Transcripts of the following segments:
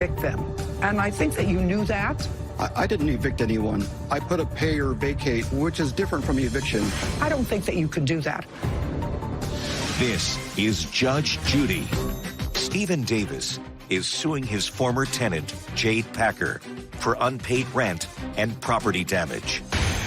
evict them. And I think that you knew that. I didn't evict anyone. I put a pay or vacate, which is different from eviction. I don't think that you could do that. This is Judge Judy. Stephen Davis is suing his former tenant, Jade Packer, for unpaid rent and property damage.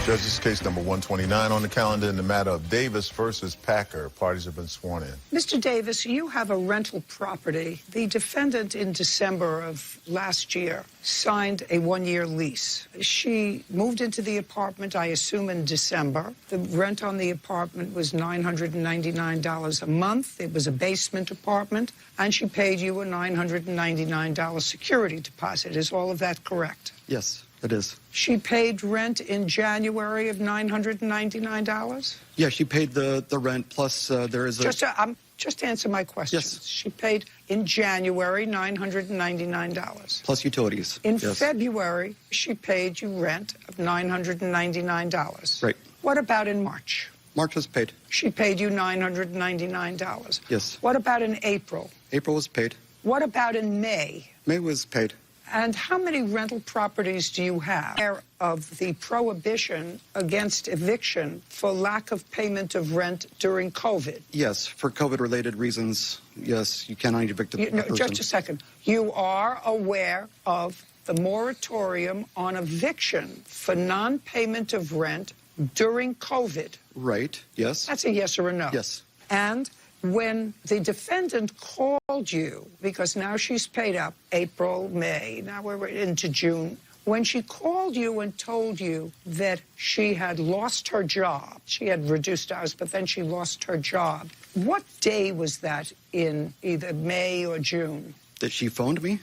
Judge, this is case number 129 on the calendar in the matter of Davis versus Packer. Parties have been sworn in. Mr. Davis, you have a rental property. The defendant in December of last year signed a one-year lease. She moved into the apartment, I assume, in December. The rent on the apartment was $999 a month. It was a basement apartment, and she paid you a $999 security deposit. Is all of that correct? Yes, it is. She paid rent in January of $999? Yeah, she paid the rent, plus there is a... Just answer my question. Yes. She paid in January $999. Plus utilities. In yes. February, she paid you rent of $999. Right. What about in March? March was paid. She paid you $999. Yes. What about in April? April was paid. What about in May? May was paid. And how many rental properties do you have? Of the prohibition against eviction for lack of payment of rent during COVID? Yes, for COVID-related reasons, yes, you cannot evict a person. Just a second. You are aware of the moratorium on eviction for non-payment of rent during COVID? Right, yes. That's a yes or a no? Yes. And when the defendant called you, because now she's paid up April, May, now we're into June, when she called you and told you that she had lost her job, she had reduced hours, but then she lost her job, what day was that in either May or June? That she phoned me?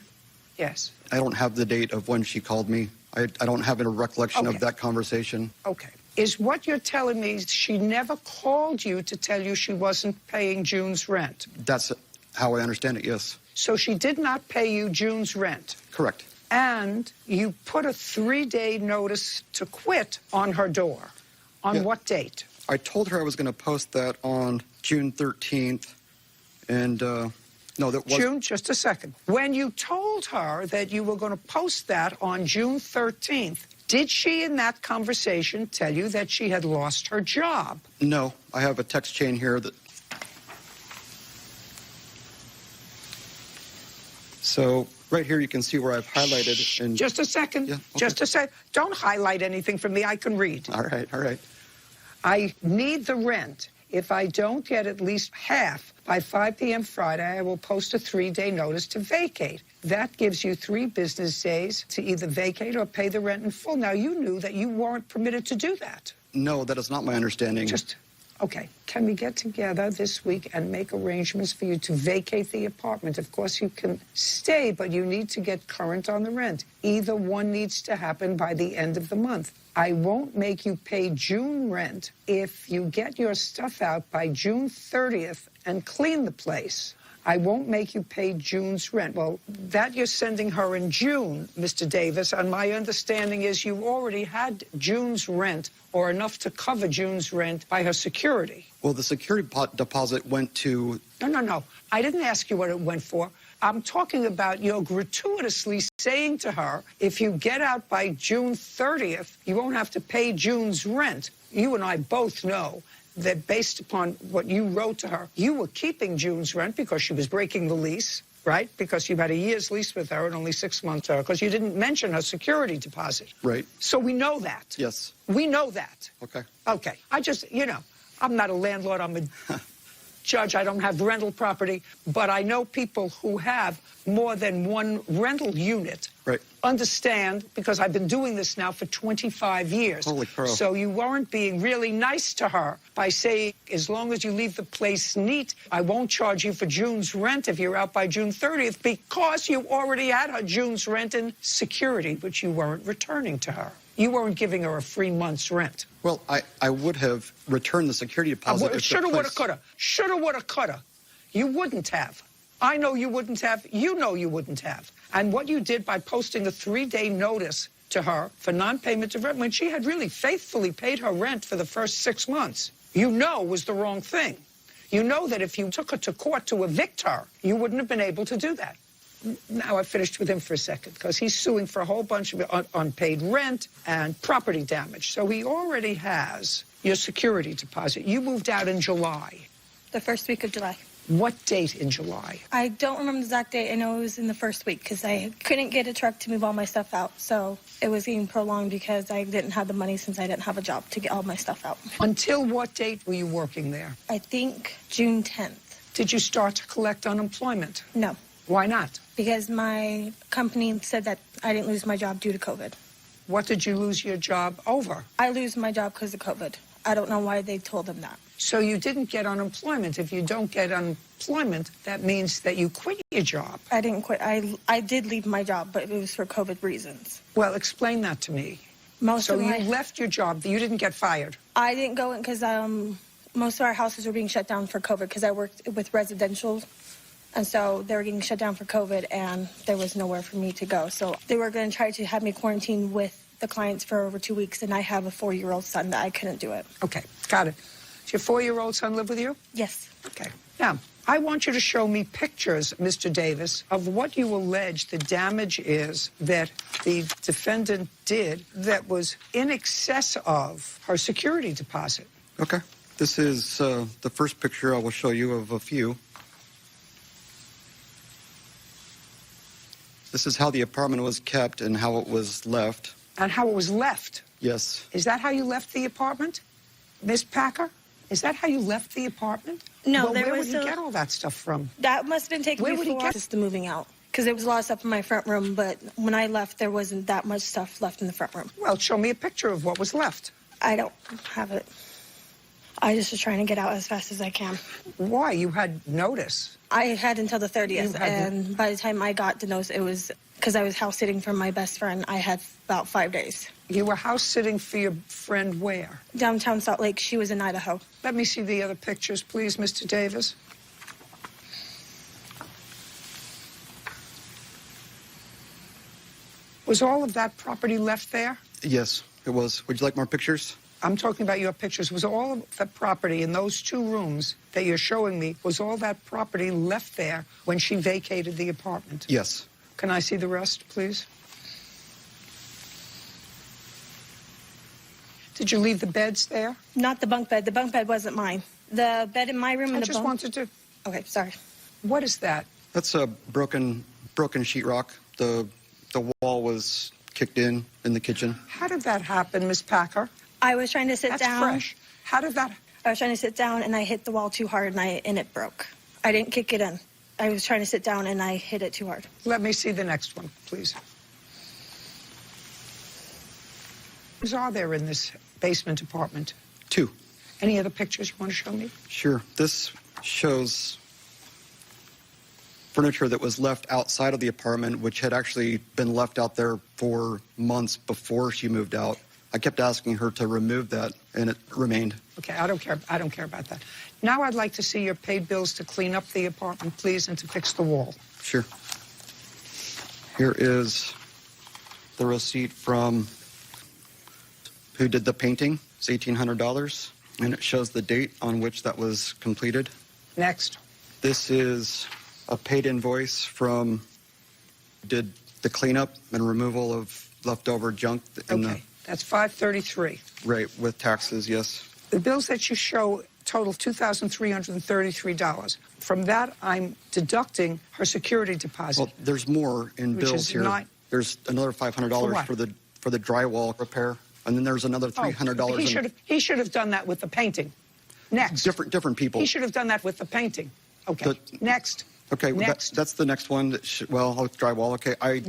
Yes. I don't have the date of when she called me. I don't have a recollection of that conversation. Okay. Is what you're telling me she never called you to tell you she wasn't paying June's rent? That's how I understand it, yes. So she did not pay you June's rent? Correct. And you put a 3-day notice to quit on her door. On what date? I told her I was going to post that on June 13th, and no, that was... June, just a second. When you told her that you were going to post that on June 13th, did she in that conversation tell you that she had lost her job? No, I have a text chain here that... So right here you can see where I've highlighted. And just a second. Yeah, okay. Just a sec. Don't highlight anything for me. I can read. All right, all right. I need the rent. If I don't get at least half by 5 p.m. Friday, I will post a 3-day notice to vacate. That gives you 3 business days to either vacate or pay the rent in full. Now, you knew that you weren't permitted to do that. No, that is not my understanding. Okay, can we get together this week and make arrangements for you to vacate the apartment? Of course, you can stay, but you need to get current on the rent. Either one needs to happen by the end of the month. I won't make you pay June rent if you get your stuff out by June 30th and clean the place. I won't make you pay June's rent. Well, that you're sending her in June, Mr. Davis, and my understanding is you already had June's rent or enough to cover June's rent by her security. Well, the security deposit went to... No. I didn't ask you what it went for. I'm talking about you're gratuitously saying to her, if you get out by June 30th, you won't have to pay June's rent. You and I both know that based upon what you wrote to her, you were keeping June's rent because she was breaking the lease, right? Because you had a year's lease with her and only 6 months to her, because you didn't mention her security deposit. Right. So we know that. Yes. We know that. Okay. Okay. I just, I'm not a landlord. I'm a judge. I don't have rental property, but I know people who have more than one rental unit. Right. Understand, because I've been doing this now for 25 years. Holy crow. So you weren't being really nice to her by saying, as long as you leave the place neat, I won't charge you for June's rent if you're out by June 30th, because you already had her June's rent in security, which you weren't returning to her. You weren't giving her a free month's rent. Well, I would have returned the security deposit. Shoulda, woulda, coulda. Shoulda, woulda, coulda. You wouldn't have. I know you wouldn't have. You know you wouldn't have. And what you did by posting a 3-day notice to her for non-payment of rent, when she had really faithfully paid her rent for the first 6 months, you know was the wrong thing. You know that if you took her to court to evict her, you wouldn't have been able to do that. Now I finished with him for a second because he's suing for a whole bunch of unpaid rent and property damage. So he already has your security deposit. You moved out in July. The first week of July. What date in July? I don't remember the exact date. I know it was in the first week because I couldn't get a truck to move all my stuff out. So it was getting prolonged because I didn't have the money since I didn't have a job to get all my stuff out. Until what date were you working there? I think June 10th. Did you start to collect unemployment? No. Why not? Because my company said that I didn't lose my job due to COVID. What did you lose your job over? I lose my job because of COVID. I don't know why they told them that. So you didn't get unemployment. If you don't get unemployment, that means that you quit your job. I didn't quit. I did leave my job, but it was for COVID reasons. Well, explain that to me. So you left your job. You didn't get fired. I didn't go in because most of our houses were being shut down for COVID because I worked with residential. And so they were getting shut down for COVID, and there was nowhere for me to go. So they were going to try to have me quarantine with the clients for over 2 weeks, and I have a 4-year-old son that I couldn't do it. Okay, got it. Does your 4-year-old son live with you? Yes. Okay. Now, I want you to show me pictures, Mr. Davis, of what you allege the damage is that the defendant did that was in excess of her security deposit. Okay. This is the first picture I will show you of a few. This is how the apartment was kept and how it was left. And how it was left? Yes. Is that how you left the apartment, Miss Packer? Is that how you left the apartment? No, well, there where was would he get all that stuff from? That must have been taken Where would he before get the moving out. Because there was a lot of stuff in my front room, but when I left, there wasn't that much stuff left in the front room. Well, show me a picture of what was left. I don't have it. I just was trying to get out as fast as I can. Why? You had notice. I had until the 30th, and by the time I got the notice, it was because I was house sitting for my best friend. I had about 5 days. You were house sitting for your friend where? Downtown Salt Lake. She was in Idaho. Let me see the other pictures, please, Mr. Davis. Was all of that property left there? Yes, it was. Would you like more pictures? I'm talking about your pictures. Was all of the property in those 2 rooms that you're showing me, was all that property left there when she vacated the apartment? Yes. Can I see the rest, please? Did you leave the beds there? Not the bunk bed. The bunk bed wasn't mine. The bed in my room and the bunk... I just wanted to... Okay, sorry. What is that? That's a broken sheetrock. The wall was kicked in the kitchen. How did that happen, Miss Packer? I was trying to sit down. That's fresh. How did that... I was trying to sit down, and I hit the wall too hard, and it broke. I didn't kick it in. I was trying to sit down, and I hit it too hard. Let me see the next one, please. What are there in this basement apartment? 2. Any other pictures you want to show me? Sure. This shows furniture that was left outside of the apartment, which had actually been left out there for months before she moved out. I kept asking her to remove that, and it remained. Okay, I don't care. I don't care about that. Now I'd like to see your paid bills to clean up the apartment, please, and to fix the wall. Sure. Here is the receipt from who did the painting. It's $1,800, and it shows the date on which that was completed. Next. This is a paid invoice from did the cleanup and removal of leftover junk in Okay, that's $533. Right, with taxes, yes. The bills that you show total $2,333. From that, I'm deducting her security deposit. Well, there's more in Which bills is here. There's another $500 for the drywall repair, and then there's another $300. He should have done that with the painting. Next. Different people. He should have done that with the painting. Okay. Next. Okay, next. That's the next one. Drywall. Okay, I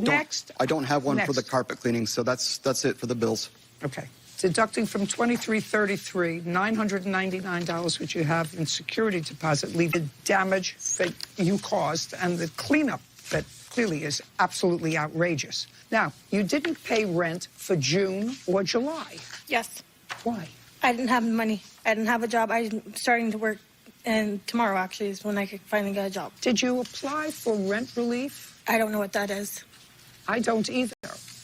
don't have one for the carpet cleaning, so that's it for the bills. Okay. Deducting from $2,333, $999, which you have in security deposit, leave the damage that you caused and the cleanup that clearly is absolutely outrageous. Now, you didn't pay rent for June or July. Yes. Why? I didn't have money. I didn't have a job. I'm starting to work, and tomorrow actually is when I could finally get a job. Did you apply for rent relief? I don't know what that is. I don't either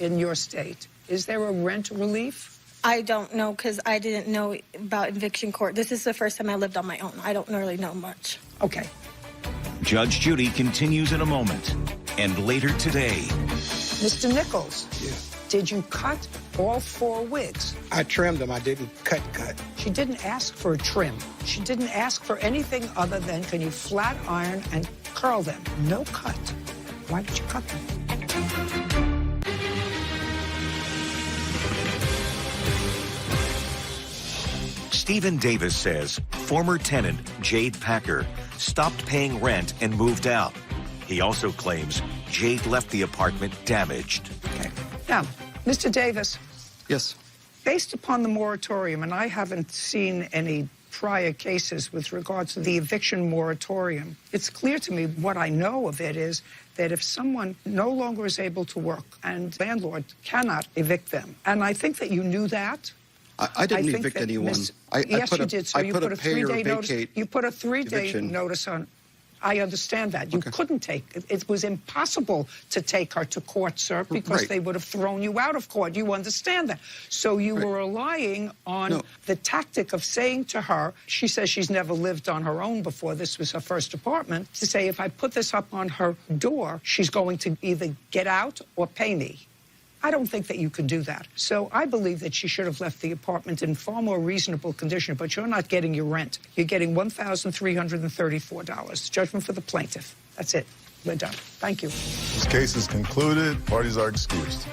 in your state. Is there a rent relief? I don't know because I didn't know about eviction court. This is the first time I lived on my own. I don't really know much. Okay. Judge Judy continues in a moment. And later today, Mr. Nichols, did you cut all 4 wigs? I trimmed them. I didn't cut. She didn't ask for a trim. She didn't ask for anything other than, can you flat iron and curl them? No cut. Why did you cut them? Stephen Davis says former tenant Jade Packer stopped paying rent and moved out. He also claims Jade left the apartment damaged. Okay. Now, Mr. Davis. Yes. Based upon the moratorium, and I haven't seen any prior cases with regards to the eviction moratorium, it's clear to me what I know of it is that if someone no longer is able to work and landlord cannot evict them, and I think that you knew that. I didn't evict anyone. Yes, you did, sir. You put a 3-day notice. You put a 3-day eviction. notice on. I understand that. You couldn't take it. It was impossible to take her to court, sir, because they would have thrown you out of court. You understand that. So you were relying on the tactic of saying to her, she says she's never lived on her own before. This was her first apartment, to say, if I put this up on her door, she's going to either get out or pay me. I don't think that you could do that. So I believe that she should have left the apartment in far more reasonable condition, but you're not getting your rent. You're getting $1,334. Judgment for the plaintiff. That's it. We're done. Thank you. This case is concluded. Parties are excused.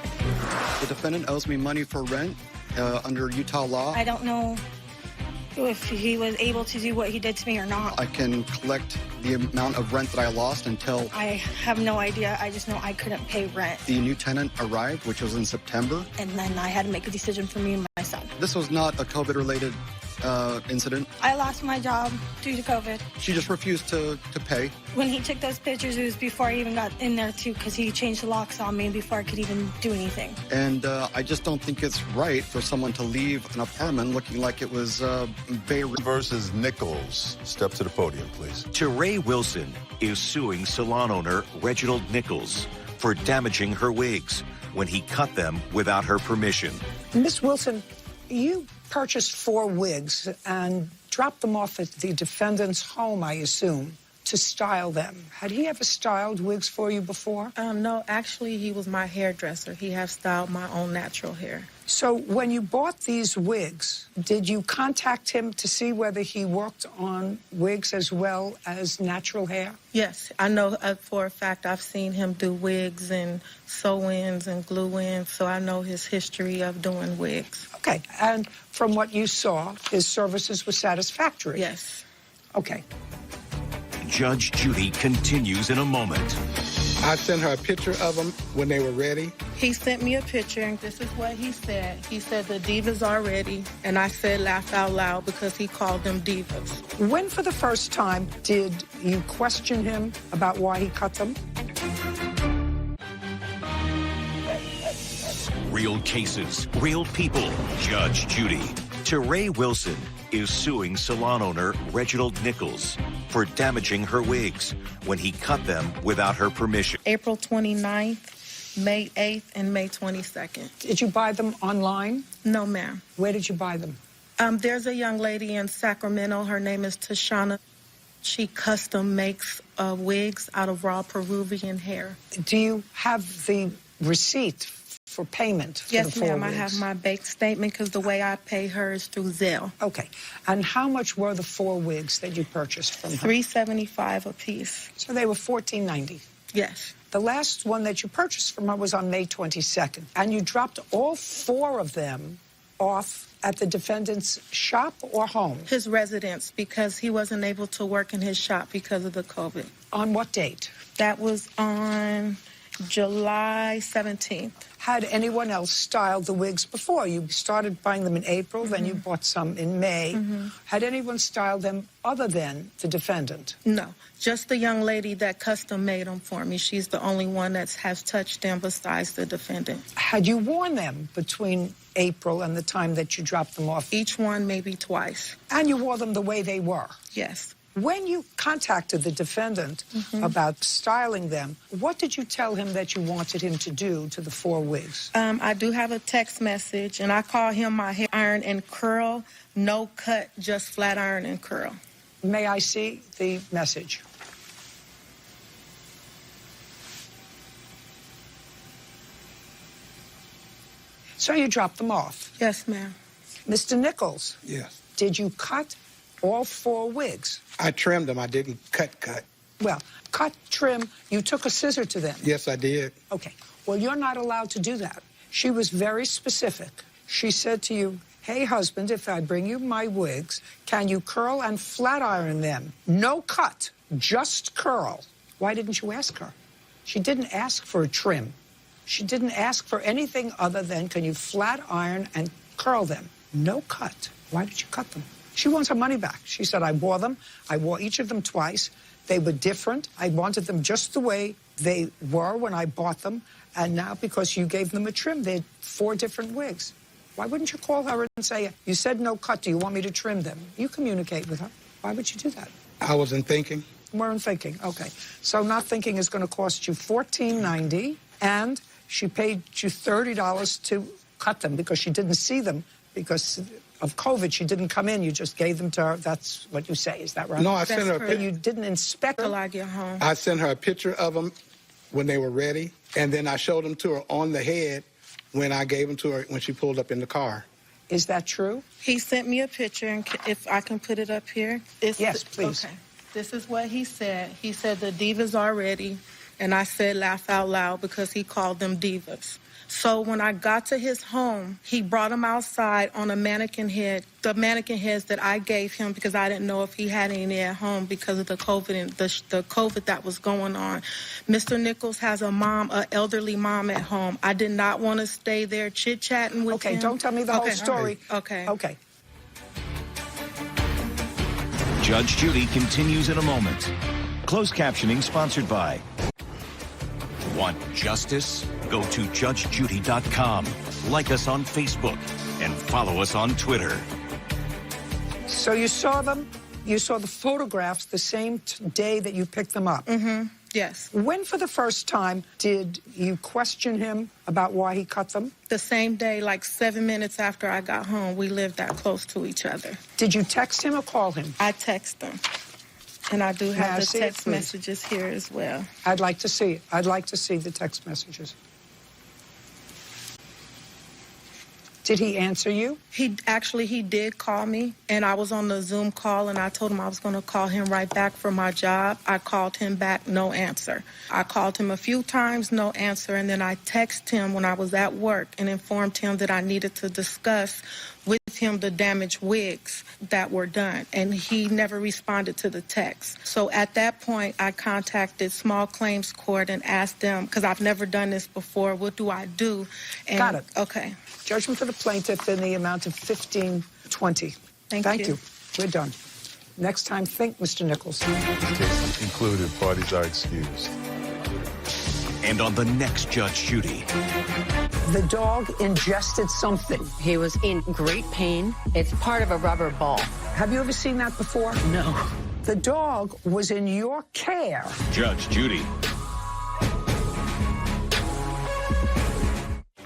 The defendant owes me money for rent under Utah law. I don't know if he was able to do what he did to me or not. I can collect the amount of rent that I lost until I have no idea. I just know I couldn't pay rent. the new tenant arrived, which was in September. And then I had to make a decision for me and my son. This was not a COVID-related incident. I lost my job due to COVID. She just refused to pay. When he took those pictures, it was before I even got in there, too, because he changed the locks on me before I could even do anything. And I just don't think it's right for someone to leave an apartment looking like it was Bay Versus Nichols. Step to the podium, please. Teray Wilson is suing salon owner Reginald Nichols for damaging her wigs when he cut them without her permission. Miss Wilson, you purchased 4 wigs and dropped them off at the defendant's home, I assume, to style them. Had he ever styled wigs for you before? No, actually, he was my hairdresser. He has styled my own natural hair. So when you bought these wigs, did you contact him to see whether he worked on wigs as well as natural hair? Yes, I know for a fact I've seen him do wigs and sew-ins and glue-ins, so I know his history of doing wigs. Okay, and from what you saw, his services were satisfactory? Yes. Okay. Judge Judy continues in a moment. I sent her a picture of them when they were ready. He sent me a picture, and this is what he said. He said, the divas are ready, and I said laugh out loud because he called them divas. When for the first time did you question him about why he cut them? Real cases, real people. Judge Judy. Teray Wilson is suing salon owner Reginald Nichols for damaging her wigs when he cut them without her permission. April 29th, May 8th, and May 22nd. Did you buy them online? No, ma'am. Where did you buy them? There's a young lady in Sacramento. Her name is Tashana. She custom makes wigs out of raw Peruvian hair. Do you have the receipt for payment for Yes, the 4 ma'am. wigs? I have my bank statement because the way I pay her is through Zelle. Okay. And how much were the 4 wigs that you purchased from her? $375 a piece. So they were $14.90. Yes. The last one that you purchased from her was on May 22nd. And you dropped all 4 of them off at the defendant's shop or home? His residence, because he wasn't able to work in his shop because of the COVID. On what date? That was on July 17th. Had anyone else styled the wigs before? You started buying them in April, then you bought some in May. Had anyone styled them other than the defendant? No, just the young lady that custom made them for me. She's the only one that has touched them besides the defendant. Had you worn them between April and the time that you dropped them off? Each one maybe twice. And you wore them the way they were? Yes. When you contacted the defendant about styling them, what did you tell him that you wanted him to do to the 4 wigs? I do have a text message, and I call him my hair iron and curl, no cut, just flat iron and curl. May I see the message? So you dropped them off. Yes, ma'am. Mr. Nichols, Yes. did you cut all 4 wigs? I trimmed them. I didn't cut. Well, cut, trim, you took a scissor to them. Yes, I did. Okay. Well, you're not allowed to do that. She was very specific. She said to you, hey, husband, if I bring you my wigs, can you curl and flat iron them? No cut, just curl. Why didn't you ask her? She didn't ask for a trim. She didn't ask for anything other than, can you flat iron and curl them? No cut. Why did you cut them? She wants her money back. She said, I wore them. I wore each of them twice. They were different. I wanted them just the way they were when I bought them. And now, because you gave them a trim, they're 4 different wigs. Why wouldn't you call her and say, you said no cut. Do you want me to trim them? You communicate with her. Why would you do that? I wasn't thinking. Weren't thinking. Okay. So not thinking is going to cost you $14.90, and she paid you $30 to cut them because she didn't see them because of COVID. She didn't come in. You just gave them to her. That's what you say. Is that right? No, I sent her a But picture. you didn't inspect them. Till I get home. I sent her a picture of them when they were ready, and then I showed them to her on the head when I gave them to her when she pulled up in the car. Is that true? He sent me a picture, and if I can put it up here. Yes, please. Okay. This is what he said. He said the divas are ready, and I said laugh out loud because he called them divas. So when I got to his home, he brought them outside on a mannequin head, the mannequin heads that I gave him because I didn't know if he had any at home because of the COVID and the COVID that was going on. Mr. Nichols has a mom, an elderly mom at home. I did not want to stay there chit-chatting with him. Okay, don't tell me the whole story. Okay. Okay. Judge Judy continues in a moment. Closed captioning sponsored by. Want justice? Go to judgejudy.com. Like us on Facebook and follow us on Twitter. So you saw them. You saw the photographs the same day that you picked them up. Mm-hmm. Yes. When, for the first time, did you question him about why he cut them? The same day, like 7 minutes after I got home, we lived that close to each other. Did you text him or call him? I text him. And I do May I have the see it, text please? messages here as well. I'd like to see it. I'd like to see the text messages. Did he answer you? He did call me, and I was on the Zoom call, and I told him I was going to call him right back for my job. I called him back, no answer. I called him a few times, no answer, and then I texted him when I was at work and informed him that I needed to discuss with him the damaged wigs that were done, and he never responded to the text. So at that point, I contacted Small Claims Court and asked them, because I've never done this before, what do I do? And, Got it. Okay. Judgment for the plaintiff in the amount of $15.20. Thank you. We're done. Next time, think, Mr. Nichols. Case included, parties are excused. And on the next Judge Judy. The dog ingested something. He was in great pain. It's part of a rubber ball. Have you ever seen that before? No. The dog was in your care. Judge Judy.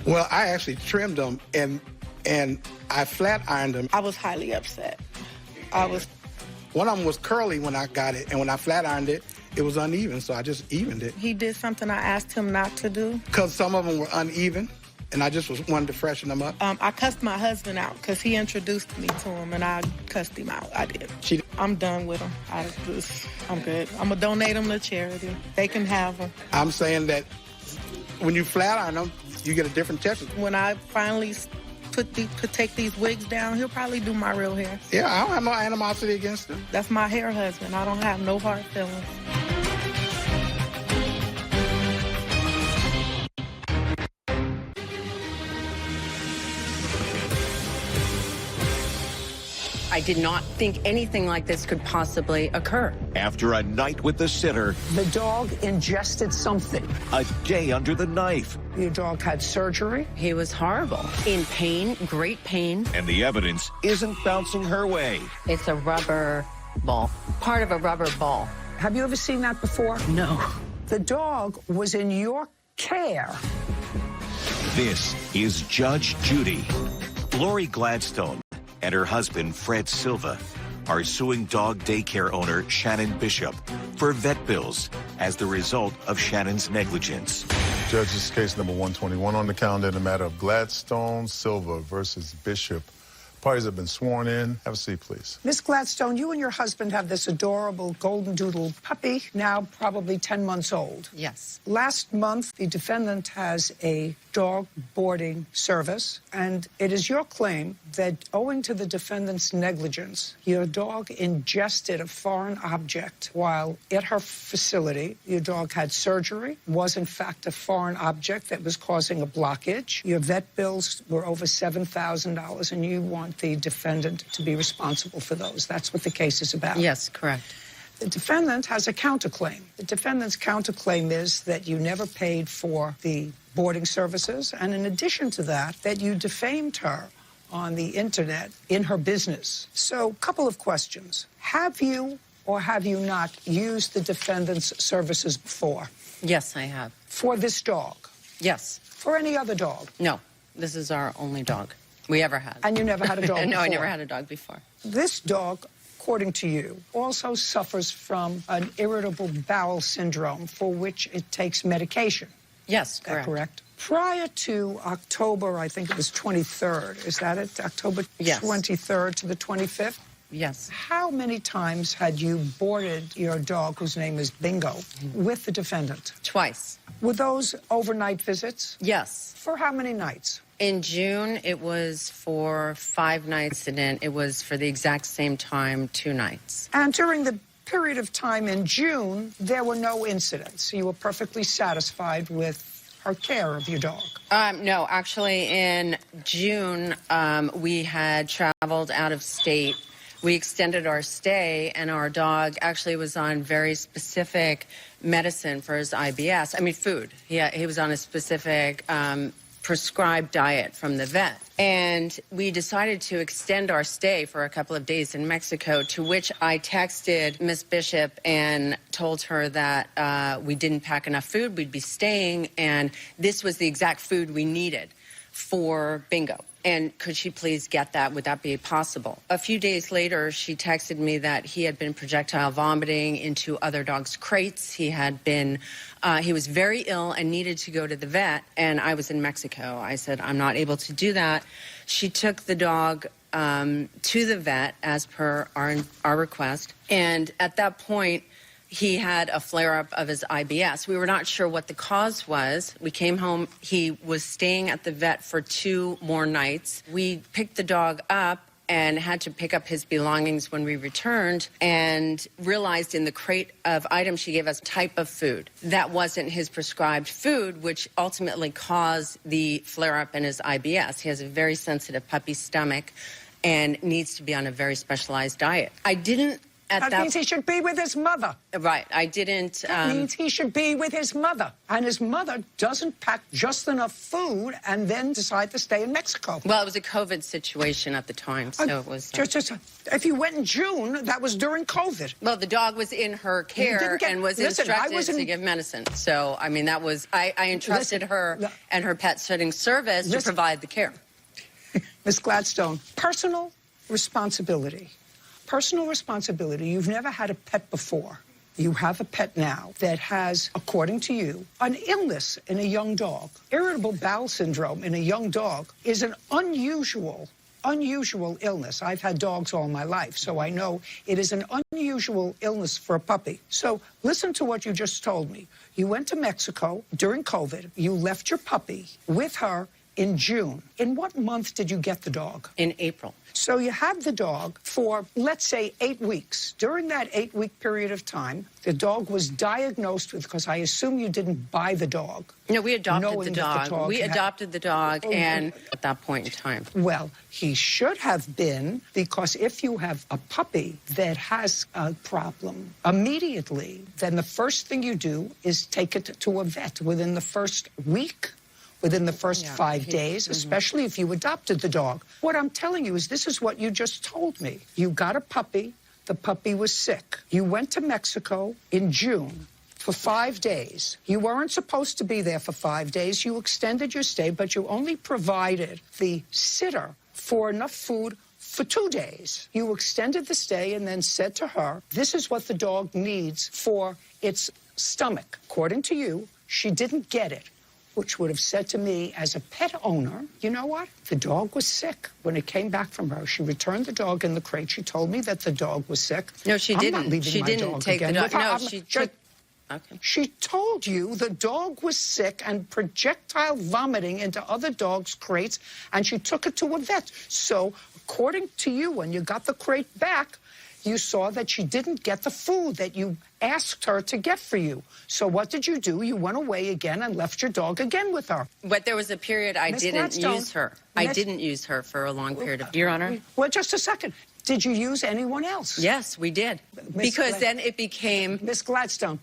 Well, I actually trimmed them, and I flat ironed them. I was highly upset. One of them was curly when I got it, and when I flat ironed it, it was uneven, so I just evened it. He did something I asked him not to do. Because some of them were uneven, and I just wanted to freshen them up. I cussed my husband out because he introduced me to him, and I cussed him out. I did. She- I'm done with him. I'm good. I'm going to donate them to charity. They can have them. I'm saying that when you flat iron them, you get a different texture. When I finally could take these wigs down, he'll probably do my real hair. Yeah, I don't have no animosity against them. That's my hair husband. I don't have no hard feelings. I did not think anything like this could possibly occur. After a night with the sitter, The dog ingested something. a day under the knife, Your dog had surgery. He was horrible. In pain, great pain. and the evidence isn't bouncing her way. It's a rubber ball. Part of a rubber ball. Have you ever seen that before? No. The dog was in your care. This is Judge Judy. Lori Gladstone and her husband, Fred Silva, are suing dog daycare owner Shannon Bishop for vet bills as the result of Shannon's negligence. Judge, this is case number 121 on the calendar in the matter of Gladstone Silva versus Bishop. Parties have been sworn in. Have a seat, please. Miss Gladstone, you and your husband have this adorable golden doodle puppy, now probably 10 months old. Yes. Last month, the defendant has a dog boarding service, and it is your claim that owing to the defendant's negligence, your dog ingested a foreign object while at her facility. Your dog had surgery, was in fact a foreign object that was causing a blockage. Your vet bills were over $7,000, and you want the defendant to be responsible for those. That's what the case is about. Yes, correct. The defendant has a counterclaim. The defendant's counterclaim is that you never paid for the boarding services, and in addition to that, that you defamed her on the internet in her business. So, a couple of questions. Have you or have you not used the defendant's services before? Yes, I have. For this dog? Yes. For any other dog? No, this is our only dog we ever had. And you never had a dog No, before? I never had a dog before. This dog, according to you, also suffers from an irritable bowel syndrome for which it takes medication. Yes, Is that correct? Prior to October, I think it was 23rd, is that it? October Yes. 23rd to the 25th? Yes. How many times had you boarded your dog, whose name is Bingo, with the defendant? Twice. Were those overnight visits? Yes. For how many nights? In June, it was for 5 nights, and then it was for the exact same time, 2 nights. And during the period of time in June, there were no incidents. You were perfectly satisfied with her care of your dog. No, actually, in June, we had traveled out of state. We extended our stay, and our dog actually was on very specific medicine for his IBS. I mean, food. He was on a specific prescribed diet from the vet. And we decided to extend our stay for a couple of days in Mexico, to which I texted Miss Bishop and told her that we didn't pack enough food, we'd be staying, and this was the exact food we needed for Bingo. And could she please get that? Would that be possible? A few days later, she texted me that he had been projectile vomiting into other dogs' crates. He was very ill and needed to go to the vet, and I was in Mexico. I said, I'm not able to do that. She took the dog to the vet as per our request, and at that point, he had a flare-up of his IBS. We were not sure what the cause was. We came home. He was staying at the vet for 2 more nights. We picked the dog up and had to pick up his belongings when we returned, and realized in the crate of items she gave us type of food. That wasn't his prescribed food, which ultimately caused the flare-up in his IBS. He has a very sensitive puppy stomach and needs to be on a very specialized diet. I didn't That means he should be with his mother. Right, I didn't... That means he should be with his mother. And his mother doesn't pack just enough food and then decide to stay in Mexico. Well, it was a COVID situation at the time, so it was... If you went in June, that was during COVID. Well, the dog was in her care and was instructed to give medicine. So, I mean, that was... I entrusted her and her pet sitting service to provide the care. Ms. Gladstone, personal responsibility. Personal responsibility. You've never had a pet before. You have a pet now that has, according to you, an illness in a young dog. Irritable bowel syndrome in a young dog is an unusual illness. I've had dogs all my life, so I know it is an unusual illness for a puppy. So listen to what you just told me. You went to Mexico during COVID. You left your puppy with her in June. In what month did you get the dog? In April. So you had the dog for, let's say, 8 weeks. During that 8-week period of time, the dog was diagnosed with, because I assume you didn't buy the dog. No, we adopted the dog. We adopted the dog, and at that point in time. Well, he should have been, because if you have a puppy that has a problem immediately, then the first thing you do is take it to a vet within the first week. Within the first 5 days, especially if you adopted the dog. What I'm telling you is this is what you just told me. You got a puppy. The puppy was sick. You went to Mexico in June for 5 days. You weren't supposed to be there for 5 days. You extended your stay, but you only provided the sitter for enough food for 2 days. You extended the stay and then said to her, this is what the dog needs for its stomach. According to you, she didn't get it. which would have said to me as a pet owner, you know what? The dog was sick. When it came back from her, she returned the dog in the crate. She told me that the dog was sick. No, she didn't. I'm not leaving She my didn't dog take the again dog. with her. No, I'm- she took. Okay. She told you the dog was sick and projectile vomiting into other dogs' crates, and she took it to a vet. So, according to you, when you got the crate back, you saw that she didn't get the food that you asked her to get for you. So what did you do? You went away again and left your dog again with her. But there was a period I Miss didn't Gladstone, use her. I didn't use her for a long period of time. Your Honor? Well, just a second. Did you use anyone else? Yes, we did. Because then it became... Miss Gladstone,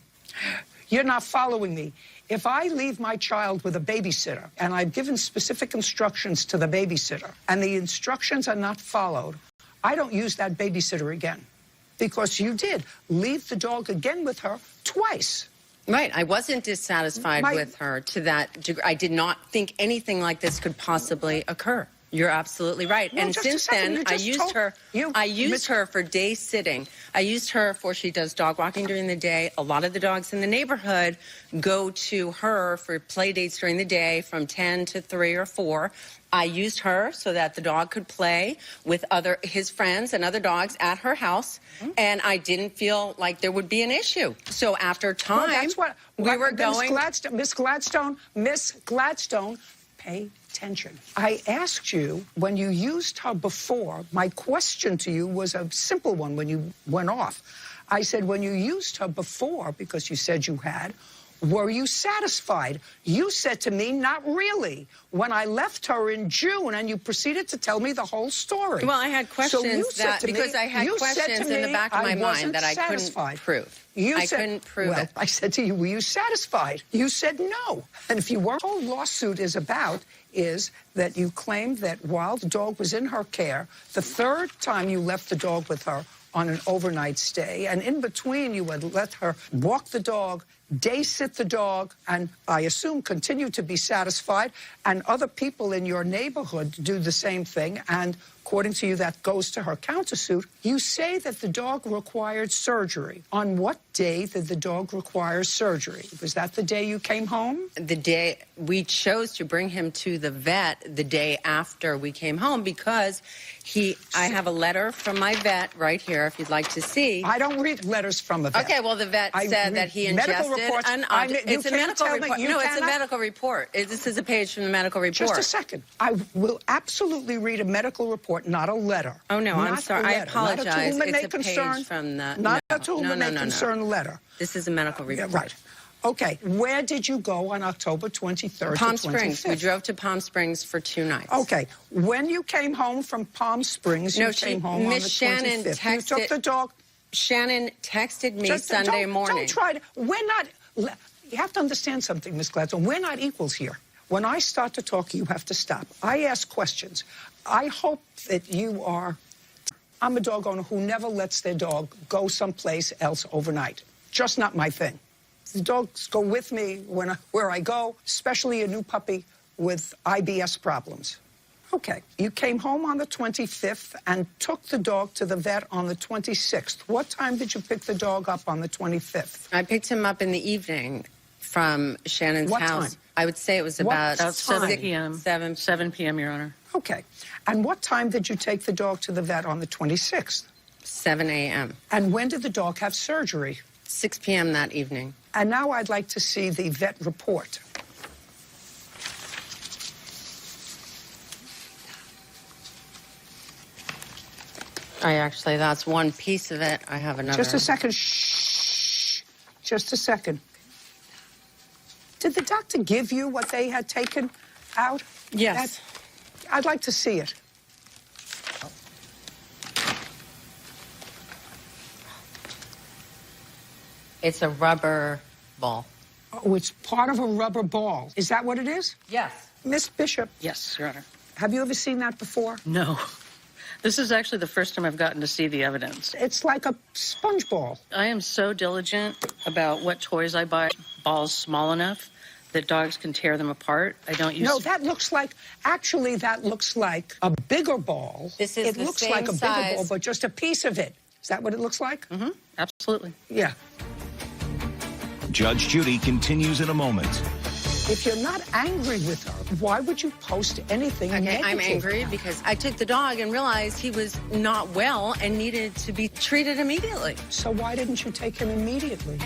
you're not following me. If I leave my child with a babysitter and I've given specific instructions to the babysitter and the instructions are not followed, I don't use that babysitter again. Because you did leave the dog again with her twice. Right. I wasn't dissatisfied with her to that degree. I did not think anything like this could possibly occur. You're absolutely right. Well, and just a since second, then, I used her for day sitting. I used her for, she does dog walking during the day. A lot of the dogs in the neighborhood go to her for play dates during the day from 10 to 3 or 4. I used her so that the dog could play with his friends and other dogs at her house, and I didn't feel like there would be an issue. So after time, well, that's what we were going... Miss Gladstone, pay attention. I asked you, when you used her before, my question to you was a simple one when you went off. I said, when you used her before, because you said you had, were you satisfied? You said to me, not really. When I left her in June, and you proceeded to tell me the whole story. Well, I had questions because I had questions in the back of my mind that I couldn't prove. I couldn't prove it. I said to you, were you satisfied? You said no. And if you weren't, the whole lawsuit is about is that you claimed that while the dog was in her care, the third time you left the dog with her on an overnight stay, and in between you would let her walk the dog, day sit the dog, and I assume continue to be satisfied, and other people in your neighborhood do the same thing, and according to you, that goes to her countersuit. You say that the dog required surgery. On what day did the dog require surgery? Was that the day you came home? The day we chose to bring him to the vet the day after we came home because I have a letter from my vet right here, if you'd like to see. I don't read letters from a vet. Okay, well, the vet said that he ingested it's a medical report. No, it's a medical report. This is a page from the medical report. Just a second. I will absolutely read a medical report, not a letter. Oh, no, I'm sorry. I apologize. It's a page from the... Not a to whom it may concern letter. This is a medical report. Yeah, right. Okay, where did you go on October 23rd Palm to 25th? Springs. We drove to Palm Springs for 2 nights. Okay, when you came home from Palm Springs, you came home on the 25th. You took the dog... Shannon texted me Sunday morning. Don't try to... We're not... You have to understand something, Miss Gladstone. We're not equals here. When I start to talk, you have to stop. I ask questions. I hope that you are... I'm a dog owner who never lets their dog go someplace else overnight. Just not my thing. The dogs go with me where I go, especially a new puppy with IBS problems. Okay, you came home on the 25th and took the dog to the vet on the 26th. What time did you pick the dog up on the 25th? I picked him up in the evening from Shannon's house. What time? I would say it was about 7 p.m. 7 p.m., Your Honor. Okay. And what time did you take the dog to the vet on the 26th? 7 a.m. And when did the dog have surgery? 6 p.m. that evening. And now I'd like to see the vet report. That's one piece of it. I have another. Just a second. Shh. Just a second. Did the doctor give you what they had taken out? Yes. I'd like to see it. It's a rubber ball. Oh, it's part of a rubber ball. Is that what it is? Yes. Miss Bishop. Yes, Your Honor. Have you ever seen that before? No. This is actually the first time I've gotten to see the evidence. It's like a sponge ball. I am so diligent about what toys I buy. Balls small enough that dogs can tear them apart. I don't use... No, that looks like a bigger ball. This is It looks like a bigger ball, but just a piece of it. Is that what it looks like? Mm-hmm. Absolutely. Yeah. Judge Judy continues in a moment. If you're not angry with her, why would you post anything negative? I'm angry because I took the dog and realized he was not well and needed to be treated immediately. So why didn't you take him immediately?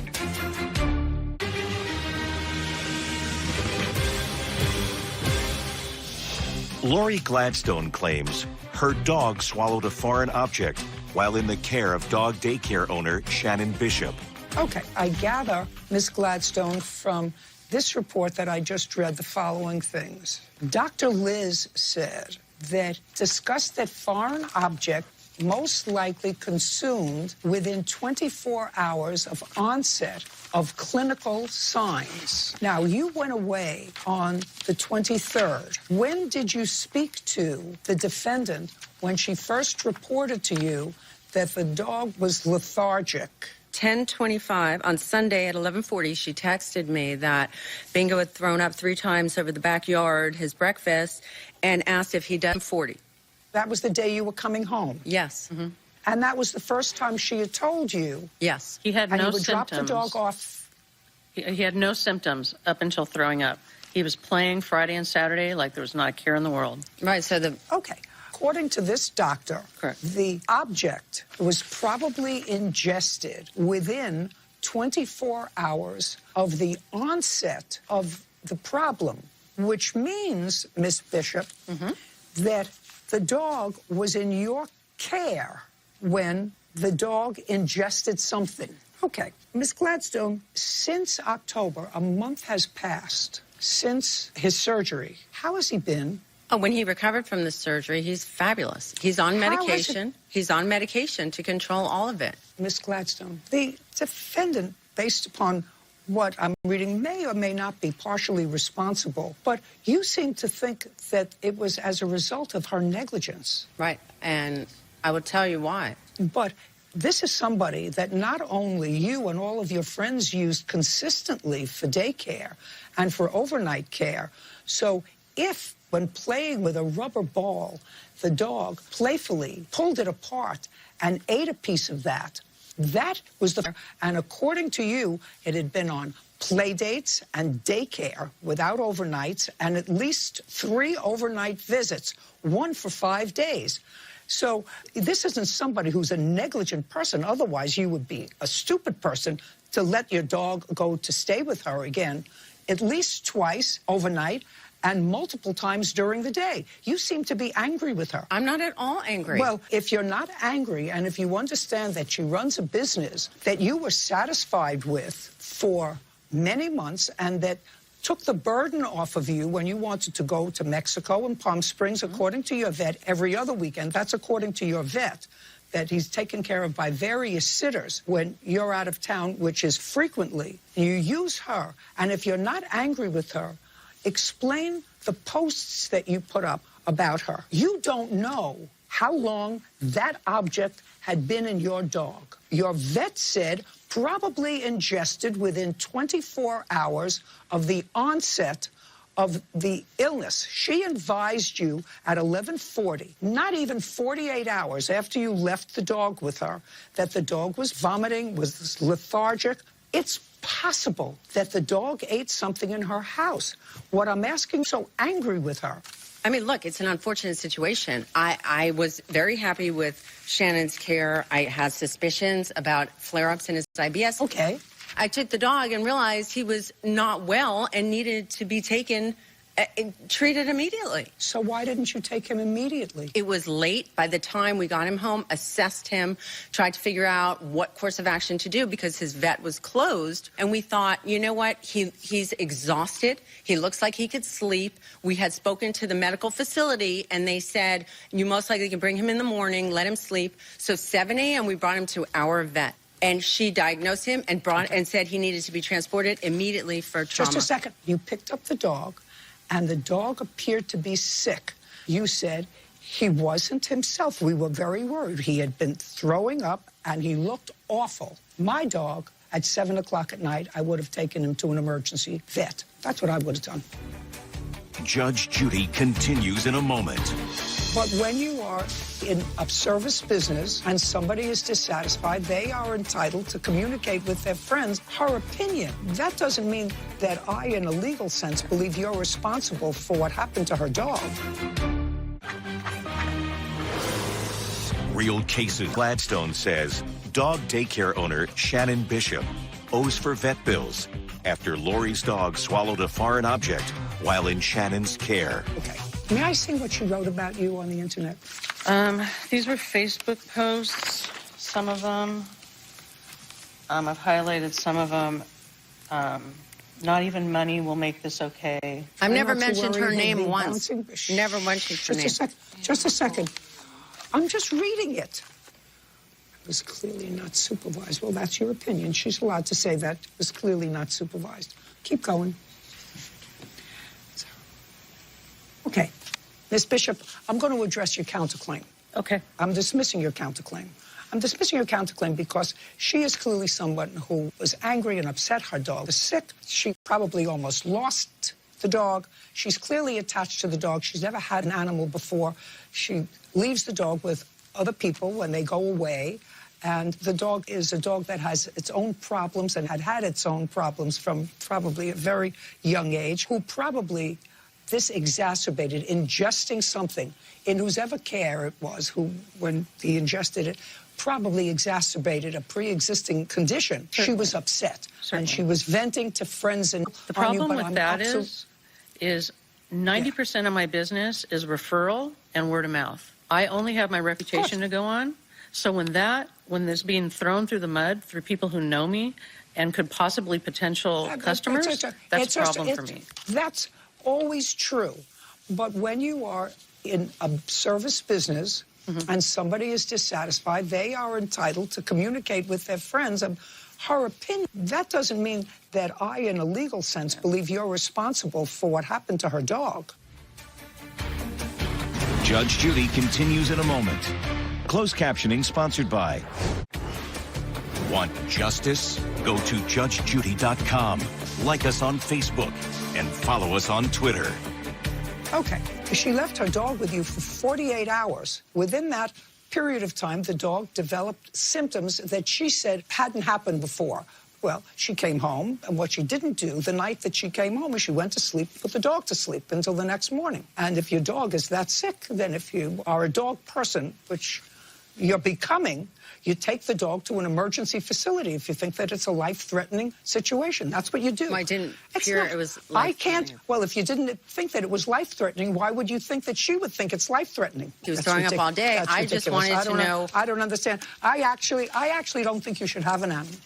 Lori Gladstone claims her dog swallowed a foreign object while in the care of dog daycare owner Shannon Bishop. Okay, I gather, Ms. Gladstone, from this report that I just read the following things. Dr. Liz said that discussed that foreign object most likely consumed within 24 hours of onset of clinical signs. Now, you went away on the 23rd. When did you speak to the defendant when she first reported to you that the dog was lethargic? 10:25 on Sunday at 11:40, she texted me that Bingo had thrown up 3 times over the backyard, his breakfast, and asked if he'd done 40. That was the day you were coming home? Yes. Mm-hmm. And that was the first time she had told you? Yes. He had and no you would symptoms. drop the dog off? He had no symptoms up until throwing up. He was playing Friday and Saturday like there was not a care in the world. Right, so the... Okay. According to this doctor, correct, the object was probably ingested within 24 hours of the onset of the problem, which means, Miss Bishop, that the dog was in your care when the dog ingested something. Okay, Miss Gladstone, since October, a month has passed since his surgery. How has he been? Oh, when he recovered from the surgery, he's fabulous. He's on medication. He's on medication to control all of it. Miss Gladstone, the defendant, based upon what I'm reading, may or may not be partially responsible, but you seem to think that it was as a result of her negligence. Right, and I will tell you why. But this is somebody that not only you and all of your friends used consistently for daycare and for overnight care. So if, when playing with a rubber ball, the dog playfully pulled it apart and ate a piece of that, that was the... And according to you, it had been on play dates and daycare without overnights and at least 3 overnight visits, 1 for 5 days. So this isn't somebody who's a negligent person. Otherwise, you would be a stupid person to let your dog go to stay with her again at least twice overnight and multiple times during the day. You seem to be angry with her. I'm not at all angry. Well, if you're not angry and if you understand that she runs a business that you were satisfied with for many months and that took the burden off of you when you wanted to go to Mexico and Palm Springs, according to your vet, every other weekend. That's according to your vet, that he's taken care of by various sitters when you're out of town, which is frequently. You use her, and if you're not angry with her, explain the posts that you put up about her. You don't know how long that object had been in your dog. Your vet said probably ingested within 24 hours of the onset of the illness. She advised you at 11:40, not even 48 hours after you left the dog with her, that the dog was vomiting, was lethargic. It's possible that the dog ate something in her house. What I'm asking, so angry with her. I mean, look, it's an unfortunate situation. I was very happy with Shannon's care. I had suspicions about flare-ups in his IBS. Okay. I took the dog and realized he was not well and needed to be taken, treated immediately. So why didn't you take him immediately? It was late by the time we got him home, assessed him, tried to figure out what course of action to do because his vet was closed. And we thought, you know what, he's exhausted. He looks like he could sleep. We had spoken to the medical facility and they said, you most likely can bring him in the morning, let him sleep. So 7 a.m. we brought him to our vet. And she diagnosed him and and said he needed to be transported immediately for trauma. Just a second. You picked up the dog, and the dog appeared to be sick. You said he wasn't himself. We were very worried. He had been throwing up, and he looked awful. My dog, at 7 o'clock at night, I would have taken him to an emergency vet. That's what I would have done. Judge Judy continues in a moment. But when you are in a service business and somebody is dissatisfied, they are entitled to communicate with their friends her opinion. That doesn't mean that I, in a legal sense, believe you're responsible for what happened to her dog. Real cases. Gladstone says dog daycare owner Shannon Bishop owes for vet bills after Lori's dog swallowed a foreign object while in Shannon's care. Okay. May I see what she wrote about you on the internet? These were Facebook posts, some of them. I've highlighted some of them. Not even money will make this okay. I've never not to mentioned her worry, name he'll be once. bouncing. Never mentioned her name. Just a second. I'm just reading it. It was clearly not supervised. Well, that's your opinion. She's allowed to say that. It was clearly not supervised. Keep going. Okay. Ms. Bishop, I'm going to address your counterclaim. Okay. I'm dismissing your counterclaim. I'm dismissing your counterclaim because she is clearly someone who was angry and upset. Her dog was sick. She probably almost lost the dog. She's clearly attached to the dog. She's never had an animal before. She leaves the dog with other people when they go away. And the dog is a dog that has its own problems and had its own problems from probably a very young age, who probably this exacerbated ingesting something in whosever care it was who, when he ingested it, probably exacerbated a pre-existing condition. Certainly. She was upset. Certainly. And she was venting to friends. And The problem with that is 90% of my business is referral and word of mouth. I only have my reputation to go on. So when there's being thrown through the mud through people who know me and could possibly potential customers, that's a problem for me. That's always true. But when you are in a service business and somebody is dissatisfied, they are entitled to communicate with their friends and her opinion. That doesn't mean that I, in a legal sense, believe you're responsible for what happened to her dog. Judge Judy continues in a moment. Closed captioning sponsored by. Want justice? Go to judgejudy.com. Like us on Facebook and follow us on Twitter. Okay. She left her dog with you for 48 hours. Within that period of time, the dog developed symptoms that she said hadn't happened before. Well, she came home, and what she didn't do the night that she came home is she went to sleep, put the dog to sleep until the next morning. And if your dog is that sick, then if you are a dog person, which you're becoming, you take the dog to an emergency facility if you think that it's a life-threatening situation. That's what you do. I didn't hear it was life-threatening. I can't. Well, if you didn't think that it was life-threatening, why would you think that she would think it's life-threatening? She was throwing up all day. That's I just ridiculous. wanted to know. I don't understand. I actually don't think you should have an animal.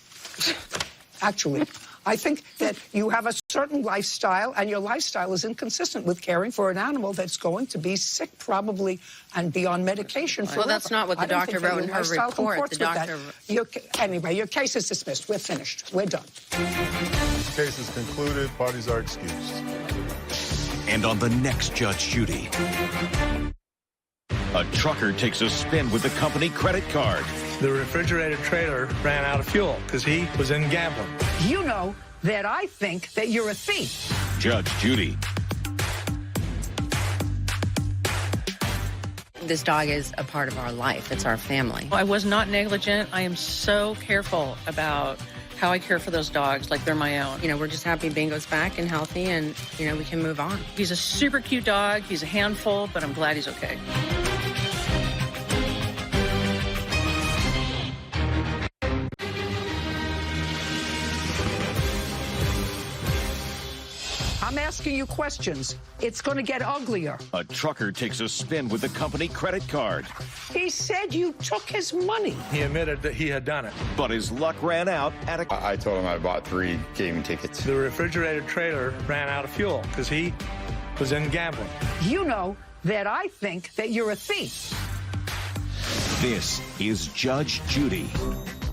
Actually, I think that you have a certain lifestyle, and your lifestyle is inconsistent with caring for an animal that's going to be sick probably and be on medication forever. Well, that's not what the doctor wrote in her report. The doctor. Anyway, your case is dismissed. We're finished. We're done. Case is concluded. Parties are excused. And on the next Judge Judy, a trucker takes a spin with the company credit card. The refrigerator trailer ran out of fuel because he was in gambling. You know that I think that you're a thief. Judge Judy. This dog is a part of our life. It's our family. I was not negligent. I am so careful about how I care for those dogs like they're my own. You know, we're just happy Bingo's back and healthy, and, you know, we can move on. He's a super cute dog. He's a handful, but I'm glad he's okay. I'm asking you questions. It's going to get uglier. A trucker takes a spin with the company credit card. He said you took his money. He admitted that he had done it. But his luck ran out at a... I told him I bought 3 gaming tickets. The refrigerator trailer ran out of fuel because he was in gambling. You know that I think that you're a thief. This is Judge Judy.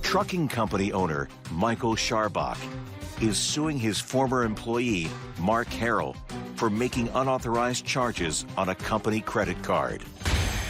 Trucking company owner Michael Scharbach is suing his former employee, Mark Harrell, for making unauthorized charges on a company credit card.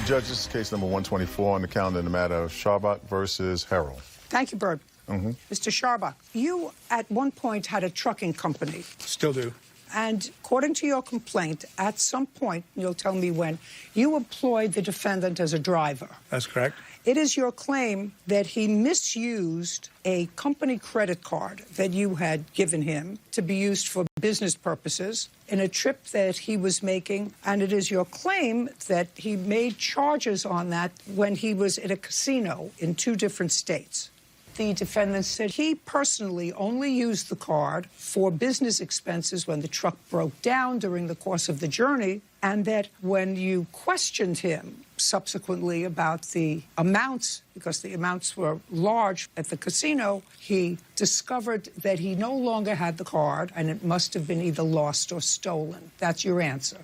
Judge, this is case number 124 on the calendar in the matter of Scharbach versus Harrell. Thank you, Bird. Mr. Scharbach, you at one point had a trucking company. Still do. And according to your complaint, at some point, you'll tell me when, you employed the defendant as a driver. That's correct. It is your claim that he misused a company credit card that you had given him to be used for business purposes in a trip that he was making, and it is your claim that he made charges on that when he was at a casino in 2 different states. The defendant said he personally only used the card for business expenses when the truck broke down during the course of the journey, and that when you questioned him subsequently about the amounts, because the amounts were large at the casino, he discovered that he no longer had the card and it must have been either lost or stolen. That's your answer,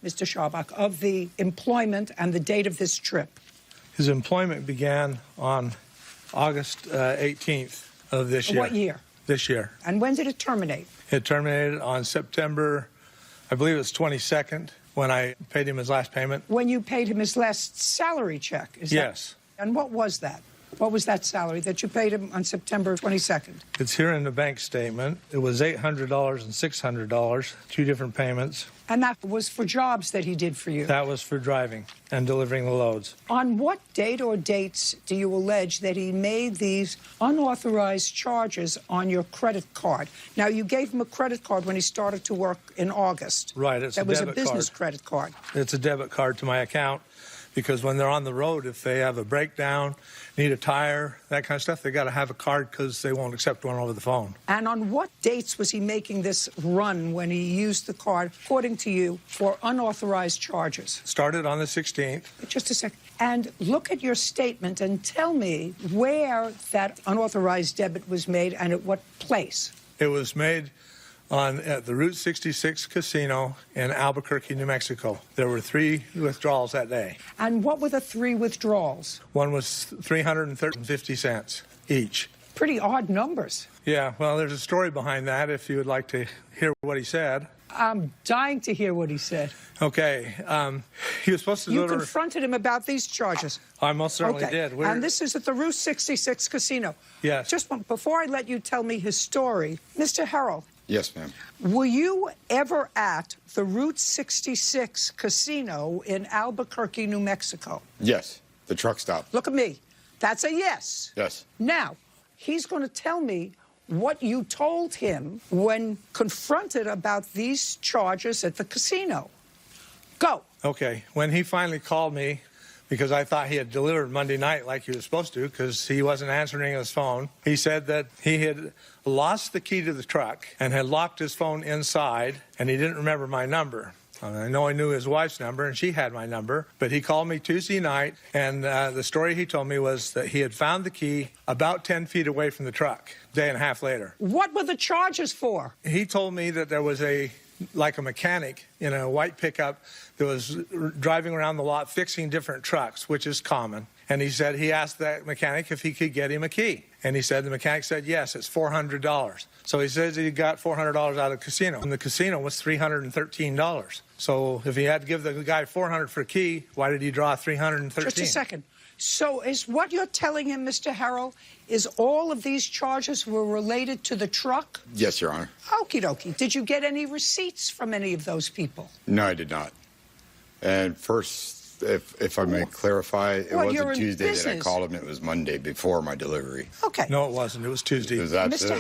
Mr. Scharbach, of the employment and the date of this trip. His employment began on August 18th of this year. What year? This year. And when did it terminate? It terminated on September, I believe it was 22nd, when I paid him his last payment. When you paid him his last salary check, is yes. And what was that? What was that salary that you paid him on September 22nd? It's here in the bank statement. It was $800 and $600, 2 different payments. And that was for jobs that he did for you? That was for driving and delivering the loads. On what date or dates do you allege that he made these unauthorized charges on your credit card? Now, you gave him a credit card when he started to work in August. Right, it's a debit card. That was a business credit card. It's a debit card to my account. Because when they're on the road, if they have a breakdown, need a tire, that kind of stuff, they got to have a card because they won't accept one over the phone. And on what dates was he making this run when he used the card, according to you, for unauthorized charges? Started on the 16th. Just a second. And look at your statement and tell me where that unauthorized debit was made and at what place. It was made at the Route 66 casino in Albuquerque, New Mexico. There were 3 withdrawals that day. And what were the 3 withdrawals? One was $350 each. Pretty odd numbers. Yeah, well, there's a story behind that if you would like to hear what he said. I'm dying to hear what he said. Okay. He was supposed to You confronted him about these charges. I most certainly did. And this is at the Route 66 casino. Yes. Just before I let you tell me his story, Mr. Harrell. Yes, ma'am. Were you ever at the Route 66 casino in Albuquerque, New Mexico? Yes, the truck stop. Look at me. That's a yes. Yes. Now, he's going to tell me what you told him when confronted about these charges at the casino. Go. Okay. When he finally called me, because I thought he had delivered Monday night like he was supposed to because he wasn't answering his phone, he said that he had lost the key to the truck and had locked his phone inside, and he didn't remember my number. I know I knew his wife's number, and she had my number, but he called me Tuesday night, and the story he told me was that he had found the key about 10 feet away from the truck a day and a half later. What were the charges for? He told me that there was like a mechanic in a white pickup that was driving around the lot fixing different trucks, which is common. And he said he asked that mechanic if he could get him a key. And he said the mechanic said, yes, it's $400. So he says he got $400 out of the casino. And the casino was $313. So if he had to give the guy $400 for a key, why did he draw $313? Just a second. So is what you're telling him, Mr. Harrell, is all of these charges were related to the truck? Yes, Your Honor. Okie dokie. Did you get any receipts from any of those people? No, I did not. And first, if I may clarify, it wasn't Tuesday that I called him. It was Monday before my delivery. Okay. No, it wasn't. It was Tuesday. It was absolutely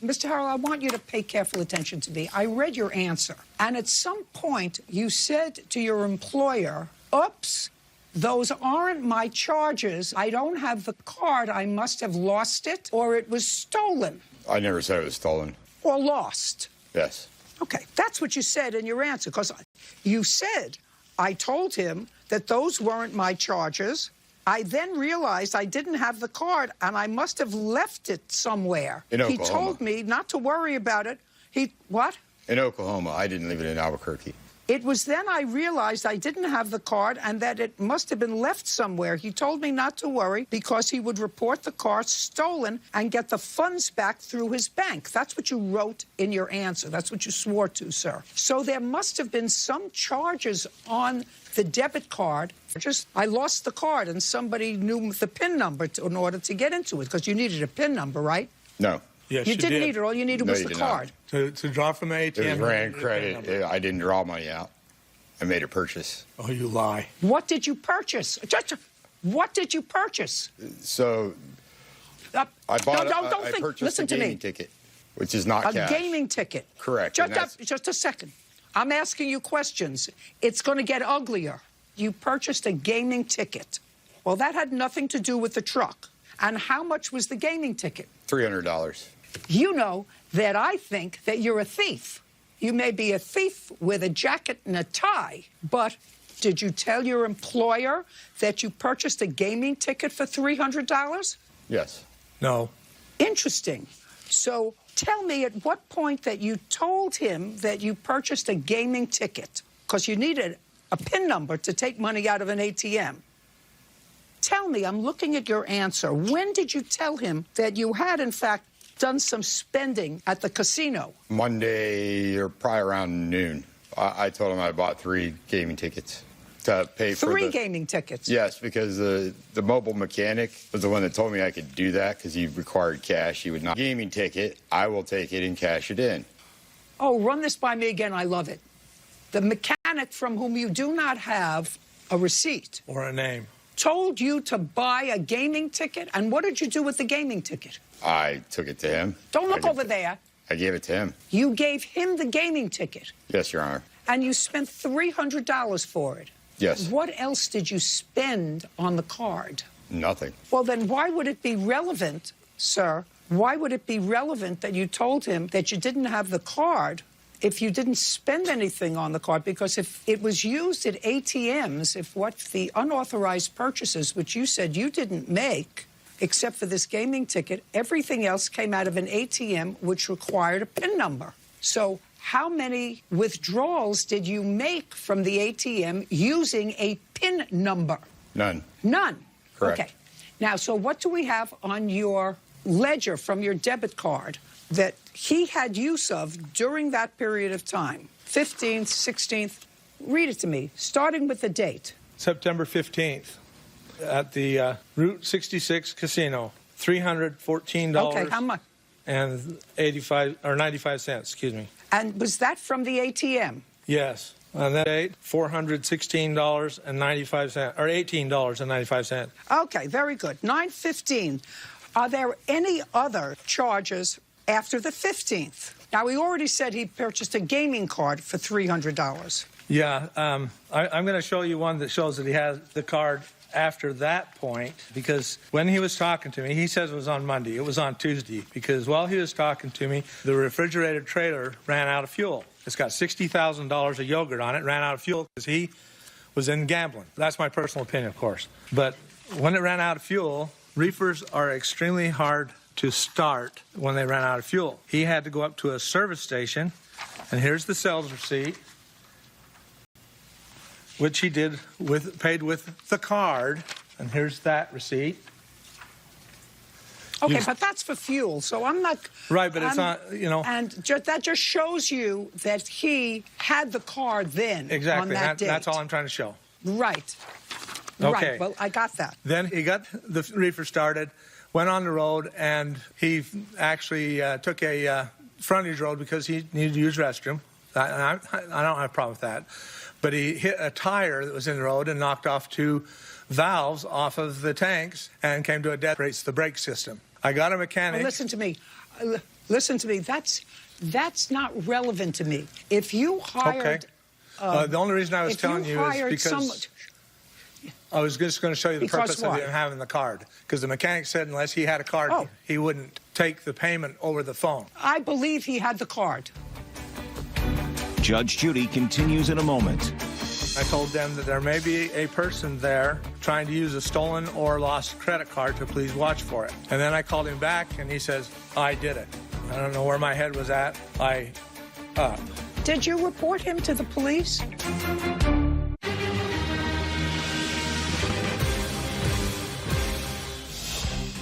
Mr. Harrell, I want you to pay careful attention to me. I read your answer. And at some point, you said to your employer, oops, those aren't my charges. I don't have the card. I must have lost it, or it was stolen. I never said it was stolen. Or lost. Yes. Okay, that's what you said in your answer, because you said, I told him that those weren't my charges. I then realized I didn't have the card, and I must have left it somewhere. In Oklahoma. He told me not to worry about it. What? In Oklahoma. I didn't leave it in Albuquerque. It was then I realized I didn't have the card and that it must have been left somewhere. He told me not to worry because he would report the car stolen and get the funds back through his bank. That's what you wrote in your answer. That's what you swore to, sir. So there must have been some charges on the debit card. I lost the card and somebody knew the PIN number in order to get into it, because you needed a PIN number, right? No. Yes, you didn't need it. All you needed was the card. To draw from the ATM. It was ran credit. I didn't draw money out. I made a purchase. Oh, you lie. What did you purchase? What did you purchase? So I bought I purchased Listen a gaming ticket, which is not cash. A gaming ticket. Correct. Just a second. I'm asking you questions. It's going to get uglier. You purchased a gaming ticket. Well, that had nothing to do with the truck. And how much was the gaming ticket? $300. You know that I think that you're a thief. You may be a thief with a jacket and a tie, but did you tell your employer that you purchased a gaming ticket for $300? Yes. No. Interesting. So tell me at what point that you told him that you purchased a gaming ticket, because you needed a PIN number to take money out of an ATM. Tell me, I'm looking at your answer. When did you tell him that you had, in fact, done some spending at the casino? Monday or probably around noon. I told him I bought 3 gaming tickets to pay for 3 gaming tickets? Yes, because the mobile mechanic was the one that told me I could do that because he required cash. He would not. Gaming ticket, I will take it and cash it in. Oh, run this by me again. I love it. The mechanic from whom you do not have a receipt or a name told you to buy a gaming ticket, and what did you do with the gaming ticket? I took it to him. Don't look over there. I gave it to him. You gave him the gaming ticket? Yes, Your Honor. And you spent $300 for it? Yes. What else did you spend on the card? Nothing. Well, then why would it be relevant, sir? Why would it be relevant that you told him that you didn't have the card if you didn't spend anything on the card? Because if it was used at ATMs, if what the unauthorized purchases, which you said you didn't make, except for this gaming ticket, everything else came out of an ATM, which required a PIN number. So how many withdrawals did you make from the ATM using a PIN number? None. None? Correct. Okay. Now, so what do we have on your ledger from your debit card that he had use of during that period of time? 15th, 16th. Read it to me, starting with the date. September 15th at the Route 66 Casino. $314. Okay, how much? And 95 cents, excuse me. And was that from the ATM? Yes. On that date, $416.95, or $18.95. Okay, very good. 9/15. Are there any other charges after the 15th? Now, he already said he purchased a gaming card for $300. Yeah, I'm going to show you one that shows that he has the card after that point, because when he was talking to me, he says it was on Monday. It was on Tuesday, because while he was talking to me, the refrigerated trailer ran out of fuel. It's got $60,000 of yogurt on it, ran out of fuel because he was in gambling. That's my personal opinion, of course. But when it ran out of fuel, reefers are extremely hard to start when they ran out of fuel. He had to go up to a service station, and here's the sales receipt, which he did paid with the card, and here's that receipt. Okay, but that's for fuel, so I'm not... Right, but it's not, And that just shows you that he had the card then. Exactly, on that date. That's all I'm trying to show. Right. Okay. Right, well, I got that. Then he got the reefer started, went on the road, and he actually took a frontage road because he needed to use the restroom. I don't have a problem with that. But he hit a tire that was in the road and knocked off 2 valves off of the tanks and came to a dead race, the brake system. I got a mechanic. Listen to me. Listen to me. That's not relevant to me. If you hired... Okay. The only reason I was telling you is because... I was just going to show you the purpose of him having the card. Because the mechanic said unless he had a card, he wouldn't take the payment over the phone. I believe he had the card. Judge Judy continues in a moment. I told them that there may be a person there trying to use a stolen or lost credit card to please watch for it. And then I called him back, and he says, I did it. I don't know where my head was at. Did you report him to the police?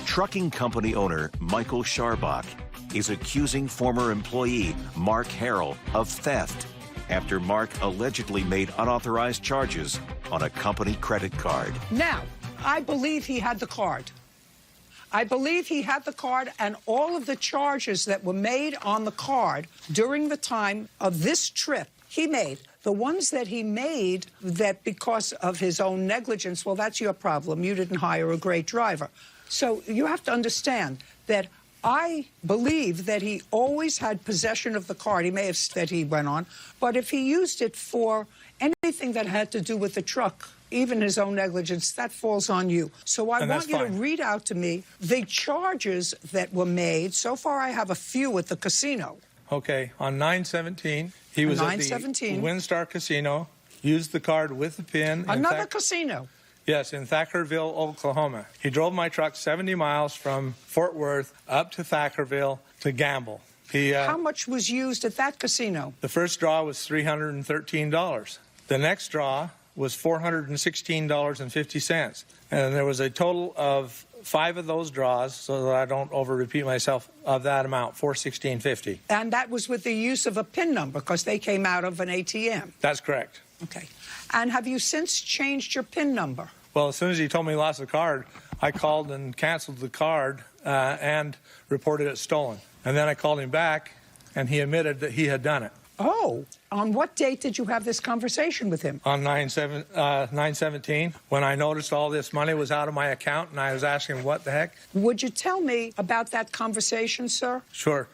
Trucking company owner Michael Scharbach is accusing former employee Mark Harrell of theft after Mark allegedly made unauthorized charges on a company credit card. Now, I believe he had the card. I believe he had the card, and all of the charges that were made on the card during the time of this trip he made. The ones that he made that because of his own negligence, well, that's your problem. You didn't hire a great driver. So you have to understand that I believe that he always had possession of the card. He may have said he went on, but if he used it for anything that had to do with the truck, even his own negligence, that falls on you. So I want you to read out to me the charges that were made. So far, I have a few at the casino. Okay, on 9/17, he was at the WinStar Casino, used the card with the PIN. Another casino. Yes, in Thackerville, Oklahoma. He drove my truck 70 miles from Fort Worth up to Thackerville to gamble. How much was used at that casino? The first draw was $313. The next draw was $416.50. And there was a total of 5 of those draws, so that I don't over-repeat myself, of that amount, $416.50. And that was with the use of a PIN number, because they came out of an ATM. That's correct. Okay. And have you since changed your PIN number? Well, as soon as he told me he lost the card, I called and canceled the card and reported it stolen. And then I called him back, and he admitted that he had done it. Oh, on what date did you have this conversation with him? On 9/17, when I noticed all this money was out of my account, and I was asking what the heck. Would you tell me about that conversation, sir? Sure.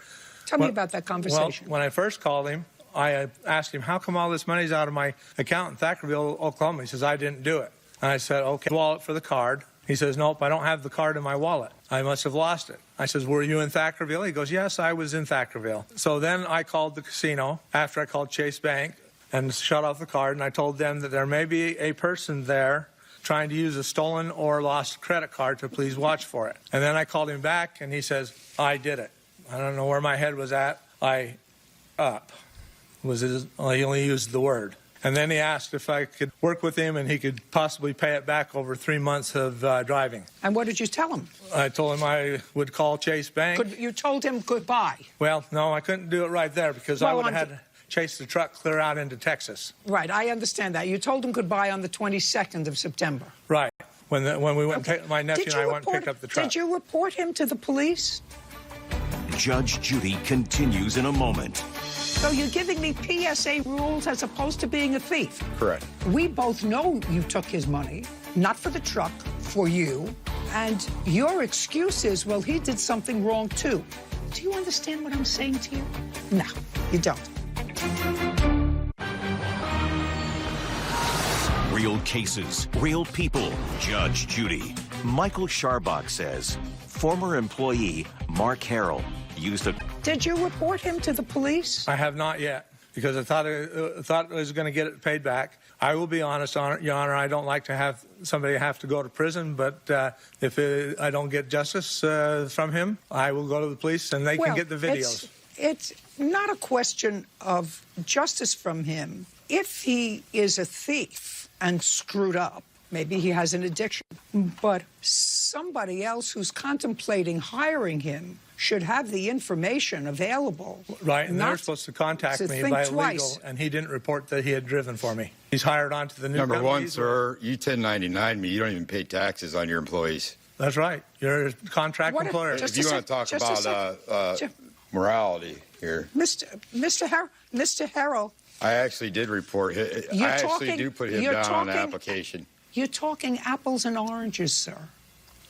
Tell me about that conversation. Well, when I first called him, I asked him, how come all this money's out of my account in Thackerville, Oklahoma? He says, I didn't do it. And I said, okay, wallet for the card. He says, nope, I don't have the card in my wallet. I must have lost it. I says, were you in Thackerville? He goes, yes, I was in Thackerville. So then I called the casino after I called Chase Bank and shut off the card, and I told them that there may be a person there trying to use a stolen or lost credit card to please watch for it. And then I called him back, and he says, I did it. I don't know where my head was at. He only used the word. And then he asked if I could work with him and he could possibly pay it back over 3 months of driving. And what did you tell him? I told him I would call Chase Bank. You told him goodbye? Well, no, I couldn't do it right there because I would have had to chase the truck clear out into Texas. Right, I understand that. You told him goodbye on the 22nd of September. Right, when we went, my nephew and I went and picked up the truck. Did you report him to the police? Judge Judy continues in a moment. So you're giving me PSA rules as opposed to being a thief? Correct. We both know you took his money, not for the truck, for you. And your excuse is, well, he did something wrong too. Do you understand what I'm saying to you? No, you don't. Real cases, real people. Judge Judy. Michael Scharbach says former employee Mark Harrell used a... Did you report him to the police? I have not yet, because I thought I was going to get it paid back. I will be honest, Your Honor, I don't like to have somebody have to go to prison, but if I don't get justice from him, I will go to the police and they can get the videos. It's not a question of justice from him. If he is a thief and screwed up, maybe he has an addiction, but somebody else who's contemplating hiring him should have the information available. Right, and they're supposed to contact me by legal, and he didn't report that he had driven for me. He's hired on to the new Number one, sir, you 1099 me. You don't even pay taxes on your employees. That's right. You're a contract employer. If you want to talk about morality here. Mr. Harrell. I actually did report him. I actually do put him down on the application. You're talking apples and oranges, sir.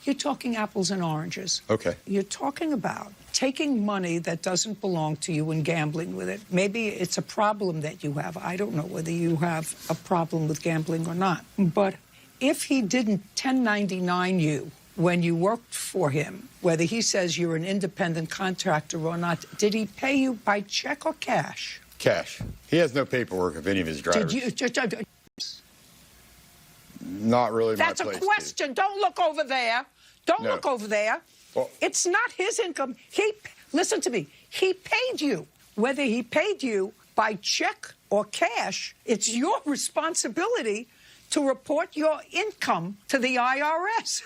You're talking apples and oranges. Okay. You're talking about taking money that doesn't belong to you and gambling with it. Maybe it's a problem that you have. I don't know whether you have a problem with gambling or not. But if he didn't 1099 you when you worked for him, whether he says you're an independent contractor or not, did he pay you by check or cash? Cash. He has no paperwork of any of his drivers. Not really my place. That's a question. Don't look over there. Don't look over there. Well, it's not his income. Listen to me. He paid you. Whether he paid you by check or cash, it's your responsibility to report your income to the IRS.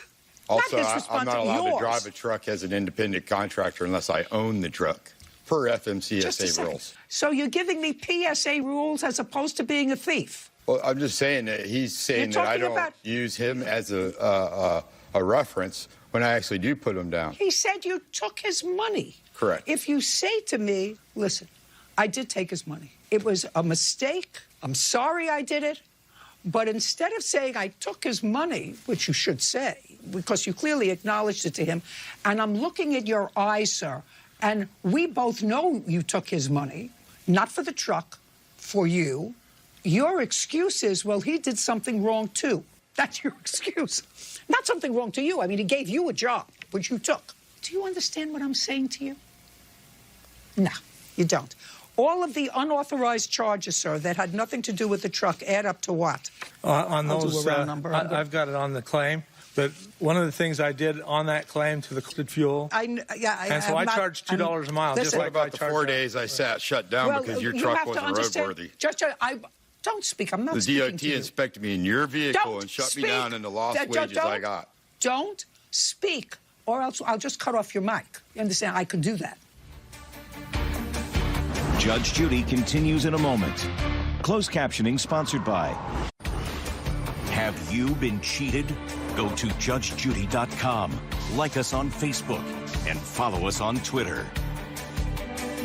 Also, I'm not allowed to drive a truck as an independent contractor unless I own the truck, per FMCSA rules. So you're giving me PSA rules as opposed to being a thief? Well, I'm just saying that he's saying that I don't use him as a reference when I actually do put them down. He said you took his money. Correct. If you say to me, listen, I did take his money. It was a mistake. I'm sorry I did it. But instead of saying I took his money, which you should say, because you clearly acknowledged it to him, and I'm looking at your eyes, sir, and we both know you took his money, not for the truck, for you. Your excuse is, well, he did something wrong, too. That's your excuse. Not something wrong to you. I mean, he gave you a job, which you took. Do you understand what I'm saying to you? No, you don't. All of the unauthorized charges, sir, that had nothing to do with the truck add up to what? On those, I've got it on the claim. But one of the things I did on that claim to the fuel, and so I charged $2 a mile. Listen, what about the 4 days I sat shut down because your truck wasn't roadworthy? Judge, don't speak. I'm not speaking to you. The DOT inspected me in your vehicle and shut me down and the lost wages I got. Don't speak, or else I'll just cut off your mic. You understand? I could do that. Judge Judy continues in a moment. Closed captioning sponsored by. Have you been cheated? Go to judgejudy.com, like us on Facebook, and follow us on Twitter.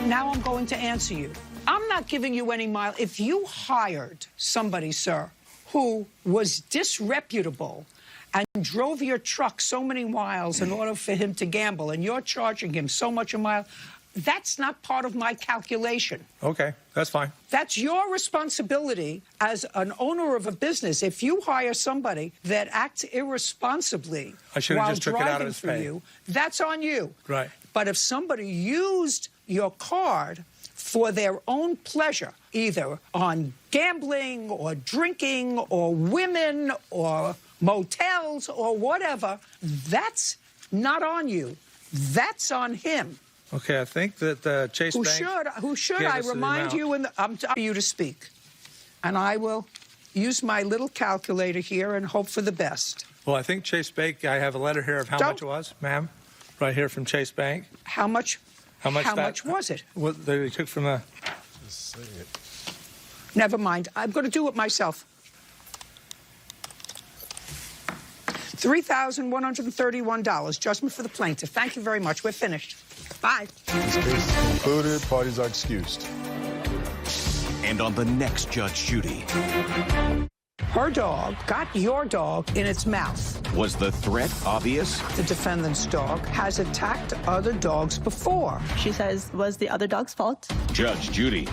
Now I'm going to answer you. I'm not giving you any mile. If you hired somebody, sir, who was disreputable and drove your truck so many miles in order for him to gamble, and you're charging him so much a mile, that's not part of my calculation. Okay, that's fine. That's your responsibility as an owner of a business. If you hire somebody that acts irresponsibly while driving for you, that's on you. Right. But if somebody used your card for their own pleasure, either on gambling or drinking or women or motels or whatever, that's not on you. That's on him. Okay, I think that Chase Bank... Who should I remind you, I'm telling you to speak. And I will use my little calculator here and hope for the best. Well, I think Chase Bank, I have a letter here of how much it was, ma'am, right here from Chase Bank. How much was it? What they took from the... Just say it. Never mind. I'm going to do it myself. $3,131. Judgment for the plaintiff. Thank you very much. We're finished. Bye. This case is concluded. Parties are excused. And on the next Judge Judy. Her dog got your dog in its mouth. Was the threat obvious? The defendant's dog has attacked other dogs before. She says was the other dog's fault. Judge Judy.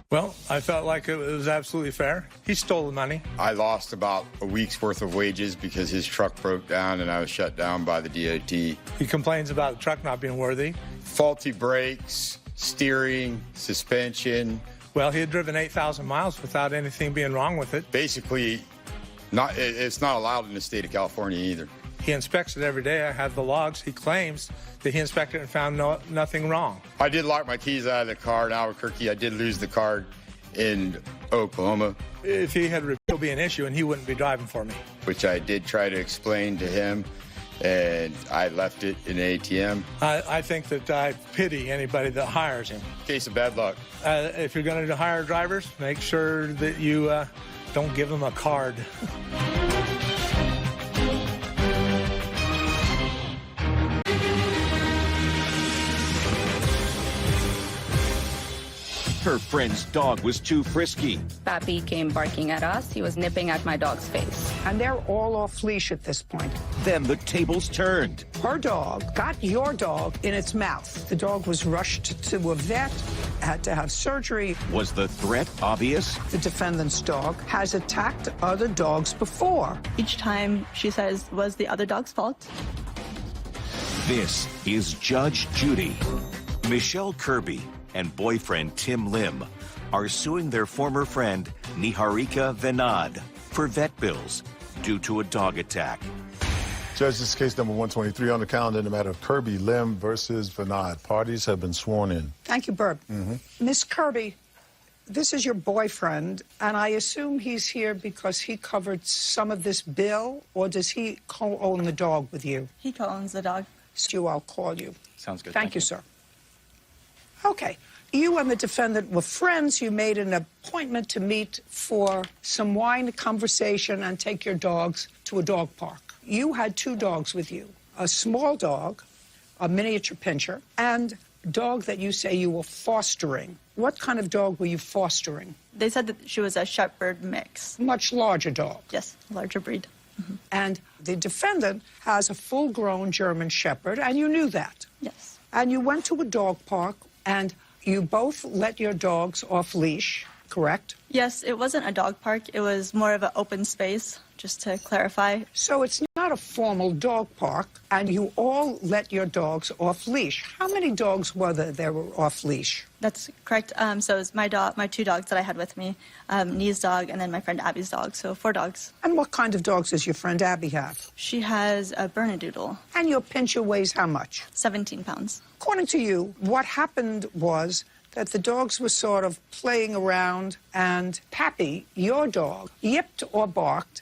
Well, I felt like it was absolutely fair. He stole the money. I lost about a week's worth of wages because his truck broke down and I was shut down by the DOT. He complains about the truck not being worthy. Faulty brakes, steering, suspension. Well, he had driven 8,000 miles without anything being wrong with it. Basically, it's not allowed in the state of California either. He inspects it every day. I have the logs. He claims that he inspected it and found nothing wrong. I did lock my keys out of the car in Albuquerque. I did lose the card in Oklahoma. If he had repealed, it would be an issue, and he wouldn't be driving for me. Which I did try to explain to him, and I left it in the ATM. I think that I pity anybody that hires him. Case of bad luck. If you're going to hire drivers, make sure that you don't give them a card. Her friend's dog was too frisky. Pappy came barking at us. He was nipping at my dog's face. And they're all off leash at this point. Then the tables turned. Her dog got your dog in its mouth. The dog was rushed to a vet, had to have surgery. Was the threat obvious? The defendant's dog has attacked other dogs before. Each time she says was the other dog's fault. This is Judge Judy. Michelle Kirby and boyfriend Tim Lim are suing their former friend Niharika Venad for vet bills due to a dog attack. Judge, this is case number 123 on the calendar in the matter of Kirby Lim versus Venad. Parties have been sworn in. Thank you, Burb. Miss Kirby, this is your boyfriend, and I assume he's here because he covered some of this bill, or does he co-own the dog with you? He co-owns the dog. Stu, I'll call you. Sounds good. Thank you, sir. Okay, You and the defendant were friends. You made an appointment to meet for some wine, conversation, and take your dogs to a dog park. You had 2 dogs with you, a small dog, a miniature pinscher, and a dog that you say you were fostering. What kind of dog were you fostering? They said that she was a shepherd mix. Much larger dog. Yes, larger breed. And the defendant has a full-grown German shepherd, and you knew that. Yes. And you went to a dog park, and you both let your dogs off leash, correct? Yes, it wasn't a dog park. It was more of an open space, just to clarify. So it's not a formal dog park, and you all let your dogs off leash. How many dogs were there were off leash? That's correct. So it was my 2 dogs that I had with me, Nee's dog, and then my friend Abby's dog, so 4 dogs. And what kind of dogs does your friend Abby have? She has a Bernedoodle. And your pinscher weighs how much? 17 pounds. According to you, what happened was that the dogs were sort of playing around, and Pappy, your dog, yipped or barked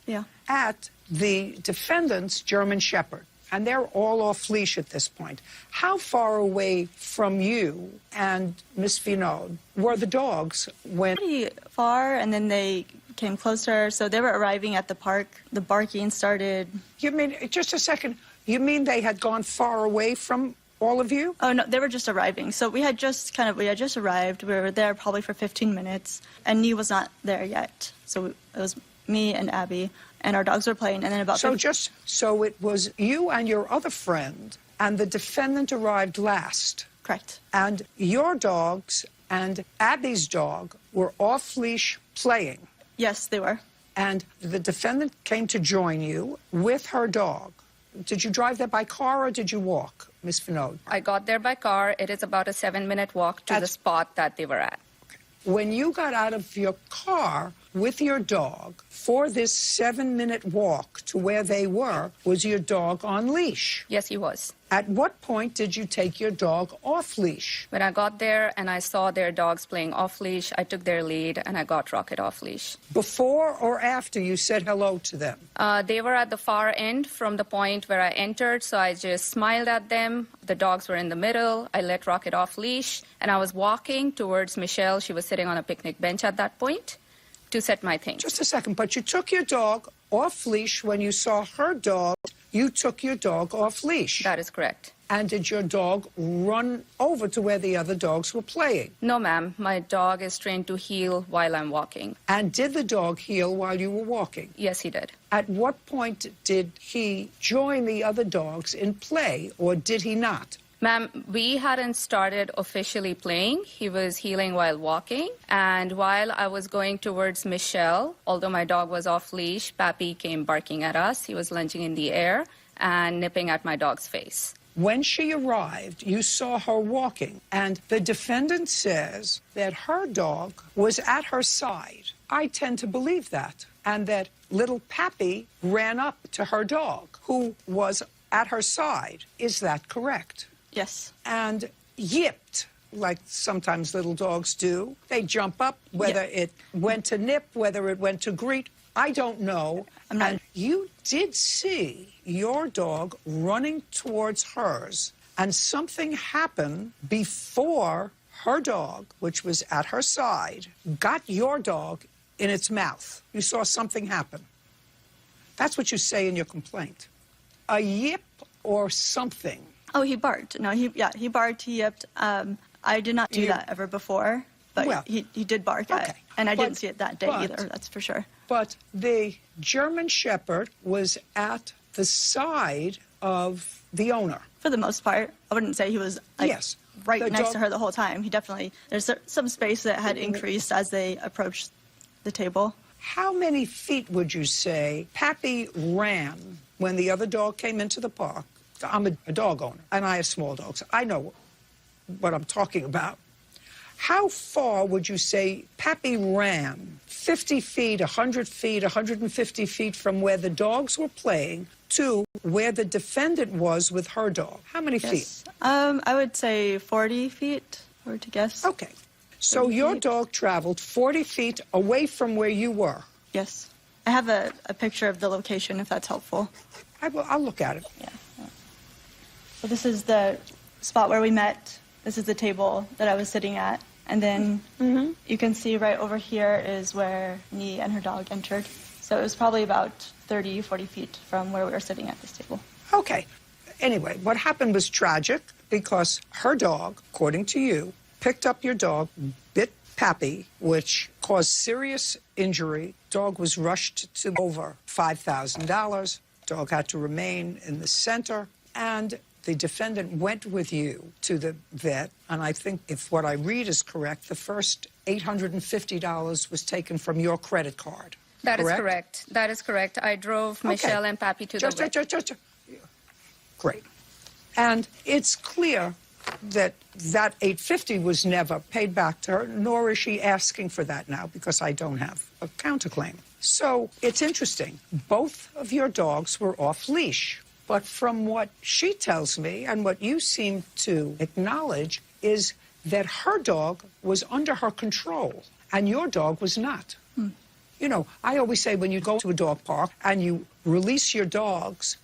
at the defendant's German shepherd. And they're all off leash at this point. How far away from you and Miss Vinod were the dogs when... Pretty far, and then they came closer. So they were arriving at the park. The barking started. You mean, just a second, you mean they had gone far away from all of you? Oh, no, they were just arriving. So we had just arrived. We were there probably for 15 minutes, and Nee was not there yet. So it was me and Abby, and our dogs were playing, and then about... So it was you and your other friend, and the defendant arrived last. Correct. And your dogs and Abby's dog were off-leash playing. Yes, they were. And the defendant came to join you with her dog. Did you drive there by car or did you walk, Miss Vinod? I got there by car. It is about a 7-minute walk to the spot that they were at. When you got out of your car with your dog for this 7-minute walk to where they were, was your dog on leash? Yes, he was. At what point did you take your dog off leash? When I got there and I saw their dogs playing off leash, I took their lead and I got Rocket off leash. Before or after you said hello to them? They were at the far end from the point where I entered, so I just smiled at them. The dogs were in the middle. I let Rocket off leash, and I was walking towards Michelle. She was sitting on a picnic bench at that point to set my things. Just a second, but you took your dog off leash when you saw her dog. You took your dog off leash. That is correct. And did your dog run over to where the other dogs were playing? No, ma'am. My dog is trained to heel while I'm walking. And did the dog heel while you were walking? Yes, he did. At what point did he join the other dogs in play, or did he not? Ma'am, we hadn't started officially playing. He was heeling while walking. And while I was going towards Michelle, although my dog was off leash, Pappy came barking at us. He was lunging in the air and nipping at my dog's face. When she arrived, you saw her walking, and the defendant says that her dog was at her side. I tend to believe that, and that little Pappy ran up to her dog, who was at her side. Is that correct? Yes. And yipped, like sometimes little dogs do. They jump up, whether it went to nip, whether it went to greet, I don't know. And you did see your dog running towards hers, and something happened before her dog, which was at her side, got your dog in its mouth. You saw something happen. That's what you say in your complaint. A yip or something. Oh, he barked. No, he barked, he yipped. I did not do that ever before, but he did bark. Okay. And I didn't see it that day either, that's for sure. But the German Shepherd was at the side of the owner. For the most part. I wouldn't say he was right next to her the whole time. He definitely, there's some space that had increased as they approached the table. How many feet would you say Pappy ran when the other dog came into the park? I'm a dog owner, and I have small dogs. I know what I'm talking about. How far would you say Pappy ran? 50 feet, 100 feet, 150 feet from where the dogs were playing to where the defendant was with her dog? How many feet? I would say 40 feet, or to guess. Okay. So your dog traveled 40 feet away from where you were? Yes. I have a picture of the location, if that's helpful. I'll look at it. Yeah. So this is the spot where we met. This is the table that I was sitting at. And then you can see right over here is where Nee and her dog entered. So it was probably about 30, 40 feet from where we were sitting at this table. Okay. Anyway, what happened was tragic because her dog, according to you, picked up your dog, bit Pappy, which caused serious injury. Dog was rushed to over $5,000. Dog had to remain in the center. And the defendant went with you to the vet. And I think if what I read is correct, the first $850 was taken from your credit card. That is correct. That is correct. I drove Michelle and Pappy to the vet. Great. And it's clear that that $850 was never paid back to her, nor is she asking for that now because I don't have a counterclaim. So it's interesting. Both of your dogs were off leash. But from what she tells me and what you seem to acknowledge is that her dog was under her control and your dog was not. You know, I always say when you go to a dog park and you release your dogs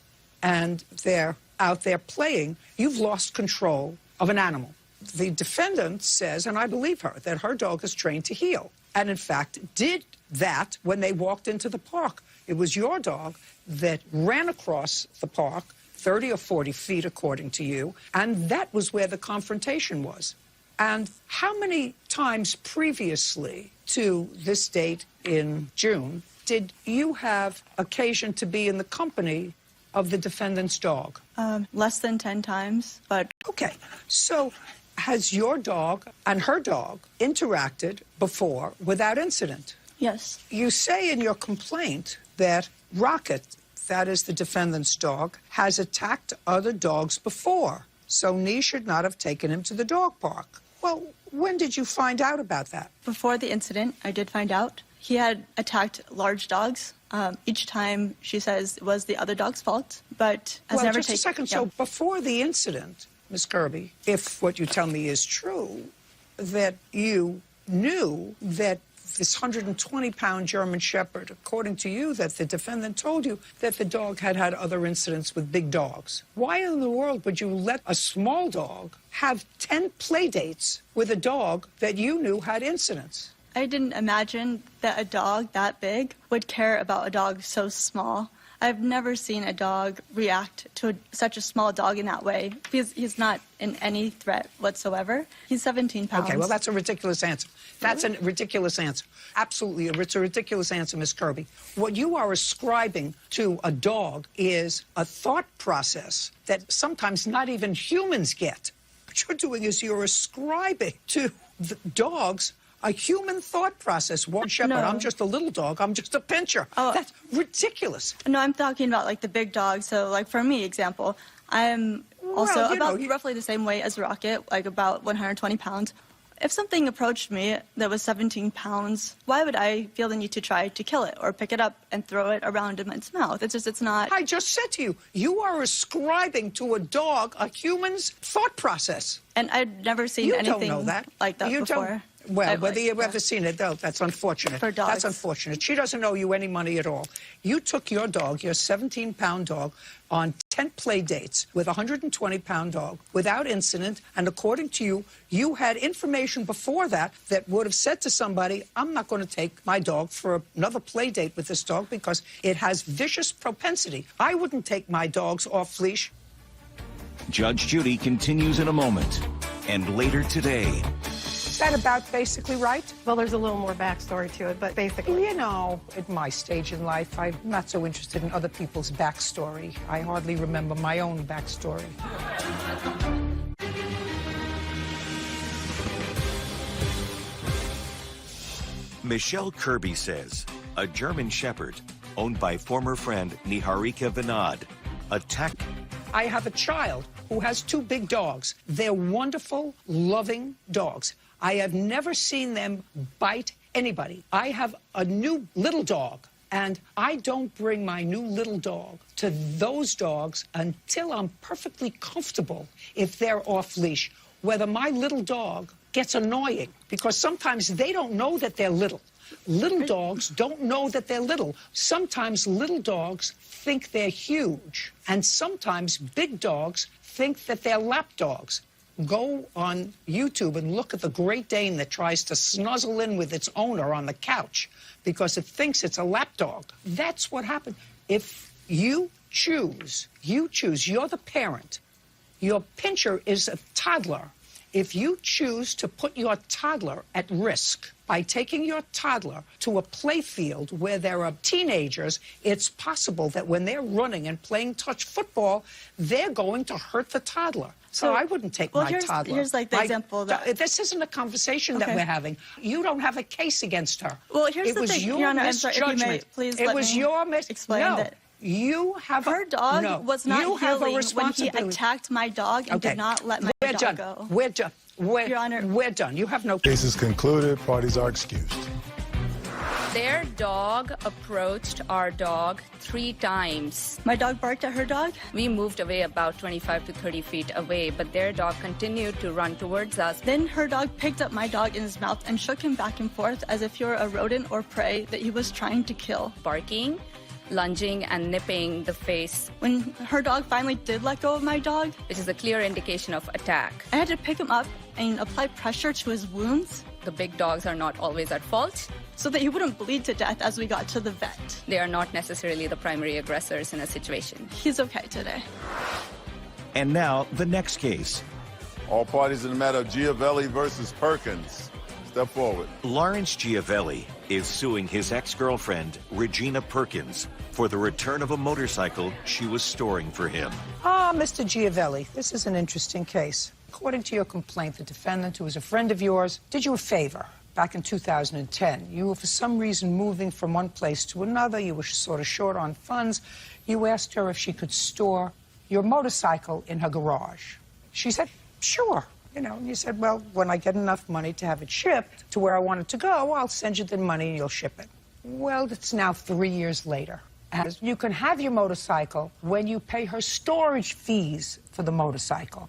and they're out there playing, you've lost control of an animal. The defendant says, and I believe her, that her dog is trained to heel. And in fact, did that when they walked into the park. It was your dog that ran across the park 30 or 40 feet, according to you, and that was where the confrontation was. And how many times previously to this date in June did you have occasion to be in the company of the defendant's dog? Less than 10 times, but... Okay, so has your dog and her dog interacted before without incident? Yes. You say in your complaint that Rocket, that is the defendant's dog, has attacked other dogs before, so Nee should not have taken him to the dog park. Well, when did you find out about that? Before the incident, I did find out. He had attacked large dogs. Each time, she says, it was the other dog's fault, but has never taken... Well, just a second. So before the incident, Ms. Kirby, if what you tell me is true, that you knew that this 120-pound German Shepherd, according to you, that the defendant told you that the dog had had other incidents with big dogs. Why in the world would you let a small dog have 10 play dates with a dog that you knew had incidents? I didn't imagine that a dog that big would care about a dog so small. I've never seen a dog react to such a small dog in that way because he's not in any threat whatsoever. He's 17 pounds. Okay, well, that's a ridiculous answer. That's a ridiculous answer. Absolutely, it's a ridiculous answer, Ms. Kirby. What you are ascribing to a dog is a thought process that sometimes not even humans get. What you're doing is you're ascribing to the dogs a human thought process. One shepherd, I'm just a little dog, I'm just a pincher. Oh, that's ridiculous. No, I'm talking about like the big dogs. So like for me, example, I'm also roughly the same weight as Rocket, like about 120 pounds. If something approached me that was 17 pounds, why would I feel the need to try to kill it or pick it up and throw it around in its mouth? It's not... I just said to you, you are ascribing to a dog a human's thought process. And I'd never seen anything like that before. Well, whether you've ever seen it, though, that's unfortunate. For dogs. That's unfortunate. She doesn't owe you any money at all. You took your dog, your 17-pound dog, on 10 play dates with a 120-pound dog without incident, and according to you, you had information before that that would have said to somebody, I'm not going to take my dog for another play date with this dog because it has vicious propensity. I wouldn't take my dogs off leash. Judge Judy continues in a moment. And later today... Is that about basically right? Well, there's a little more backstory to it, but basically... You know, at my stage in life, I'm not so interested in other people's backstory. I hardly remember my own backstory. Michelle Kirby says a German Shepherd owned by former friend Niharika Vinod attacked... I have a child who has 2 big dogs. They're wonderful, loving dogs. I have never seen them bite anybody. I have a new little dog, and I don't bring my new little dog to those dogs until I'm perfectly comfortable if they're off leash. Whether my little dog gets annoying, because sometimes they don't know that they're little. Little dogs don't know that they're little. Sometimes little dogs think they're huge, and sometimes big dogs think that they're lap dogs. Go on YouTube and look at the Great Dane that tries to snuzzle in with its owner on the couch because it thinks it's a lapdog. That's what happened. If you choose, you're the parent. Your pinscher is a toddler. If you choose to put your toddler at risk by taking your toddler to a playfield where there are teenagers, it's possible that when they're running and playing touch football, they're going to hurt the toddler. So I wouldn't take my toddler. Here's like the example that... This isn't a conversation that we're having. You don't have a case against her. Well, here's the thing, Your Honor, I'm sorry, if you may, please let me explain that. You have her dog was not healing when he attacked my dog and did not let my dog go. We're done. Your Honor, we're done. You have no... Case is concluded. Parties are excused. Their dog approached our dog 3 times. My dog barked at her dog? We moved away about 25 to 30 feet away, but their dog continued to run towards us. Then her dog picked up my dog in his mouth and shook him back and forth as if you're a rodent or prey that he was trying to kill. Barking, lunging, and nipping the face. When her dog finally did let go of my dog, which is a clear indication of attack, I had to pick him up and apply pressure to his wounds. The big dogs are not always at fault, so that he wouldn't bleed to death as we got to the vet. They are not necessarily the primary aggressors in a situation. He's okay today. And now, the next case. All parties in the matter of Giavelli versus Perkins. Step forward. Lawrence Giavelli is suing his ex-girlfriend, Regina Perkins, for the return of a motorcycle she was storing for him. Mr. Giavelli, this is an interesting case. According to your complaint, the defendant, who was a friend of yours, did you a favor. Back in 2010, you were for some reason moving from one place to another. You were sort of short on funds. You asked her if she could store your motorcycle in her garage. She said, sure. You know, you said, well, when I get enough money to have it shipped to where I want it to go, I'll send you the money and you'll ship it. Well, it's now 3 years later. And you can have your motorcycle when you pay her storage fees for the motorcycle,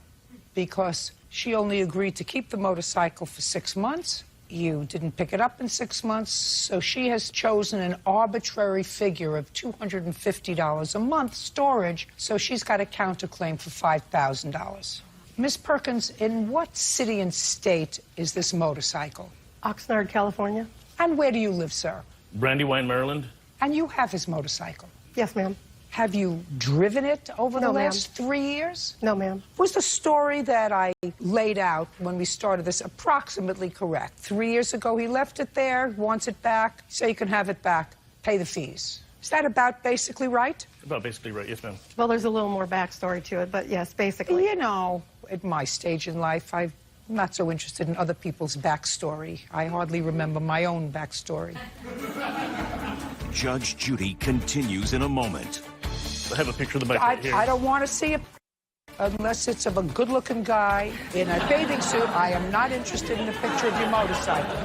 because she only agreed to keep the motorcycle for 6 months. You didn't pick it up in 6 months, so she has chosen an arbitrary figure of $250 a month storage, so she's got a counterclaim for $5,000. Ms. Perkins, in what city and state is this motorcycle? Oxnard, California. And where do you live, sir? Brandywine, Maryland. And you have his motorcycle? Yes, ma'am. Have you driven it over the last 3 years? No, ma'am. Was the story that I laid out when we started this approximately correct? 3 years ago, he left it there, wants it back, so you can have it back, pay the fees. Is that about basically right? About basically right, yes, ma'am. Well, there's a little more backstory to it, but yes, basically. You know, at my stage in life, I'm not so interested in other people's backstory. I hardly remember my own backstory. Judge Judy continues in a moment. I have a picture of the bike right here. I don't want to see it unless it's of a good-looking guy in a bathing suit. I am not interested in a picture of your motorcycle.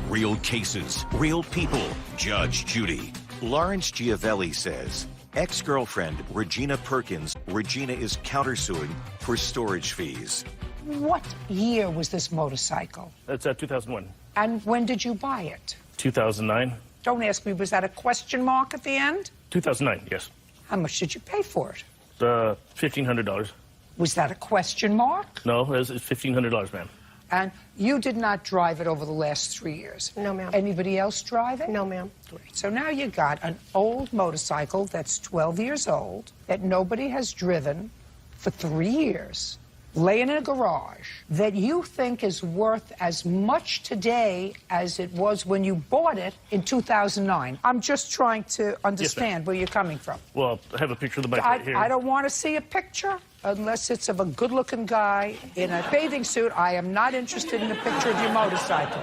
Real cases, real people. Judge Judy. Lawrence Giavelli says, ex-girlfriend Regina Perkins, Regina is countersuing for storage fees. What year was this motorcycle? That's 2001. And when did you buy it? 2009. Don't ask me, was that a question mark at the end? 2009, yes. How much did you pay for it? $1,500. Was that a question mark? No, it's $1,500, ma'am. And you did not drive it over the last 3 years? No, ma'am. Anybody else drive it? No, ma'am. Great. So now you got an old motorcycle that's 12 years old that nobody has driven for 3 years, laying in a garage, that you think is worth as much today as it was when you bought it in 2009. I'm just trying to understand where you're coming from. Well, I have a picture of the bike right here. I don't want to see a picture unless it's of a good-looking guy in a bathing suit. I am not interested in a picture of your motorcycle.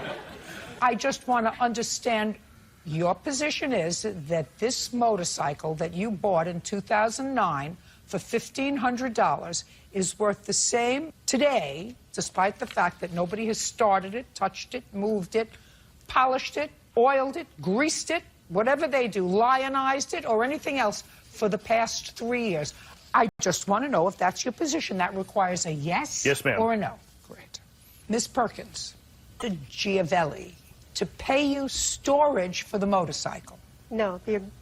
I just want to understand, your position is that this motorcycle that you bought in 2009 for $1,500 is worth the same today, despite the fact that nobody has started it, touched it, moved it, polished it, oiled it, greased it, whatever they do, lionized it, or anything else for the past 3 years. I just want to know if that's your position. That requires a yes, ma'am, or a no. Great. Ms. Perkins, to Giavelli to pay you storage for the motorcycle. No.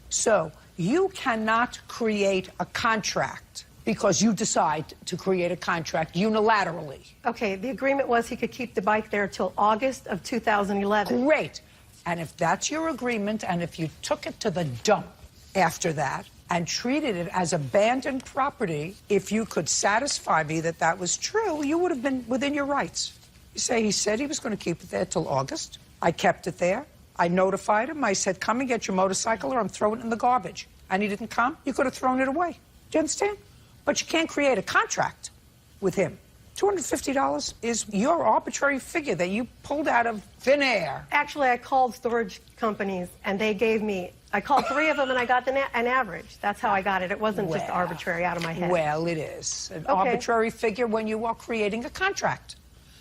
So you cannot create a contract because you decide to create a contract unilaterally. Okay, the agreement was he could keep the bike there till August of 2011. Great. And if that's your agreement, and if you took it to the dump after that and treated it as abandoned property, if you could satisfy me that that was true, you would have been within your rights. You say he said he was going to keep it there till August. I kept it there. I notified him. I said, come and get your motorcycle or I'm throwing it in the garbage. And he didn't come. You could have thrown it away. Do you understand? But you can't create a contract with him. $250 is your arbitrary figure that you pulled out of thin air. Actually, I called storage companies, and they gave me, I called 3 of them, and I got an average. That's how I got it. It wasn't just arbitrary out of my head. Well, it is an arbitrary figure when you are creating a contract.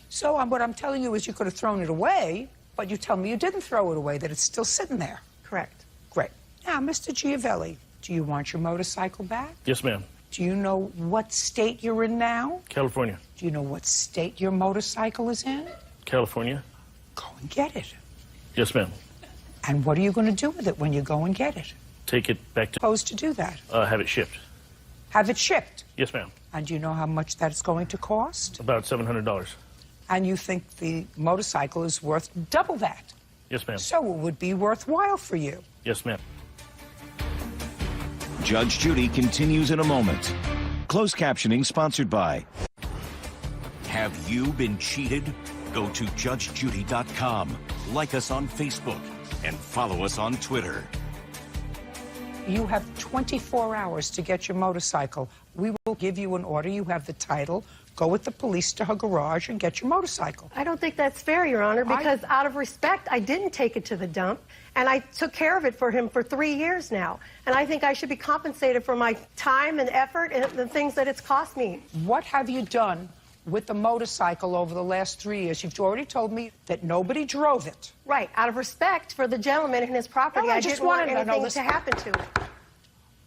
So what I'm telling you is you could have thrown it away, but you tell me you didn't throw it away, that it's still sitting there. Correct. Great. Now, Mr. Giavelli, do you want your motorcycle back? Yes, ma'am. Do you know what state you're in now? California. Do you know what state your motorcycle is in? California. Go and get it. Yes, ma'am. And what are you going to do with it when you go and get it? Take it back to... Supposed to do that? Have it shipped. Have it shipped? Yes, ma'am. And do you know how much that's going to cost? About $700. And you think the motorcycle is worth double that? Yes, ma'am. So it would be worthwhile for you. Yes, ma'am. Judge Judy continues in a moment. Closed captioning sponsored by... Have you been cheated? Go to judgejudy.com, like us on Facebook, and follow us on Twitter. You have 24 hours to get your motorcycle. We will give you an order. You have the title. Go with the police to her garage and get your motorcycle. I don't think that's fair, Your Honor, because out of respect, I didn't take it to the dump, and I took care of it for him for 3 years now. And I think I should be compensated for my time and effort and the things that it's cost me. What have you done with the motorcycle over the last 3 years? You've already told me that nobody drove it. Right. Out of respect for the gentleman and his property, I didn't want anything to happen to it.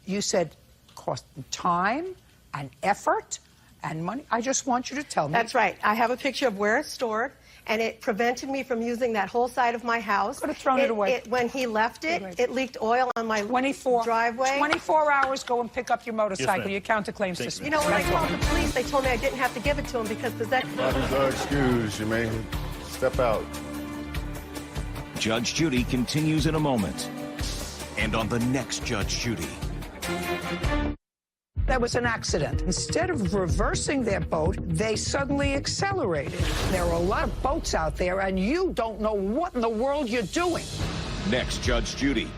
You said cost time and effort and money. I just want you to tell me. That's right. I have a picture of where it's stored, and it prevented me from using that whole side of my house. Could have thrown it away. When he left it, it leaked oil on my driveway. 24 hours, go and pick up your motorcycle. Your counterclaims system. You know, when I called the police, they told me I didn't have to give it to him because possession... Not your excuse. You may step out. Judge Judy continues in a moment. And on the next Judge Judy... That was an accident. Instead of reversing their boat, they suddenly accelerated. There are a lot of boats out there, and you don't know what in the world you're doing. Next Judge Judy.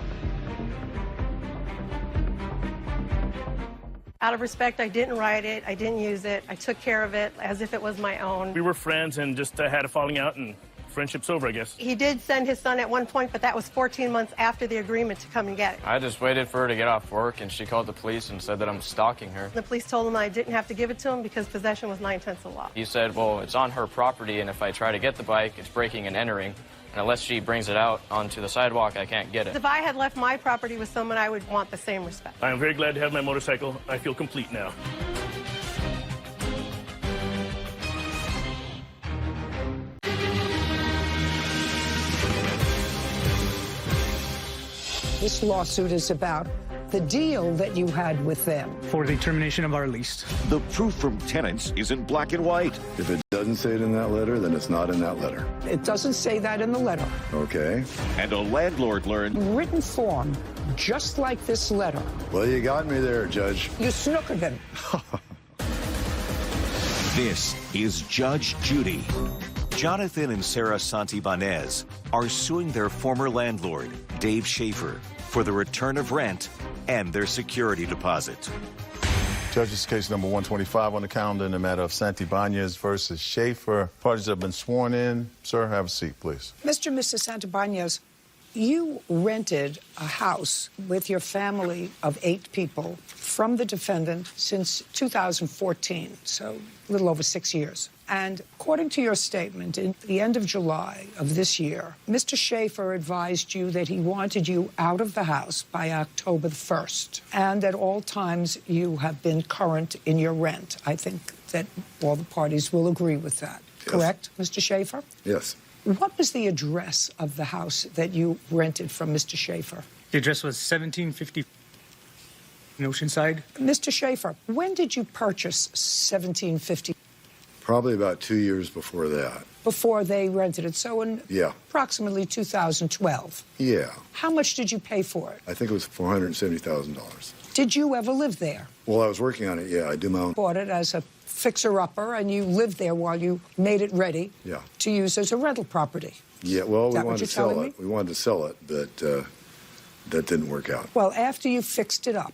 Out of respect, I didn't write it. I didn't use it. I took care of it as if it was my own. We were friends and just had a falling out, and friendship's over, I guess. He did send his son at one point, but that was 14 months after the agreement to come and get it. I just waited for her to get off work, and she called the police and said that I'm stalking her. The police told him I didn't have to give it to him because possession was 9/10 of the law. He said, well, it's on her property, and if I try to get the bike, it's breaking and entering. And unless she brings it out onto the sidewalk, I can't get it. If I had left my property with someone, I would want the same respect. I am very glad to have my motorcycle. I feel complete now. This lawsuit is about the deal that you had with them. For the termination of our lease. The proof from tenants is in black and white. If it doesn't say it in that letter, then it's not in that letter. It doesn't say that in the letter. Okay. And a landlord learned... Written form, just like this letter. Well, you got me there, Judge. You snookered him. This is Judge Judy. Jonathan and Sarah Santibanez are suing their former landlord, Dave Schaefer, for the return of rent and their security deposit. Judge's case number 125 on the calendar in the matter of Santibanez versus Schaefer. Parties have been sworn in. Sir, have a seat, please. Mr. and Mrs. Santibanez, you rented a house with your family of 8 people from the defendant since 2014, so a little over 6 years. And according to your statement, in the end of July of this year, Mr. Schaefer advised you that he wanted you out of the house by October 1st, and at all times you have been current in your rent. I think that all the parties will agree with that. Yes. Correct, Mr. Schaefer? Yes. What was the address of the house that you rented from Mr. Schaefer? The address was 1750. in Oceanside. Mr. Schaefer, when did you purchase 1750? Probably about 2 years before that. Before they rented it, so in approximately 2012. Yeah. How much did you pay for it? I think it was $470,000. Did you ever live there? Well, I was working on it, yeah. I do my own. Bought it as a fixer-upper, and you lived there while you made it ready to use as a rental property. Yeah, well, we wanted to sell telling it. We wanted to sell it, but that didn't work out. Well, after you fixed it up,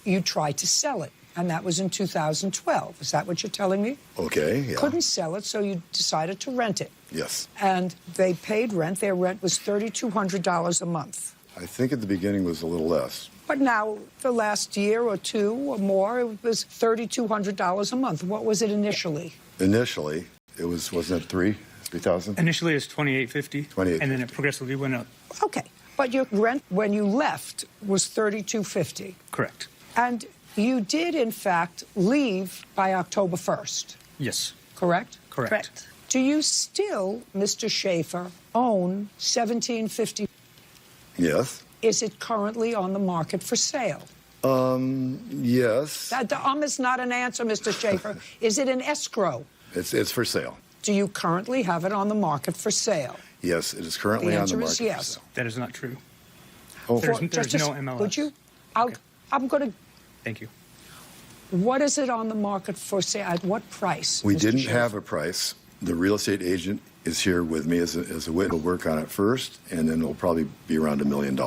you tried to sell it, and that was in 2012. Is that what you're telling me? Okay, yeah. Couldn't sell it, so you decided to rent it. Yes. And they paid rent. Their rent was $3,200 a month. I think at the beginning was a little less. But now, the last year or two or more, it was $3,200 a month. What was it initially? Initially, it was, wasn't it $3,000? Initially, it was $2,850. $2,850. And then it progressively went up. Okay. But your rent when you left was $3,250. Correct. And you did, in fact, leave by October 1st. Yes. Correct? Correct. Do you still, Mr. Schaefer, own 1750? Yes. Is it currently on the market for sale? Yes. That is not an answer, Mr. Schaefer. Is it an escrow? It's for sale. Do you currently have it on the market for sale? Yes, it is currently on the market yes. for sale. That is not true. Oh. There's no MLS. Would you? I'm going to... Thank you. What is it on the market for sale? At what price? We Mr. didn't Schaefer? have a price. The real estate agent is here with me as a witness. We'll work on it first, and then it'll probably be around $1 million.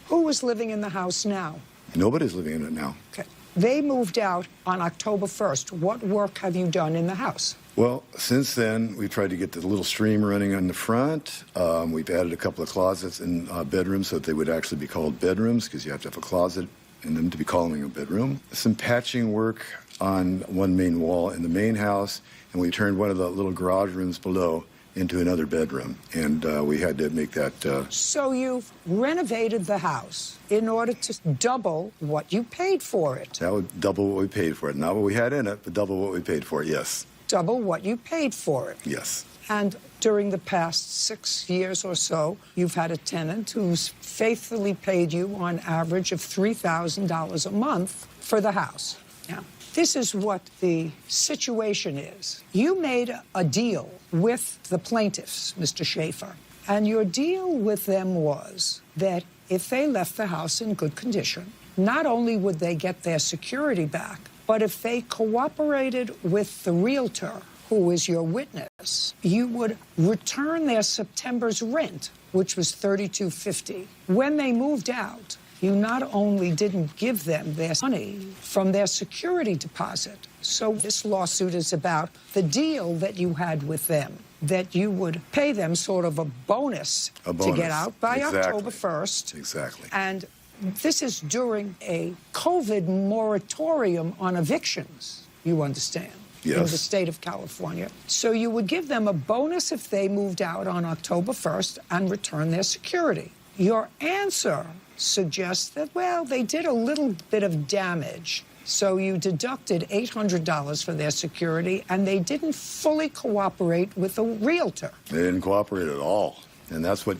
Who is living in the house now? Nobody's living in it now. Okay. They moved out on October 1st. What work have you done in the house? Well, since then, we tried to get the little stream running on the front. We've added a couple of closets in bedrooms so that they would actually be called bedrooms, because you have to have a closet in them to be calling a bedroom. Some patching work on one main wall in the main house, and we turned one of the little garage rooms below into another bedroom, and we had to make that... So you've renovated the house in order to double what you paid for it. That would double what we paid for it. Not what we had in it, but double what we paid for it, yes. Double what you paid for it. Yes. And during the past 6 years or so, you've had a tenant who's faithfully paid you on average of $3,000 a month for the house. Now, this is what the situation is. You made a deal with the plaintiffs, Mr. Schaefer, and your deal with them was that if they left the house in good condition, not only would they get their security back, but if they cooperated with the realtor, who is your witness, you would return their September's rent, which was $3,250. When they moved out, you not only didn't give them their money from their security deposit. So this lawsuit is about the deal that you had with them, that you would pay them sort of a bonus to get out by October 1st. Exactly. And this is during a COVID moratorium on evictions, you understand, in the state of California. So you would give them a bonus if they moved out on October 1st and return their security. Your answer suggests that, well, they did a little bit of damage. So you deducted $800 for their security, and they didn't fully cooperate with the realtor. They didn't cooperate at all. And that's what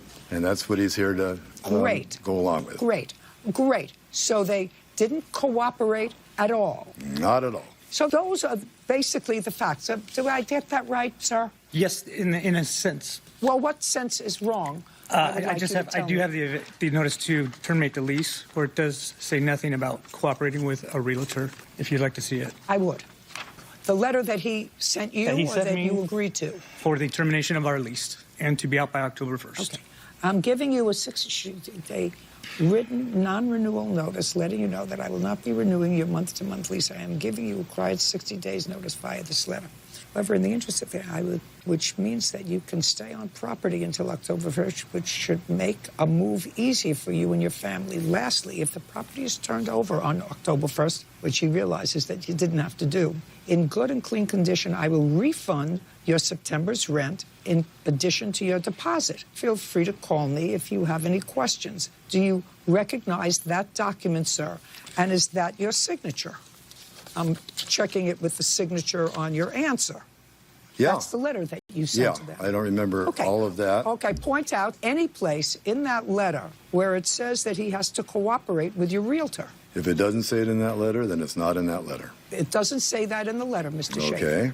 he's here to go along with. Great. So they didn't cooperate at all. Not at all. So those are basically the facts. Do I get that right, sir? Yes, in a sense. Well, what sense is wrong? I do have the notice to terminate the lease, where it does say nothing about cooperating with a realtor, if you'd like to see it. I would. The letter that he sent you that you agreed to? For the termination of our lease, and to be out by October 1st. Okay. I'm giving you a 6-day written non-renewal notice, letting you know that I will not be renewing your month-to-month lease. I am giving you a required 60 days notice via this letter. However, in the interest of it, which means that you can stay on property until October 1st, which should make a move easy for you and your family. Lastly, if the property is turned over on October 1st, which he realizes that you didn't have to do, in good and clean condition, I will refund your September's rent in addition to your deposit. Feel free to call me if you have any questions. Do you recognize that document, sir? And is that your signature? I'm checking it with the signature on your answer. Yeah. That's the letter that you sent to them. I don't remember all of that. Okay, point out any place in that letter where it says that he has to cooperate with your realtor. If it doesn't say it in that letter, then it's not in that letter. It doesn't say that in the letter, Mr. Schaefer. Okay.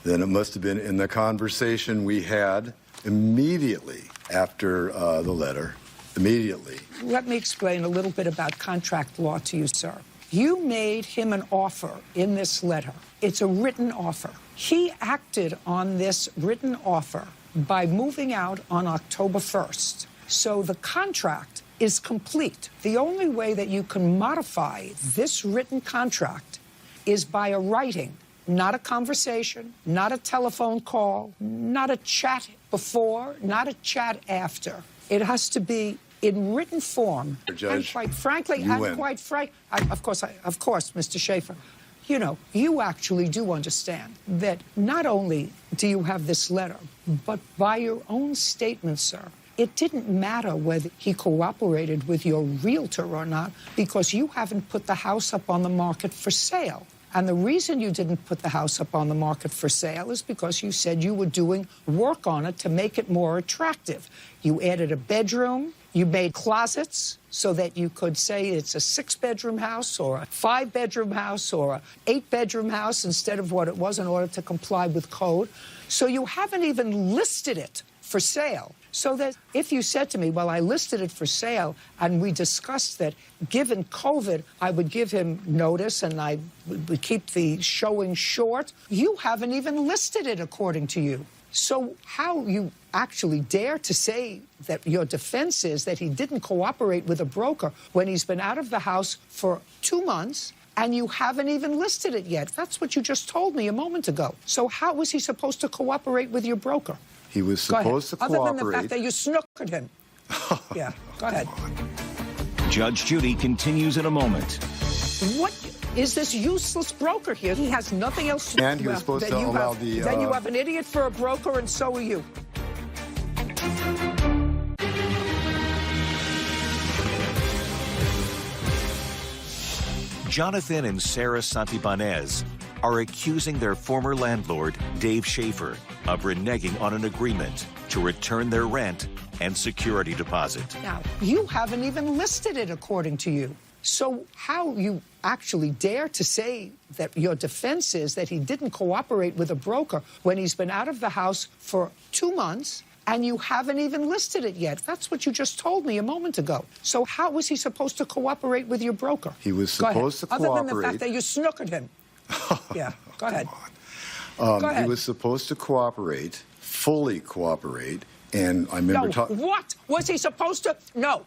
Then it must have been in the conversation we had immediately after the letter. Immediately. Let me explain a little bit about contract law to you, sir. You made him an offer in this letter. It's a written offer. He acted on this written offer by moving out on October 1st. So the contract is complete. The only way that you can modify this written contract is by a writing, not a conversation, not a telephone call, not a chat before, not a chat after. It has to be in written form. Judge, and quite frankly, of course, Mr. Schaefer, you know, you actually do understand that not only do you have this letter, but by your own statement, sir, it didn't matter whether he cooperated with your realtor or not, because you haven't put the house up on the market for sale. And the reason you didn't put the house up on the market for sale is because you said you were doing work on it to make it more attractive. You added a bedroom, you made closets so that you could say it's a 6-bedroom house or a 5-bedroom house or a 8-bedroom house instead of what it was in order to comply with code. So you haven't even listed it for sale. So that if you said to me, well, I listed it for sale, and we discussed that given COVID, I would give him notice and I would keep the showing short, you haven't even listed it according to you. So how you actually dare to say that your defense is that he didn't cooperate with a broker when he's been out of the house for 2 months and you haven't even listed it yet? That's what you just told me a moment ago. So how was he supposed to cooperate with your broker? He was supposed to cooperate. Other than the fact that you snookered him. Yeah, go ahead. Judge Judy continues in a moment. What is this useless broker here? He has nothing else to do. And he was supposed to allow the... Then you have an idiot for a broker, and so are you. Jonathan and Sarah Santibanez are accusing their former landlord, Dave Schaefer, of reneging on an agreement to return their rent and security deposit. Now, you haven't even listed it according to you. So how you actually dare to say that your defense is that he didn't cooperate with a broker when he's been out of the house for 2 months and you haven't even listed it yet? That's what you just told me a moment ago. So how was he supposed to cooperate with your broker? He was supposed to cooperate. Other than the fact that you snookered him. Yeah, go ahead. Go ahead. He was supposed to cooperate, fully cooperate, and I remember talking... What was he supposed to... No.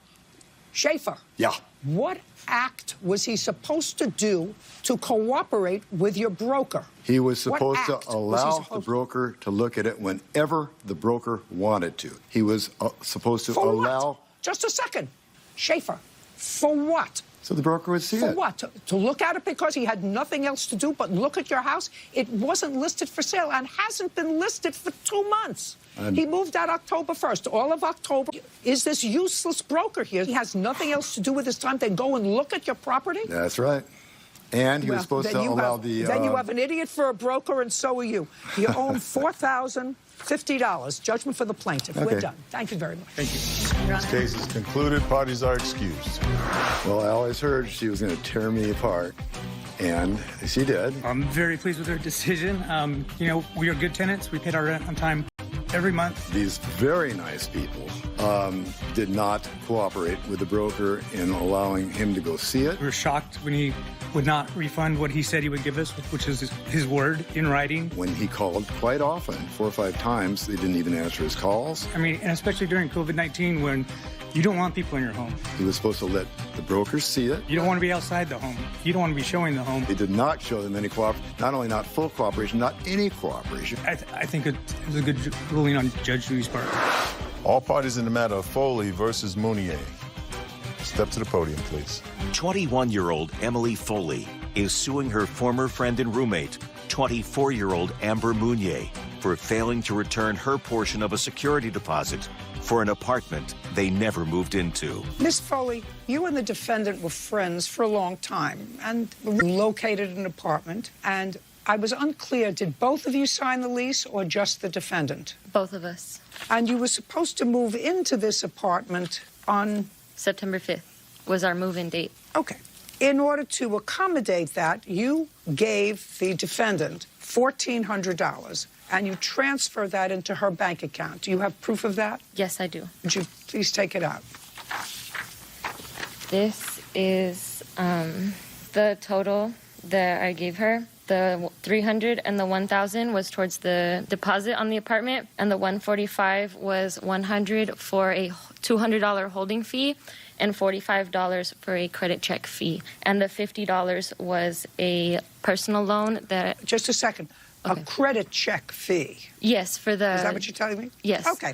Schaefer. Yeah. What act was he supposed to do to cooperate with your broker? He was supposed to allow the broker to look at it whenever the broker wanted to. He was supposed to allow... What? Just a second. Schaefer, for what? So the broker would see it. For what? To look at it because he had nothing else to do but look at your house? It wasn't listed for sale and hasn't been listed for 2 months. He moved out October 1st. All of October is this useless broker here. He has nothing else to do with his time than go and look at your property? That's right. And he was supposed to allow the... Then you have an idiot for a broker, and so are you. You own $4,050. Judgment for the plaintiff. Okay. We're done. Thank you very much. Thank you. This case is concluded. Parties are excused. Well, I always heard she was going to tear me apart, and she did. I'm very pleased with her decision. You know, we are good tenants. We paid our rent on time every month. These very nice people did not cooperate with the broker in allowing him to go see it. We were shocked when he would not refund what he said he would give us, which is his word in writing. When he called quite often, 4 or 5 times, they didn't even answer his calls. I mean, and especially during COVID-19 when you don't want people in your home. He was supposed to let the broker see it. You don't want to be outside the home. You don't want to be showing the home. He did not show them any cooperation, not only not full cooperation, not any cooperation. I think it was a good ruling on Judge Judy's part. All parties in the matter of Foley versus Mounier. Step to the podium, please. 21-year-old Emily Foley is suing her former friend and roommate, 24-year-old Amber Mounier, for failing to return her portion of a security deposit for an apartment they never moved into. Miss Foley, you and the defendant were friends for a long time and located an apartment, and I was unclear, did both of you sign the lease or just the defendant? Both of us. And you were supposed to move into this apartment on... September 5th was our move-in date. Okay. In order to accommodate that, you gave the defendant $1,400 and you transfer that into her bank account. Do you have proof of that? Yes, I do. Would you please take it out? This is the total that I gave her. The 300 and the 1,000 was towards the deposit on the apartment, and the 145 was 100 for a $200 holding fee and $45 for a credit check fee. And the $50 was a personal loan that... Just a second. Okay. A credit check fee? Yes, for the... Is that what you're telling me? Yes. Okay,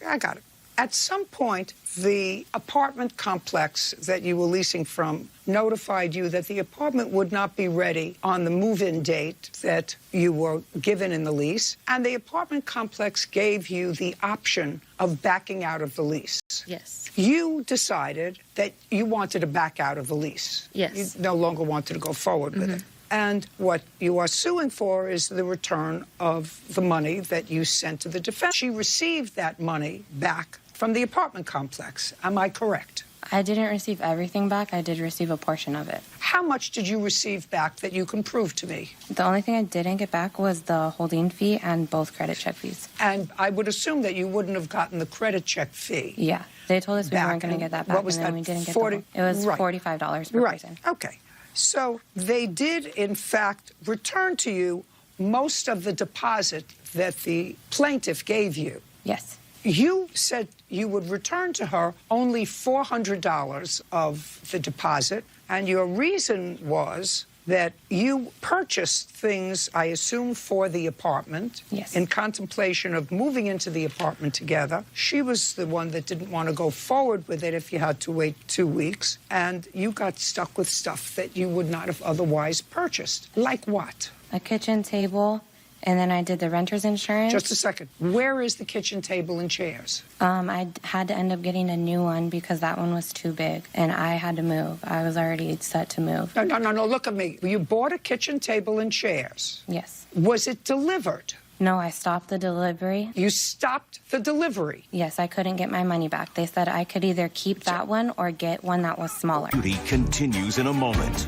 I got it. At some point, the apartment complex that you were leasing from notified you that the apartment would not be ready on the move-in date that you were given in the lease, and the apartment complex gave you the option of backing out of the lease. Yes. You decided that you wanted to back out of the lease. Yes. You no longer wanted to go forward with it. And what you are suing for is the return of the money that you sent to the defense. She received that money back from the apartment complex. Am I correct? I didn't receive everything back. I did receive a portion of it. How much did you receive back that you can prove to me? The only thing I didn't get back was the holding fee and both credit check fees. And I would assume that you wouldn't have gotten the credit check fee. Yeah. They told us we weren't going to get that back. What was and then that? we didn't get 40? It was right. $45 per person. Okay. So they did, in fact, return to you most of the deposit that the plaintiff gave you. Yes. You said you would return to her only $400 of the deposit, and your reason was that you purchased things, I assume, for the apartment. Yes. In contemplation of moving into the apartment together. She was the one that didn't want to go forward with it if you had to wait 2 weeks, and you got stuck with stuff that you would not have otherwise purchased. Like what? A kitchen table, and then I did the renter's insurance. Just a second. Where is the kitchen table and chairs? I had to end up getting a new one because that one was too big, and I had to move. I was already set to move. No, look at me. You bought a kitchen table and chairs. Yes. Was it delivered? No, I stopped the delivery. You stopped the delivery? Yes, I couldn't get my money back. They said I could either keep that one or get one that was smaller. Judy continues in a moment.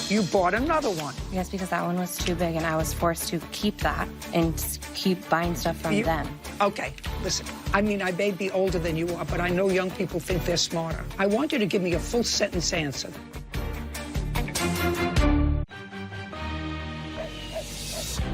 You bought another one? Yes, because that one was too big, and I was forced to keep that and keep buying stuff from them. Okay, listen. I mean, I may be older than you are, but I know young people think they're smarter. I want you to give me a full sentence answer.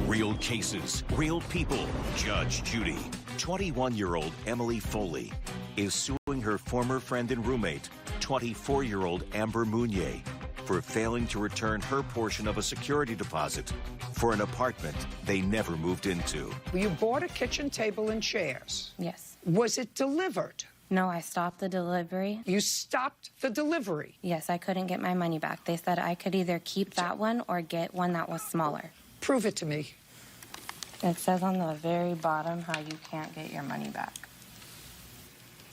Real cases, real people. Judge Judy. 21-year-old Emily Foley is suing her former friend and roommate, 24-year-old Amber Mounier, for failing to return her portion of a security deposit for an apartment they never moved into. You bought a kitchen table and chairs. Yes. Was it delivered? No, I stopped the delivery. You stopped the delivery? Yes, I couldn't get my money back. They said I could either keep that one or get one that was smaller. Prove it to me. It says on the very bottom how you can't get your money back.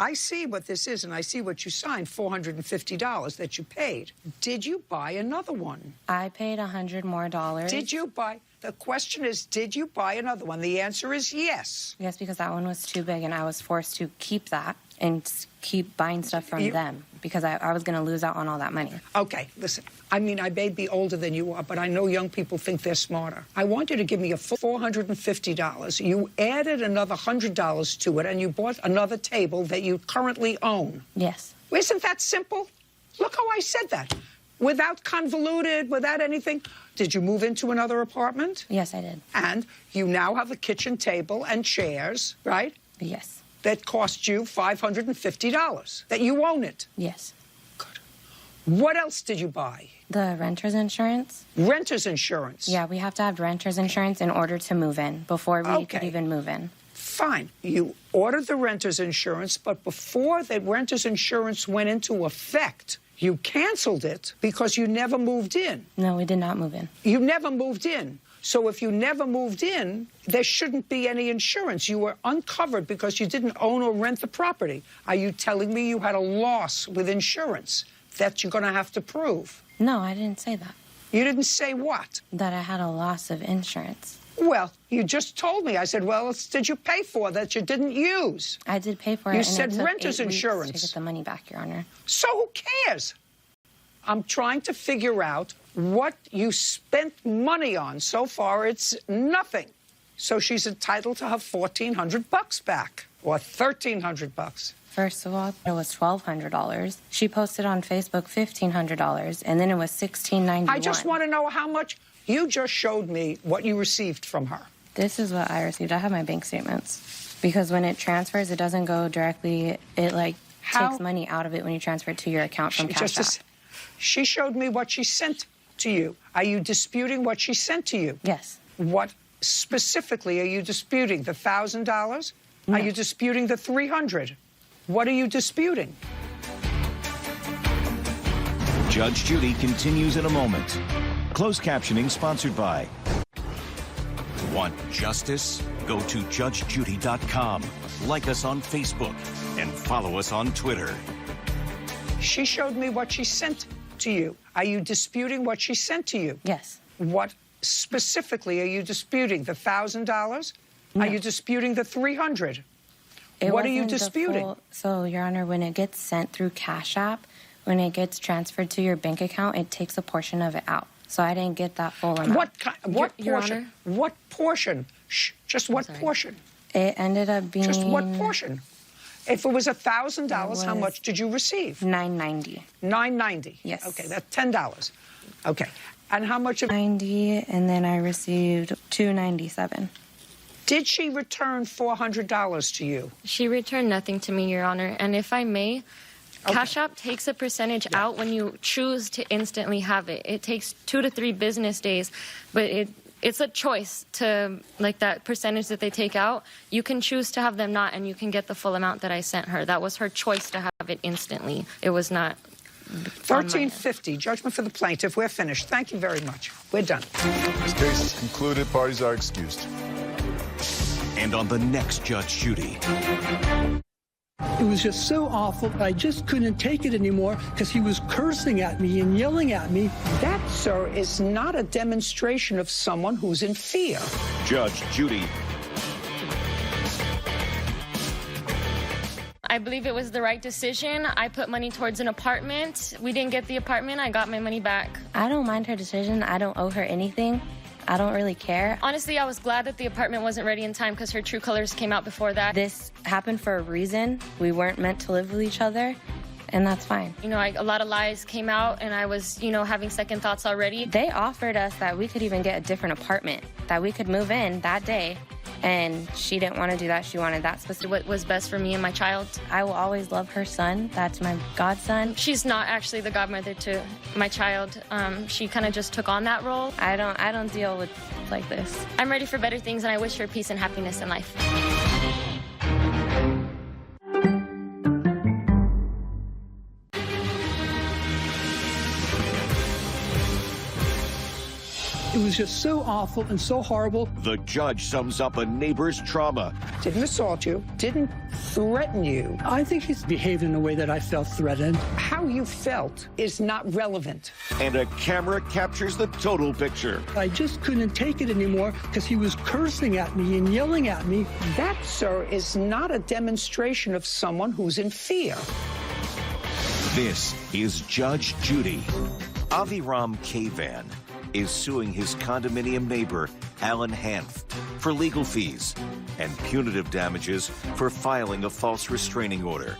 I see what this is, and I see what you signed, $450 that you paid. Did you buy another one? I paid $100 more. Did you buy? The question is, did you buy another one? The answer is yes. Yes, because that one was too big, and I was forced to keep that and keep buying stuff from them because I was going to lose out on all that money. Okay, listen. I mean, I may be older than you are, but I know young people think they're smarter. I want you to give me a full $450. You added another $100 to it, and you bought another table that you currently own. Yes. Isn't that simple? Look how I said that. Without convoluted, without anything. Did you move into another apartment? Yes, I did. And you now have a kitchen table and chairs, right? Yes. That cost you $550. That you own it. Yes. Good. What else did you buy? The renter's insurance. Renter's insurance? Yeah, we have to have renter's insurance in order to move in, before we could even move in. Fine. You ordered the renter's insurance, but before the renter's insurance went into effect, you canceled it because you never moved in. No, we did not move in. You never moved in. So if you never moved in, there shouldn't be any insurance. You were uncovered because you didn't own or rent the property. Are you telling me you had a loss with insurance that you're going to have to prove? No, I didn't say that. You didn't say what? That I had a loss of insurance. Well, you just told me. I said, well, did you pay for that you didn't use? I did pay for it. You and said it took renter's 8 weeks insurance. to get the money back, Your Honor. So who cares? I'm trying to figure out what you spent money on. So far, it's nothing. So she's entitled to her $1,400 back, or $1,300. First of all, it was $1,200. She posted on Facebook $1,500, and then it was $1,691. I just want to know how much. You just showed me what you received from her. This is what I received. I have my bank statements. Because when it transfers, it doesn't go directly. It, takes money out of it when you transfer it to your account from Cash App. She showed me what she sent to you. Are you disputing what she sent to you? Yes. What specifically are you disputing? The $1,000? No. Are you disputing the $300? What are you disputing? Judge Judy continues in a moment. Closed captioning sponsored by. Want justice? Go to judgejudy.com. Like us on Facebook and follow us on Twitter. She showed me what she sent to you. Are you disputing what she sent to you? Yes. What specifically are you disputing? The $1,000? No. Are you disputing the $300? What are you disputing? So, Your Honor, when it gets sent through Cash App, when it gets transferred to your bank account, it takes a portion of it out. So I didn't get that full amount. What portion? Your Honor? What portion? Shh, just what portion? It ended up being... Just what portion? If it was $1,000, how much did you receive? $990. $990? Yes. Okay, that's $10. Okay. And how much of... $90, and then I received $297. Did she return $400 to you? She returned nothing to me, Your Honor. And if I may, Cash App takes a percentage out when you choose to instantly have it. It takes 2 to 3 business days, but it's a choice to, that percentage that they take out. You can choose to have them not, and you can get the full amount that I sent her. That was her choice to have it instantly. It was not... $1,350, judgment for the plaintiff. We're finished. Thank you very much. We're done. This case is concluded. Parties are excused. And on the next Judge Judy. It was just so awful. I just couldn't take it anymore because he was cursing at me and yelling at me. That, sir, is not a demonstration of someone who's in fear. Judge Judy. I believe it was the right decision. I put money towards an apartment. We didn't get the apartment. I got my money back. I don't mind her decision. I don't owe her anything. I don't really care. Honestly, I was glad that the apartment wasn't ready in time because her true colors came out before that. This happened for a reason. We weren't meant to live with each other, and that's fine. A lot of lies came out, and I was, having second thoughts already. They offered us that we could even get a different apartment, that we could move in that day, and she didn't want to do that. She wanted that specific. What was best for me and my child. I will always love her son. That's my godson. She's not actually the godmother to my child. She kind of just took on that role. I don't deal with like this. I'm ready for better things, and I wish her peace and happiness in life. It was just so awful and so horrible. The judge sums up a neighbor's trauma. Didn't assault you, didn't threaten you. I think he's behaved in a way that I felt threatened. How you felt is not relevant. And a camera captures the total picture. I just couldn't take it anymore because he was cursing at me and yelling at me. That, sir, is not a demonstration of someone who's in fear. This is Judge Judy. Aviram Kavan is suing his condominium neighbor, Alan Hanft, for legal fees and punitive damages for filing a false restraining order.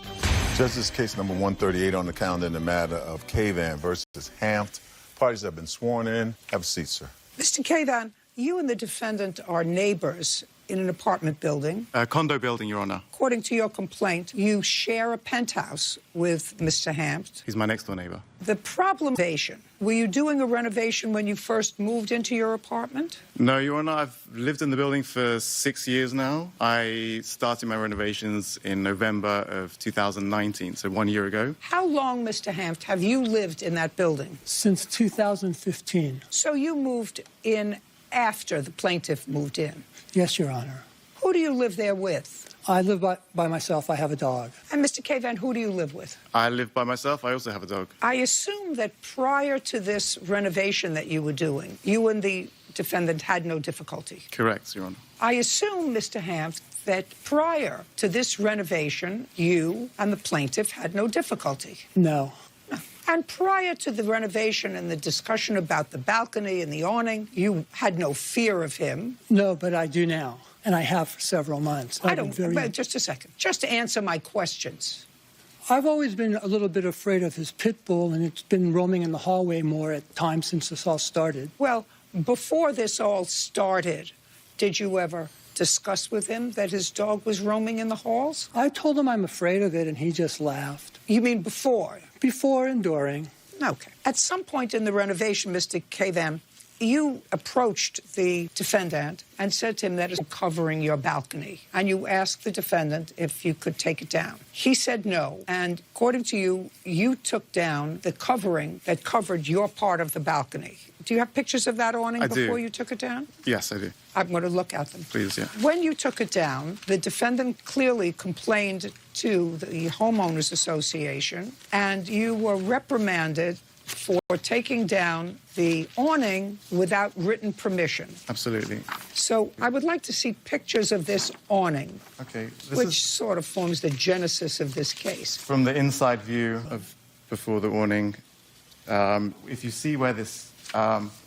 Judge, this case number 138 on the calendar in the matter of Kavan versus Hanft. Parties have been sworn in. Have a seat, sir. Mr. Kavan, you and the defendant are neighbors in an apartment building. A condo building, Your Honor. According to your complaint, you share a penthouse with Mr. Hanft. He's my next-door neighbor. The problem, were you doing a renovation when you first moved into your apartment? No, Your Honor. I've lived in the building for 6 years now. I started my renovations in November of 2019, so 1 year ago. How long, Mr. Hanft, have you lived in that building? Since 2015. So you moved in after the plaintiff moved in? Yes, Your Honor. Who do you live there with? I live by myself. I have a dog. And Mr. Kavan, who do you live with? I live by myself. I also have a dog. I assume that prior to this renovation that you were doing, you and the defendant had no difficulty. Correct, Your Honor. I assume, Mr. Hanft, that prior to this renovation, you and the plaintiff had no difficulty. No. And prior to the renovation and the discussion about the balcony and the awning, you had no fear of him. No, but I do now, and I have for several months. But just a second. Just to answer my questions. I've always been a little bit afraid of his pit bull, and it's been roaming in the hallway more at times since this all started. Well, before this all started, did you ever discuss with him that his dog was roaming in the halls? I told him I'm afraid of it, and he just laughed. You mean before? Before and during. Okay. At some point in the renovation, Mr. Kavam, you approached the defendant and said to him that it's covering your balcony. And you asked the defendant if you could take it down. He said no. And according to you, you took down the covering that covered your part of the balcony. Do you have pictures of that awning before you took it down? Yes, I do. I'm going to look at them. Please, yeah. When you took it down, the defendant clearly complained to the Homeowners Association, and you were reprimanded for taking down the awning without written permission. Absolutely. So I would like to see pictures of this awning, okay, which sort of forms the genesis of this case. From the inside view of before the awning, if you see where this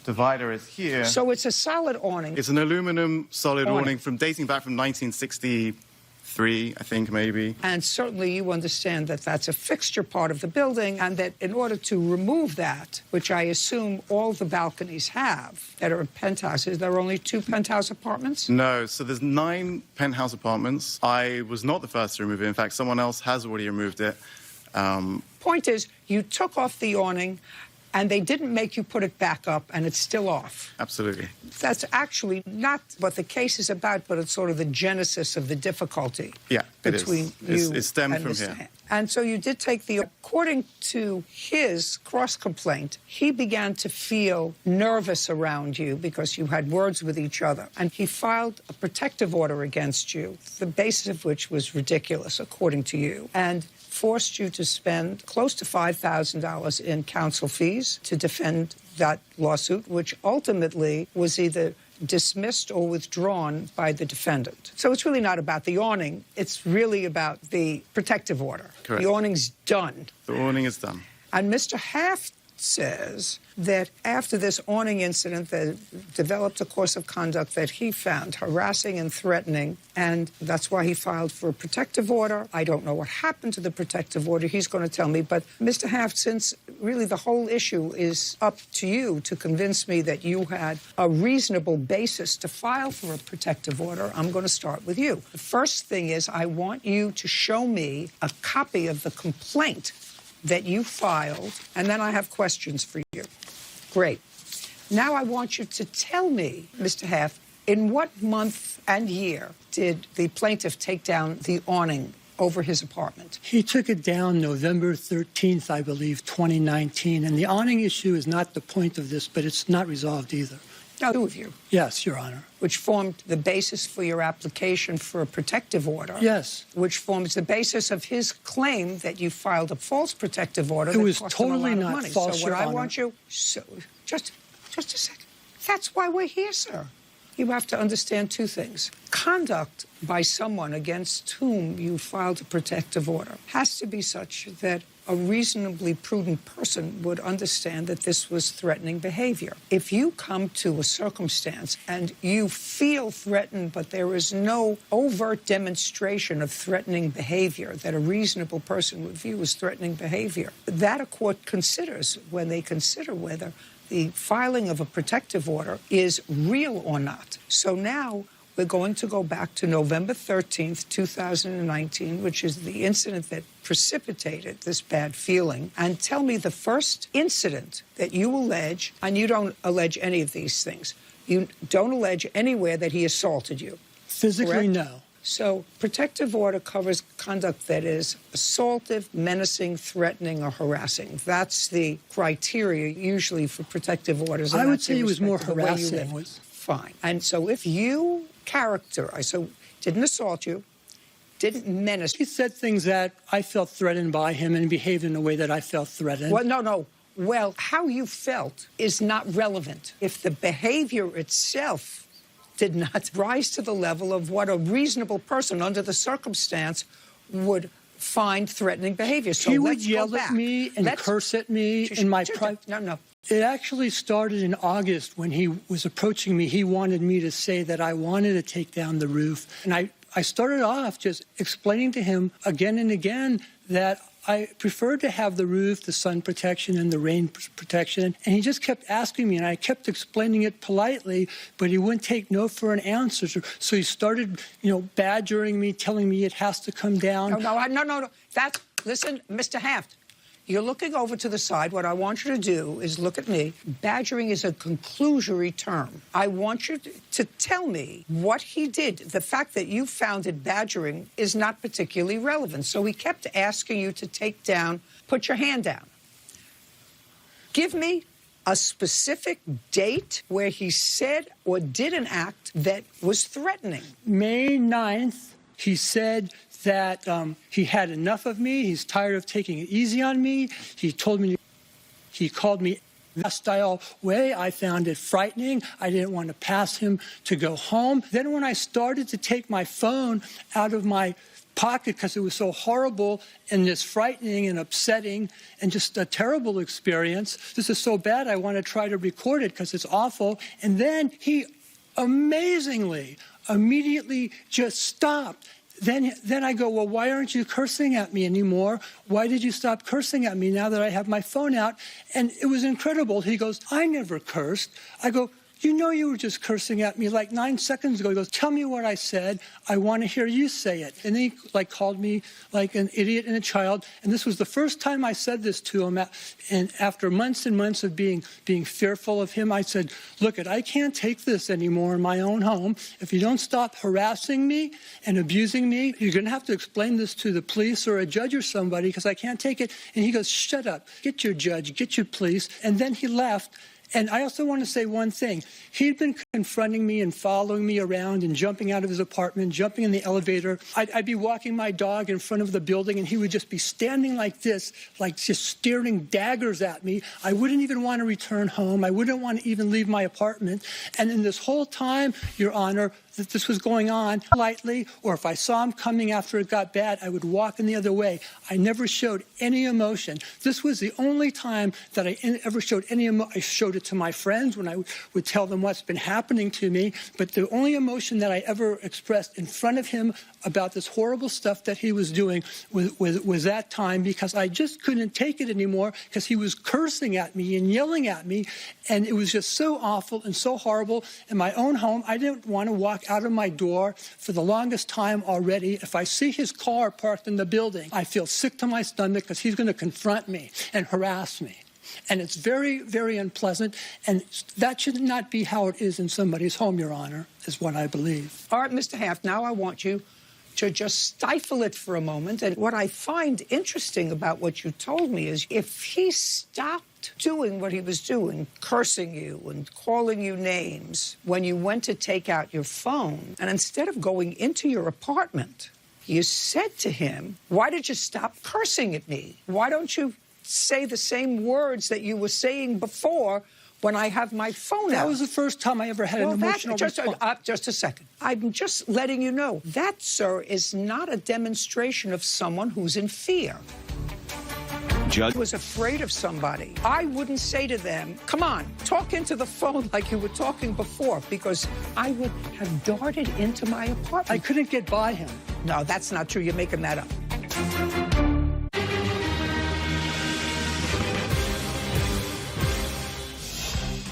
divider is here. So it's a solid awning. It's an aluminum solid awning from dating back from 1963, I think, maybe. And certainly you understand that that's a fixture part of the building, and that in order to remove that, which I assume all the balconies have that are penthouses, there are only 2 penthouse apartments? No, so there's 9 penthouse apartments. I was not the first to remove it. In fact, someone else has already removed it. Point is, you took off the awning, and they didn't make you put it back up, and it's still off. Absolutely. That's actually not what the case is about, but it's sort of the genesis of the difficulty. Yeah, between you it stemmed and from Mr. here. Hand. And so you did take according to his cross-complaint, he began to feel nervous around you because you had words with each other. And he filed a protective order against you, the basis of which was ridiculous, according to you, and forced you to spend close to $5,000 in counsel fees to defend that lawsuit, which ultimately was either dismissed or withdrawn by the defendant. So it's really not about the awning. It's really about the protective order. Correct. The awning's done. The awning is done. And Mr. Haft says that after this awning incident, they developed a course of conduct that he found harassing and threatening, and that's why he filed for a protective order. I don't know what happened to the protective order. He's going to tell me. But, Mr. Haft, since really the whole issue is up to you to convince me that you had a reasonable basis to file for a protective order, I'm going to start with you. The first thing is I want you to show me a copy of the complaint that you filed, and then I have questions for you. Great. Now I want you to tell me, Mr. Haft, in what month and year did the plaintiff take down the awning over his apartment? He took it down November 13th, I believe, 2019. And the awning issue is not the point of this, but it's not resolved either. Two of you? Yes, Your Honor. Which formed the basis for your application for a protective order? Yes. Which forms the basis of his claim that you filed a false protective order. It was that cost totally him a lot not of money. false, So what Your I Honor. want you... So, just a second. That's why we're here, sir. You have to understand 2 things. Conduct by someone against whom you filed a protective order has to be such that a reasonably prudent person would understand that this was threatening behavior. If you come to a circumstance and you feel threatened, but there is no overt demonstration of threatening behavior that a reasonable person would view as threatening behavior, that a court considers when they consider whether the filing of a protective order is real or not. So now we're going to go back to November 13th, 2019, which is the incident that precipitated this bad feeling, and tell me the first incident that you allege, and you don't allege any of these things. You don't allege anywhere that he assaulted you. Physically, correct? no. So protective order covers conduct that is assaultive, menacing, threatening, or harassing. That's the criteria usually for protective orders. I would say it was more harassing. Fine. And so if you characterize, so didn't assault you, didn't menace. He said things that I felt threatened by him and behaved in a way that I felt threatened. Well, no. Well, how you felt is not relevant. If the behavior itself did not rise to the level of what a reasonable person under the circumstance would find threatening behavior. So he let's would yell go back. at me and curse at me in my private. No. It actually started in August when he was approaching me. He wanted me to say that I wanted to take down the roof. And I started off just explaining to him again and again that I preferred to have the roof, the sun protection, and the rain protection. And he just kept asking me, and I kept explaining it politely, but he wouldn't take no for an answer. So he started, badgering me, telling me it has to come down. No. Listen, Mr. Haft. You're looking over to the side. What I want you to do is look at me. Badgering is a conclusory term. I want you to tell me what he did. The fact that you found it badgering is not particularly relevant. So he kept asking you to put your hand down. Give me a specific date where he said or did an act that was threatening. May 9th, he said that he had enough of me. He's tired of taking it easy on me. He called me hostile way. I found it frightening. I didn't want to pass him to go home. Then when I started to take my phone out of my pocket because it was so horrible and this frightening and upsetting and just a terrible experience, this is so bad I want to try to record it because it's awful. And then he amazingly, immediately just stopped. Then I go, well, why aren't you cursing at me anymore? Why did you stop cursing at me now that I have my phone out? And it was incredible. He goes, I never cursed. I go, you were just cursing at me like 9 seconds ago. He goes, tell me what I said. I want to hear you say it. And then he called me like an idiot and a child. And this was the first time I said this to him. And after months and months of being fearful of him, I said, look, I can't take this anymore in my own home. If you don't stop harassing me and abusing me, you're going to have to explain this to the police or a judge or somebody because I can't take it. And he goes, shut up. Get your judge. Get your police. And then he left. And I also want to say one thing. He'd been confronting me and following me around and jumping out of his apartment, jumping in the elevator. I'd be walking my dog in front of the building, and he would just be standing like this, like just staring daggers at me. I wouldn't even want to return home. I wouldn't want to even leave my apartment. And in this whole time, Your Honor, that this was going on politely, or if I saw him coming after it got bad, I would walk in the other way. I never showed any emotion. This was the only time that I ever showed any emotion. I showed it to my friends when I would tell them what's been happening to me, but the only emotion that I ever expressed in front of him about this horrible stuff that he was doing was that time, because I just couldn't take it anymore because he was cursing at me and yelling at me, and it was just so awful and so horrible. In my own home, I didn't want to walk out of my door for the longest time already. If I see his car parked in the building, I feel sick to my stomach because he's going to confront me and harass me. And it's very, very unpleasant. And that should not be how it is in somebody's home, Your Honor, is what I believe. All right, Mr. Haft, now I want you to just stifle it for a moment. And what I find interesting about what you told me is if he stopped doing what he was doing, cursing you and calling you names when you went to take out your phone, and instead of going into your apartment, you said to him, why did you stop cursing at me? Why don't you say the same words that you were saying before when I have my phone out? That was the first time I ever had an emotional response. Just a second. I'm just letting you know. That, sir, is not a demonstration of someone who's in fear. Judge was afraid of somebody. I wouldn't say to them, come on, talk into the phone like you were talking before, because I would have darted into my apartment. I couldn't get by him. No, that's not true. You're making that up.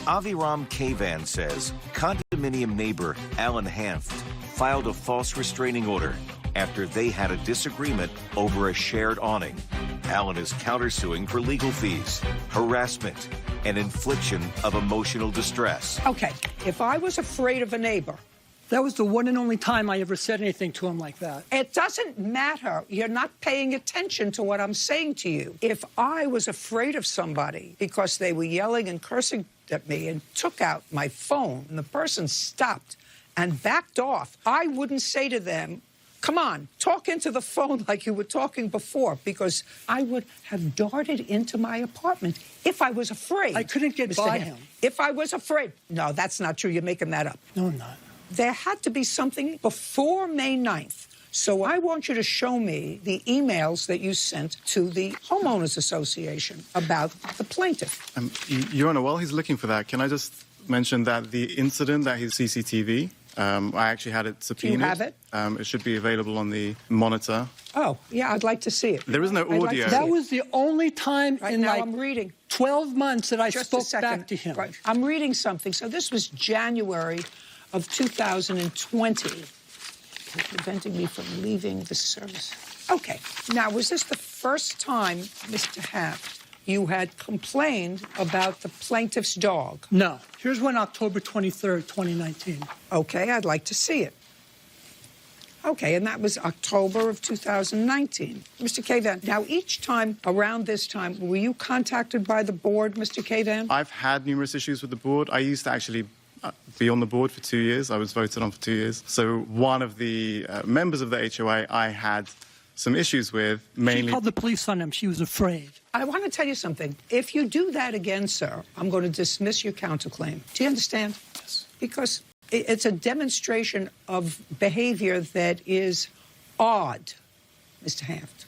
Aviram Kavan says condominium neighbor Alan Hanft filed a false restraining order after they had a disagreement over a shared awning. Alan is countersuing for legal fees, harassment, and infliction of emotional distress. Okay, if I was afraid of a neighbor... That was the one and only time I ever said anything to him like that. It doesn't matter. You're not paying attention to what I'm saying to you. If I was afraid of somebody because they were yelling and cursing at me and took out my phone and the person stopped and backed off, I wouldn't say to them, come on, talk into the phone like you were talking before, because I would have darted into my apartment if I was afraid. I couldn't get by him. If I was afraid. No, that's not true. You're making that up. No, I'm not. There had to be something before May 9th So I want you to show me the emails that you sent to the Homeowners Association about the plaintiff. Your Honor, while he's looking for that, can I just mention that the incident that his CCTV, I actually had it subpoenaed. Do you have it? It should be available on the monitor. Oh, yeah, I'd like to see it. There is no audio. That was the only time in now like I'm reading. 12 months that I Just spoke a second. back to him. Right. I'm reading something. So this was January of 2020. Preventing me from leaving the service. Okay. Now, was this the first time, Mr. Haft, you had complained about the plaintiff's dog? No. Here's when October 23rd, 2019. Okay, I'd like to see it. Okay, and that was October of 2019. Mr. Cavan, now each time around this time, were you contacted by the board, Mr. Cavan? I've had numerous issues with the board. I used to actually be on the board for 2 years. I was voted on for 2 years. So one of the members of the HOA I had some issues with, mainly... She called the police on him. She was afraid. I want to tell you something. If you do that again, sir, I'm going to dismiss your counterclaim. Do you understand? Yes. Because it's a demonstration of behavior that is odd, Mr. Haft.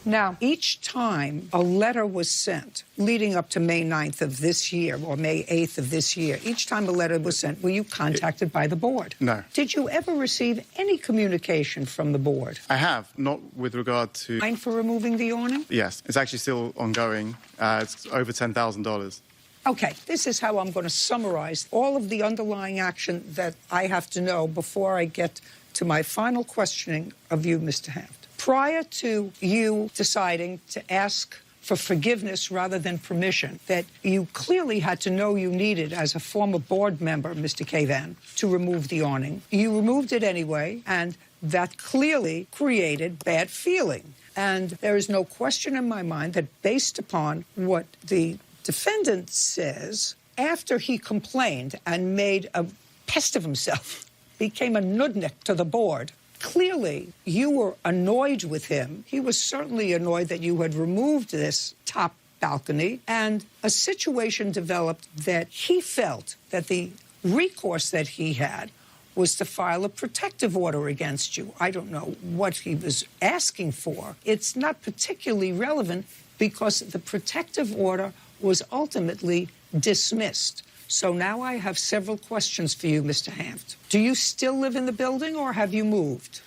Now, each time a letter was sent leading up to May 9th of this year or May 8th of this year, each time a letter was sent, were you contacted by the board? No. Did you ever receive any communication from the board? I have, not with regard to... Fine for removing the awning? Yes, it's actually still ongoing. It's over $10,000. Okay, this is how I'm going to summarize all of the underlying action that I have to know before I get to my final questioning of you, Mr. Haft. Prior to you deciding to ask for forgiveness rather than permission, that you clearly had to know you needed as a former board member, Mr. Cavan, to remove the awning. You removed it anyway, and that clearly created bad feeling. And there is no question in my mind that based upon what the defendant says, after he complained and made a pest of himself, became a nudnik to the board, clearly, you were annoyed with him. He was certainly annoyed that you had removed this top balcony, and a situation developed that he felt that the recourse that he had was to file a protective order against you. I don't know what he was asking for. It's not particularly relevant because the protective order was ultimately dismissed. So now I have several questions for you, Mr. Haft. Do you still live in the building or have you moved?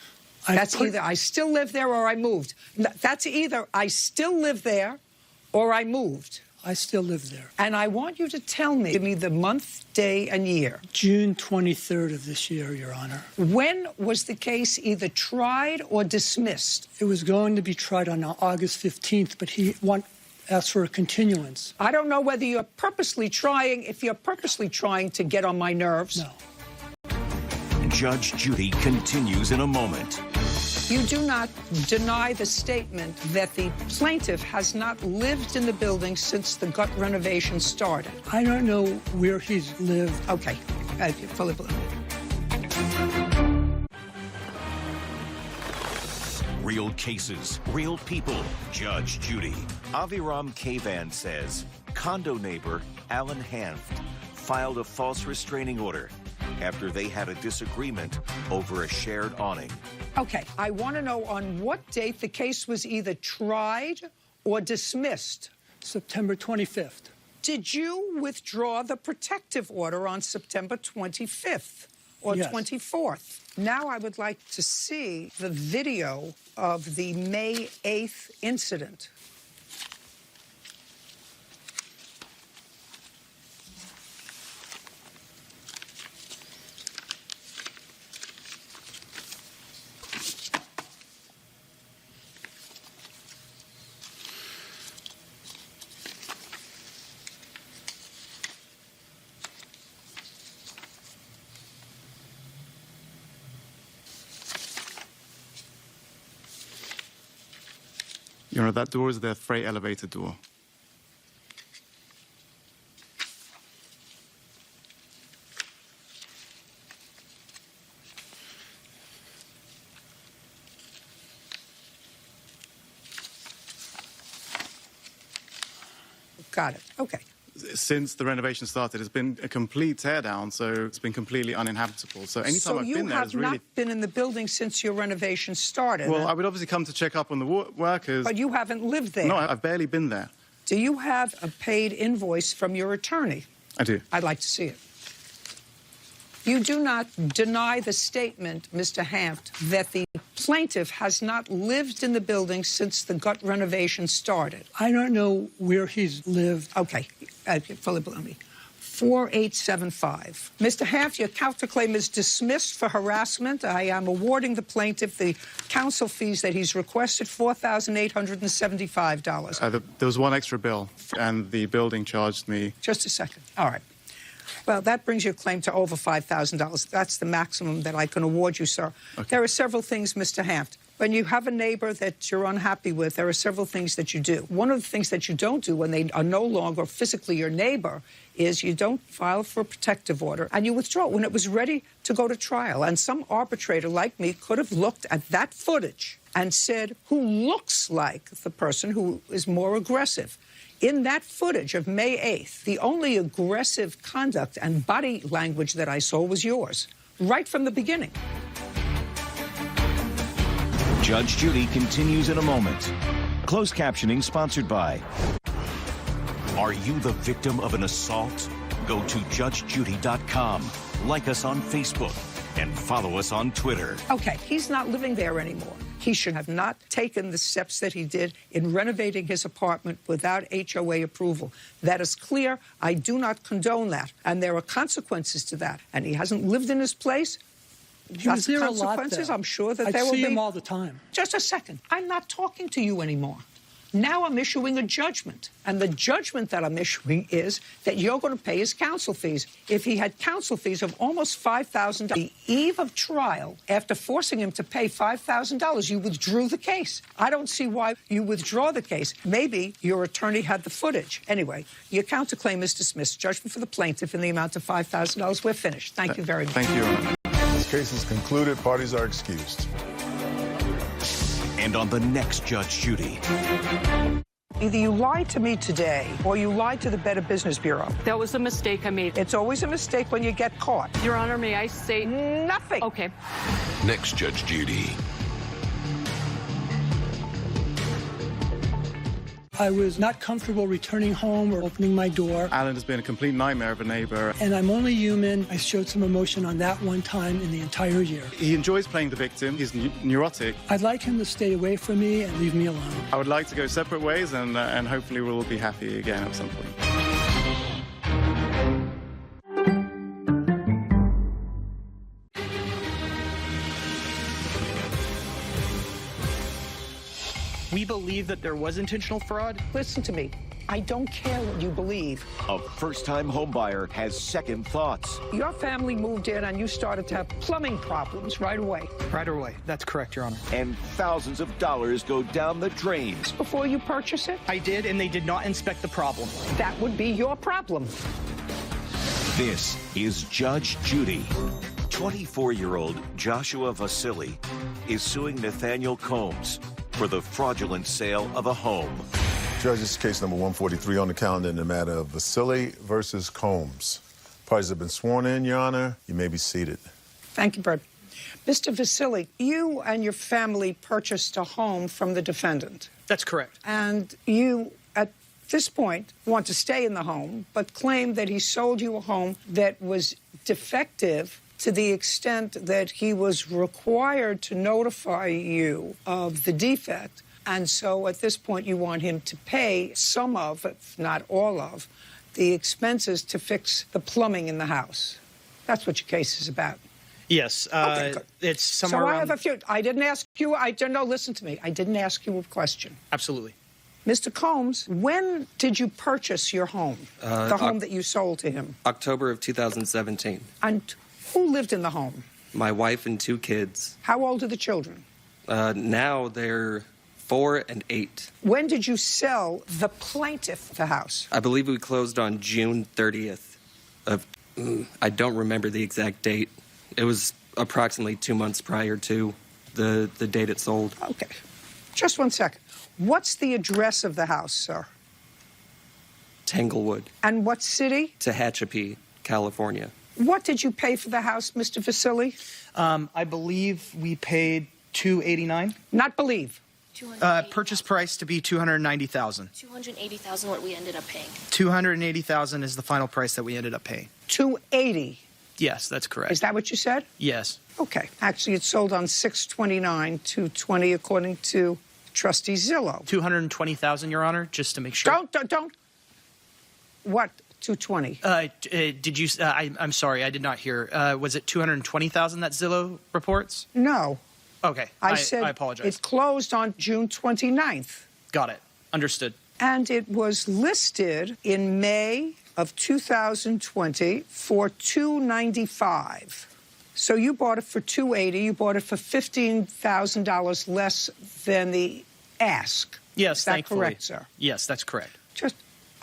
That's either I still live there or I moved. That's either I still live there or I moved. I still live there. And I want you to tell me, give me the month, day, and year. June 23rd of this year, Your Honor. When was the case either tried or dismissed? It was going to be tried on August 15th, but he asked for a continuance. I don't know whether you're purposely trying, if you're purposely trying to get on my nerves. No. Judge Judy continues in a moment. You do not deny the statement that the plaintiff has not lived in the building since the gut renovation started. I don't know where he's lived. Okay. Fully believe. Real cases, real people. Judge Judy. Aviram Cavan says condo neighbor Alan Hanft filed a false restraining order after they had a disagreement over a shared awning. Okay, I want to know on what date the case was either tried or dismissed. September 25th. Did you withdraw the protective order on September 25th or Yes. 24th? Now I would like to see the video of the May 8th incident. You know, that door is the freight elevator door. Got it. Okay. since the renovation started, it's been a complete teardown, so it's been completely uninhabitable. So anytime I've been there, it's really... So you have not been in the building since your renovation started? Well, I would obviously come to check up on the workers. But you haven't lived there? No, I've barely been there. Do you have a paid invoice from your attorney? I do. I'd like to see it. You do not deny the statement, Mr. Hampt, that the plaintiff has not lived in the building since the gut renovation started. I don't know where he's lived. Okay, fully believe me. 4875. Mr. Hampt, your counterclaim is dismissed for harassment. I am awarding the plaintiff the counsel fees that he's requested, $4,875. There was one extra bill, and the building charged me... Just a second. All right. Well, that brings your claim to over $5,000. That's the maximum that I can award you, sir. Okay. There are several things, Mr. Hampt. When you have a neighbor that you're unhappy with, there are several things that you do. One of the things that you don't do when they are no longer physically your neighbor is you don't file for a protective order and you withdraw when it was ready to go to trial. And some arbitrator like me could have looked at that footage and said, who looks like the person who is more aggressive? In that footage of May 8th, the only aggressive conduct and body language that I saw was yours, right from the beginning. Judge Judy continues in a moment. Closed captioning sponsored by... Are you the victim of an assault? Go to judgejudy.com, like us on Facebook, and follow us on Twitter. Okay, he's not living there anymore. He should have not taken the steps that he did in renovating his apartment without HOA approval. That is clear. I do not condone that. And there are consequences to that. And he hasn't lived in his place. He was there a lot, consequences. I'm sure that I there will be. see him all the time. Just a second. I'm not talking to you anymore. Now I'm issuing a judgment. And the judgment that I'm issuing is that you're going to pay his counsel fees. If he had counsel fees of almost $5,000, the eve of trial, after forcing him to pay $5,000, you withdrew the case. I don't see why you withdraw the case. Maybe your attorney had the footage. Anyway, your counterclaim is dismissed. Judgment for the plaintiff in the amount of $5,000. We're finished. Thank you very much. Thank you, Your Honor. This case is concluded. Parties are excused. And on the next Judge Judy. Either you lied to me today or you lied to the Better Business Bureau. That was a mistake I made. It's always a mistake when you get caught. Your Honor, may I say... Nothing. Okay. Next Judge Judy. I was not comfortable returning home or opening my door. Alan has been a complete nightmare of a neighbor. And I'm only human. I showed some emotion on that one time in the entire year. He enjoys playing the victim. He's neurotic. I'd like him to stay away from me and leave me alone. I would like to go separate ways, and hopefully we'll be happy again at some point. We believe that there was intentional fraud. Listen to me. I don't care what you believe. A first-time homebuyer has second thoughts. Your family moved in and you started to have plumbing problems right away. Right away. That's correct, Your Honor. And thousands of dollars go down the drains. Before you purchase it? I did, and they did not inspect the problem. That would be your problem. This is Judge Judy. 24-year-old Joshua Vasily is suing Nathaniel Combs for the fraudulent sale of a home. Judge, this is case number 143 on the calendar in the matter of Vasily versus Combs. Parties have been sworn in, Your Honor. You may be seated. Thank you, Bert. Mr. Vasily, you and your family purchased a home from the defendant. That's correct. And you, at this point, want to stay in the home, but claim that he sold you a home that was defective to the extent that he was required to notify you of the defect. And so at this point, you want him to pay some of, if not all of, the expenses to fix the plumbing in the house. That's what your case is about. Yes. Okay, good. It's somewhere So around... I have a few. I didn't ask you. No, listen to me. I didn't ask you a question. Absolutely. Mr. Combs, when did you purchase your home, the home that you sold to him? October of 2017. And who lived in the home? My wife and 2 kids. How old are the children? Now they're 4 and 8. When did you sell the plaintiff the house? I believe we closed on June 30th of, I don't remember the exact date. It was approximately 2 months prior to the date it sold. Okay. Just 1 second. What's the address of the house, sir? Tanglewood. And what city? Tehachapi, California. What did you pay for the house, Mr. Vasily? I believe we paid $289. Not believe. Purchase price to be $290,000. $280,000 what we ended up paying. $280,000 is the final price that we ended up paying. $280. Yes, that's correct. Is that what you said? Yes. Okay. Actually, it sold on 6/29, $220, according to Trustee Zillow. $220,000, Your Honor, just to make sure. Don't. What? 220. Did you? I'm sorry, I did not hear. Was it 220,000 that Zillow reports? No. Okay. I said I apologize. It closed on June 29th. Got it. Understood. And it was listed in May of 2020 for $295. So you bought it for $280. You bought it for $15,000 less than the ask. Yes, Is that thankfully. correct, sir? Yes, that's correct.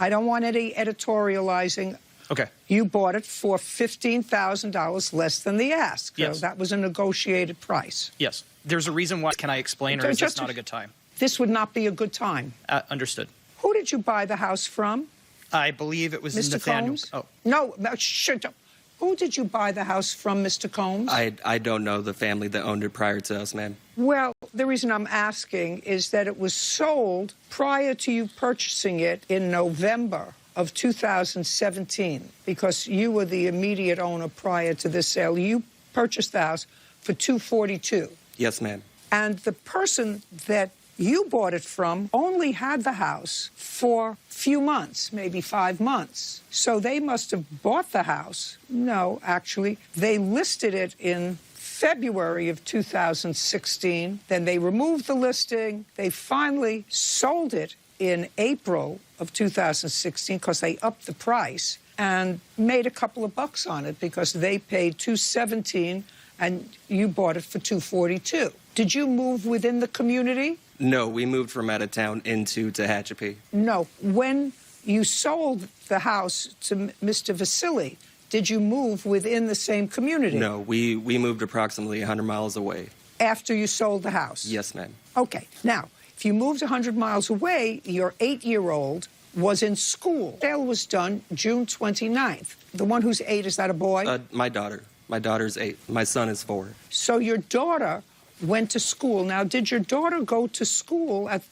I don't want any editorializing. Okay. You bought it for $15,000 less than the ask. Yes. So that was a negotiated price. Yes. There's a reason why. Can I explain, or is this not a good time? This would not be a good time. Understood. Who did you buy the house from? I believe it was Mr. Nathaniel. Combs? Oh. No, shut up. Who did you buy the house from, Mr. Combs? I don't know the family that owned it prior to us, ma'am. Well, the reason I'm asking is that it was sold prior to you purchasing it in November of 2017, because you were the immediate owner prior to this sale. You purchased the house for $242. Yes, ma'am. And the person that you bought it from only had the house for a few months, maybe 5 months. So they must have bought the house. No, actually, they listed it in February of 2016. Then they removed the listing. They finally sold it in April of 2016 because they upped the price and made a couple of bucks on it because they paid $217 and you bought it for $242. Did you move within the community? No, we moved from out of town into Tehachapi. No. When you sold the house to Mr. Vasily, did you move within the same community? No, we moved approximately 100 miles away. After you sold the house? Yes, ma'am. Okay. Now, if you moved 100 miles away, your 8-year-old was in school. The sale was done June 29th. The one who's 8, is that a boy? My daughter. My daughter's 8. My son is 4. So your daughter went to school. Now, did your daughter go to school at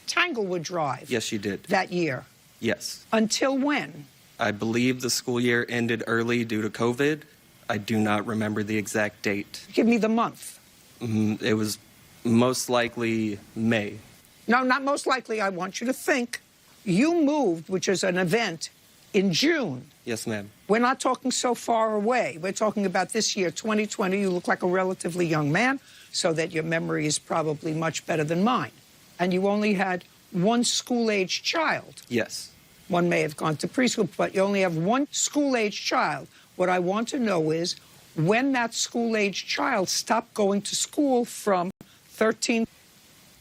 Tanglewood Drive? Yes, she did. That year? Yes. Until when? I believe the school year ended early due to COVID. I do not remember the exact date. Give me the month. It was most likely May. No, not most likely. I want you to think. You moved, which is an event, in June. Yes, ma'am. We're not talking so far away. We're talking about this year, 2020. You look like a relatively young man, so that your memory is probably much better than mine. And you only had one school-age child. Yes. One may have gone to preschool, but you only have one school-age child. What I want to know is when that school-age child stopped going to school from 13.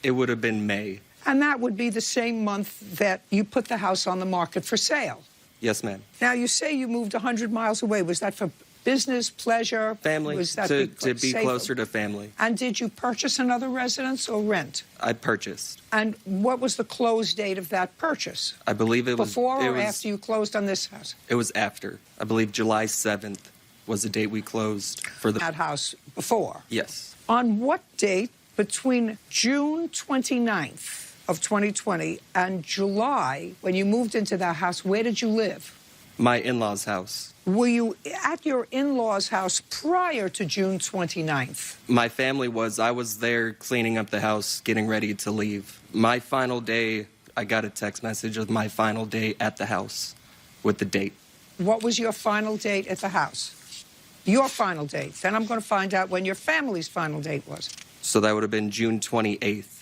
It would have been May. And that would be the same month that you put the house on the market for sale. Yes, ma'am. Now, you say you moved 100 miles away. Was that for business, pleasure? Family, Was that to be safer? closer to family. And did you purchase another residence or rent? I purchased. And what was the close date of that purchase? I believe it was... Before or after you closed on this house? It was after. I believe July 7th was the date we closed for the... That house before? Yes. On what date between June 29th of 2020 and July, when you moved into that house, where did you live? My in-laws' house. Were you at your in-laws' house prior to June 29th? My family was. I was there cleaning up the house, getting ready to leave. My final day, I got a text message of my final day at the house with the date. What was your final date at the house? Your final date. Then I'm going to find out when your family's final date was. So that would have been June 28th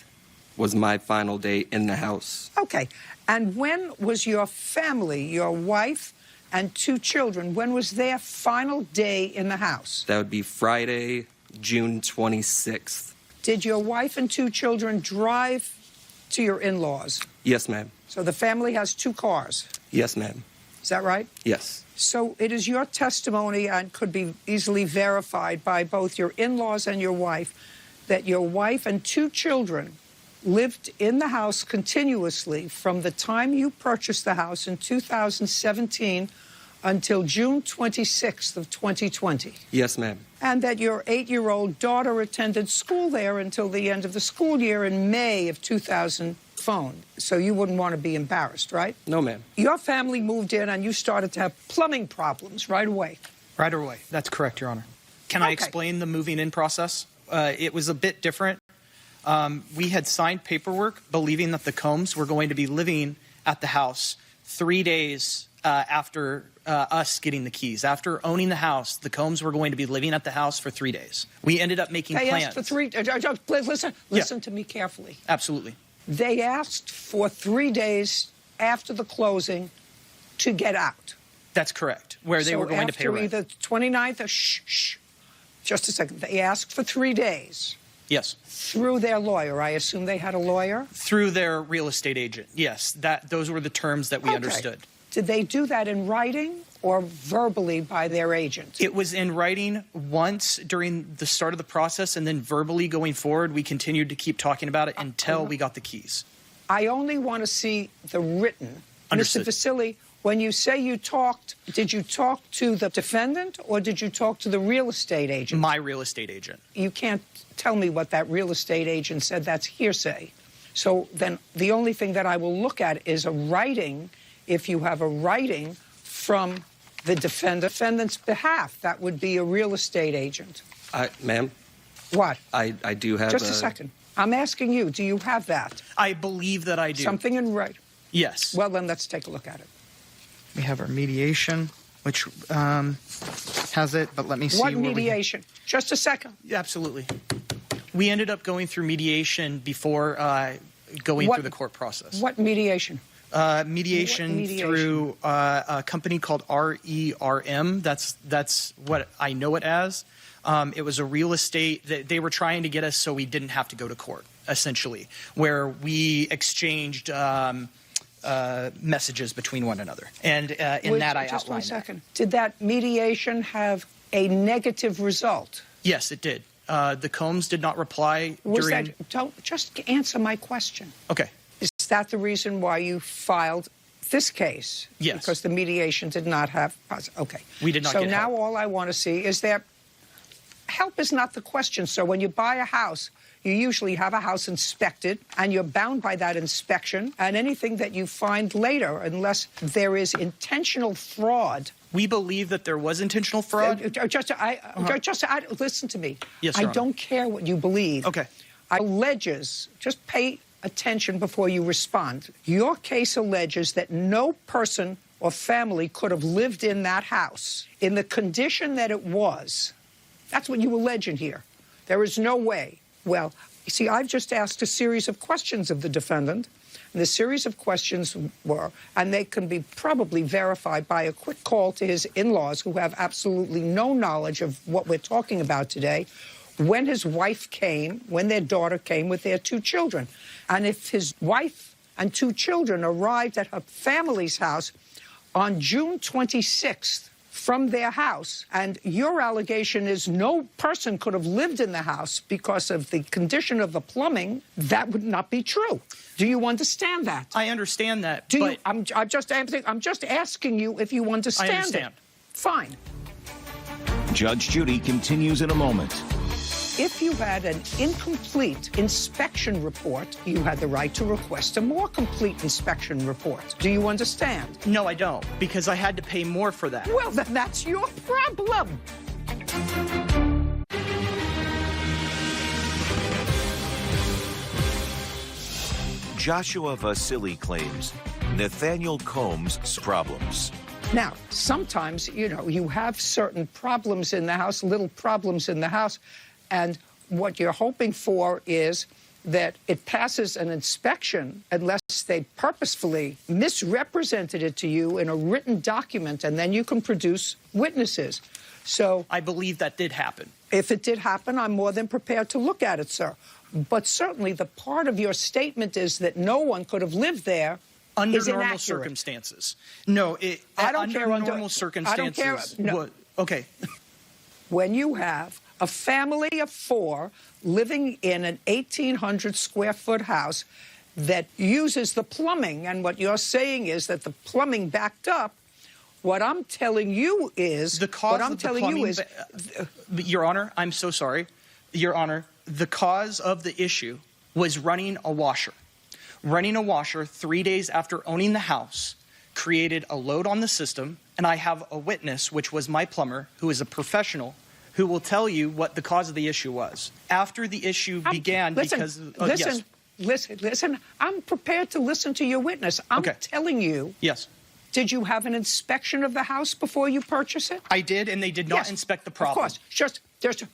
was my final day in the house. Okay. And when was your family, your wife and 2 children, when was their final day in the house? That would be Friday, June 26th. Did your wife and 2 children drive to your in-laws? Yes, ma'am. So the family has 2 cars? Yes, ma'am. Is that right? Yes. So it is your testimony, and could be easily verified by both your in-laws and your wife, that your wife and 2 children lived in the house continuously from the time you purchased the house in 2017 until June 26th of 2020. Yes, ma'am. And that your 8-year-old daughter attended school there until the end of the school year in May of 2000. Phone, so you wouldn't want to be embarrassed, right? No, ma'am. Your family moved in and you started to have plumbing problems right away. Right away. That's correct, Your Honor. Can I explain the moving in process? It was a bit different. We had signed paperwork believing that the Combs were going to be living at the house 3 days after us getting the keys. After owning the house, the Combs were going to be living at the house for 3 days. We ended up making plans. They asked for 3 listen to me carefully. Absolutely. They asked for 3 days after the closing to get out. That's correct, where they were going to pay rent. After either 29th or just a second. They asked for 3 days. Yes. Through their lawyer. I assume they had a lawyer? Through their real estate agent, yes. Those were the terms that we understood. Did they do that in writing or verbally by their agent? It was in writing once during the start of the process, and then verbally going forward. We continued to keep talking about it until we got the keys. I only want to see the written. Understood. Mr. Vasili, when you say you talked, did you talk to the defendant or did you talk to the real estate agent? My real estate agent. You can't tell me what that real estate agent said. That's hearsay. So then the only thing that I will look at is a writing. If you have a writing from the defendant's behalf, that would be a real estate agent. Ma'am? What? I do have Just a second. I'm asking you, do you have that? I believe that I do. Something in writing? Yes. Well, then let's take a look at it. We have our mediation, which has it, but let me see. What mediation? Just a second. Absolutely. We ended up going through mediation before going through the court process. What mediation? Mediation through a company called RERM. That's what I know it as. It was a real estate that they were trying to get us so we didn't have to go to court, essentially, where we exchanged messages between one another. And in that, I outlined just 1 second. Did that mediation have a negative result? Yes, it did. The Combs did not reply during... Don't just answer my question. Okay. Is that the reason why you filed this case? Yes. Because the mediation did not have... Okay. We did not get help. So now all I want to see is that help is not the question. So when you buy a house, you usually have a house inspected, and you're bound by that inspection. And anything that you find later, unless there is intentional fraud... We believe that there was intentional fraud. Listen to me. Yes, Your I don't care what you believe. Okay. Alleges, just pay attention before you respond. Your case alleges that no person or family could have lived in that house in the condition that it was. That's what you allege in here. There is no way. Well, you see, I've just asked a series of questions of the defendant. And the series of questions were, and they can be probably verified by a quick call to his in-laws who have absolutely no knowledge of what we're talking about today, when his wife came, when their daughter came with their 2 children. And if his wife and 2 children arrived at her family's house on June 26th from their house, and your allegation is no person could have lived in the house because of the condition of the plumbing, that would not be true. Do you understand that? I understand that. I'm just asking you if you understand. I understand. Fine. Judge Judy continues in a moment. If you had an incomplete inspection report, you had the right to request a more complete inspection report. Do you understand? No, I don't, because I had to pay more for that. Well, then that's your problem. Joshua Vasili claims Nathaniel Combs' problems. Now, sometimes, you have certain problems in the house, little problems in the house, and what you're hoping for is that it passes an inspection unless they purposefully misrepresented it to you in a written document, and then you can produce witnesses. So I believe that did happen. If it did happen, I'm more than prepared to look at it, sir. But certainly the part of your statement is that no one could have lived there under is normal inaccurate. circumstances. No, I don't care under normal circumstances. I don't care. No. Okay. When you have A family of 4 living in an 1,800 square foot house that uses the plumbing, and what you're saying is that the plumbing backed up. What I'm telling you is, Your Honor, I'm so sorry. Your Honor, the cause of the issue was running a washer. Running a washer 3 days after owning the house created a load on the system, and I have a witness, which was my plumber, who is a professional, who will tell you what the cause of the issue was. After the issue began, Listen, I'm prepared to listen to your witness. I'm telling you. Yes. Did you have an inspection of the house before you purchase it? I did, and they did not inspect the problem. Of course.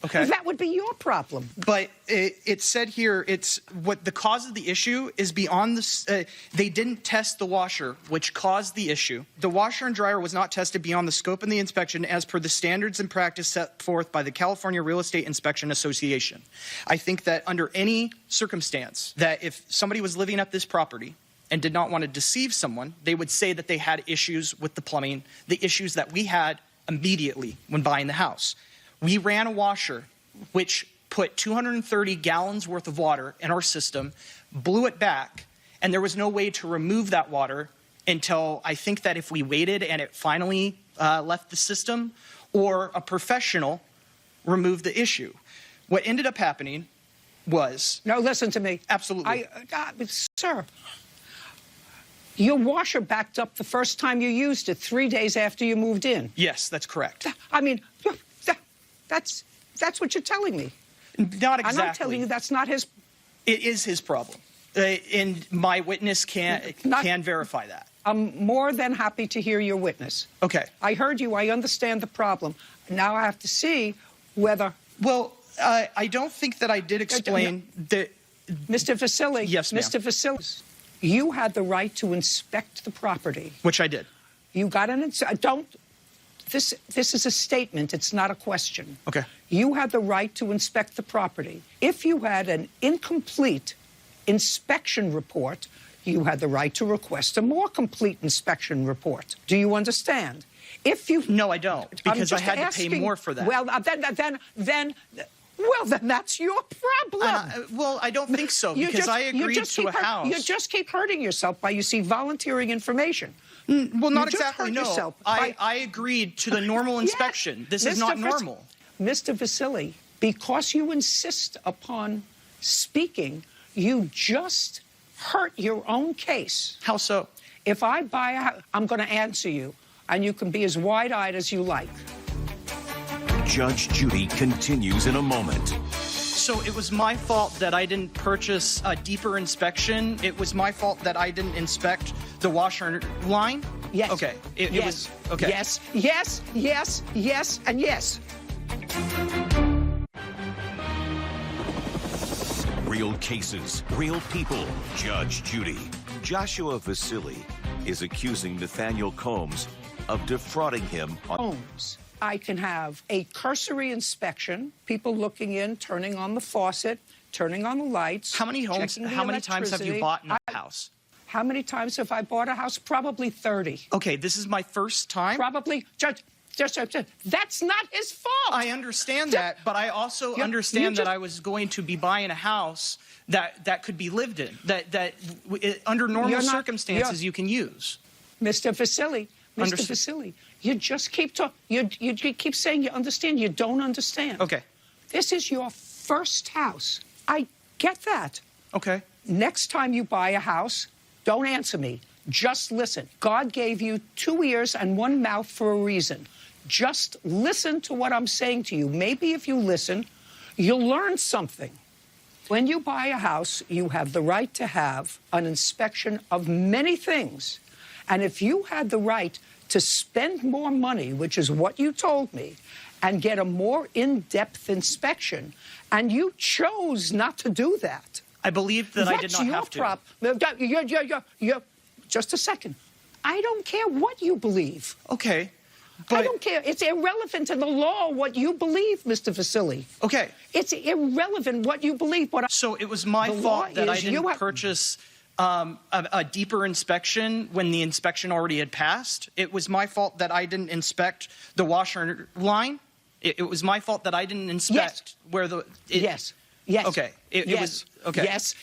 Okay. That would be your problem. But it said here, it's what the cause of the issue is beyond the. They didn't test the washer, which caused the issue. The washer and dryer was not tested beyond the scope of the inspection as per the standards and practice set forth by the California Real Estate Inspection Association. I think that under any circumstance, that if somebody was living at this property and did not want to deceive someone, they would say that they had issues with the plumbing, the issues that we had immediately when buying the house. We ran a washer which put 230 gallons worth of water in our system, blew it back, and there was no way to remove that water until I think that if we waited and it finally left the system, or a professional removed the issue. What ended up happening was... No, listen to me. Absolutely. Sir, your washer backed up the first time you used it 3 days after you moved in. Yes, that's correct. I mean... That's what you're telling me. Not exactly. And I'm telling you that's not his... It is his problem. And my witness can verify that. I'm more than happy to hear your witness. Okay. I heard you. I understand the problem. Now I have to see whether... Well, I don't think that I did explain that... Mr. Vasily. Yes, ma'am. Mr. Vasily, you had the right to inspect the property. Which I did. You got an... This is a statement. It's not a question. Okay. You had the right to inspect the property. If you had an incomplete inspection report, you had the right to request a more complete inspection report. Do you understand? If you... No, I don't, because I had to pay more for that. Well, then that's your problem. Well, I don't think so, because I agreed to a house. You just keep hurting yourself by, volunteering information. Well, not exactly, no. I agreed to the normal inspection. This is not normal. Mr. Vasily, because you insist upon speaking, you just hurt your own case. How so? If I buy a house, I'm going to answer you, and you can be as wide-eyed as you like. Judge Judy continues in a moment. So it was my fault that I didn't purchase a deeper inspection. It was my fault that I didn't inspect the washer line? Yes. Okay. It was, okay. Yes, and yes. Real cases, real people. Judge Judy. Joshua Vasily is accusing Nathaniel Combs of defrauding him on... Combs. I can have a cursory inspection, people looking in, turning on the faucet, turning on the lights. How many homes, how many times have you bought in a house? How many times have I bought a house? Probably 30. Okay, this is my first time? Probably. Judge, that's not his fault. I understand that, but I also understand that I was going to be buying a house that could be lived in, that under normal circumstances you can use. Mr. Vasily, you just keep talking. You keep saying you understand. You don't understand. Okay. This is your first house. I get that. Okay. Next time you buy a house, don't answer me. Just listen. God gave you 2 ears and 1 mouth for a reason. Just listen to what I'm saying to you. Maybe if you listen, you'll learn something. When you buy a house, you have the right to have an inspection of many things. And if you had the right to spend more money, which is what you told me, and get a more in-depth inspection, and you chose not to do that. I believe that I did not have to. Just a second. I don't care what you believe. Okay. But I don't care. It's irrelevant in the law what you believe, Mr. Vasily. Okay. It's irrelevant what you believe. So it was my fault that I didn't purchase a deeper inspection when the inspection already had passed. It was my fault that I didn't inspect the washer line. It was my fault that I didn't inspect where the... Yes. Okay. It was... Okay. Yes,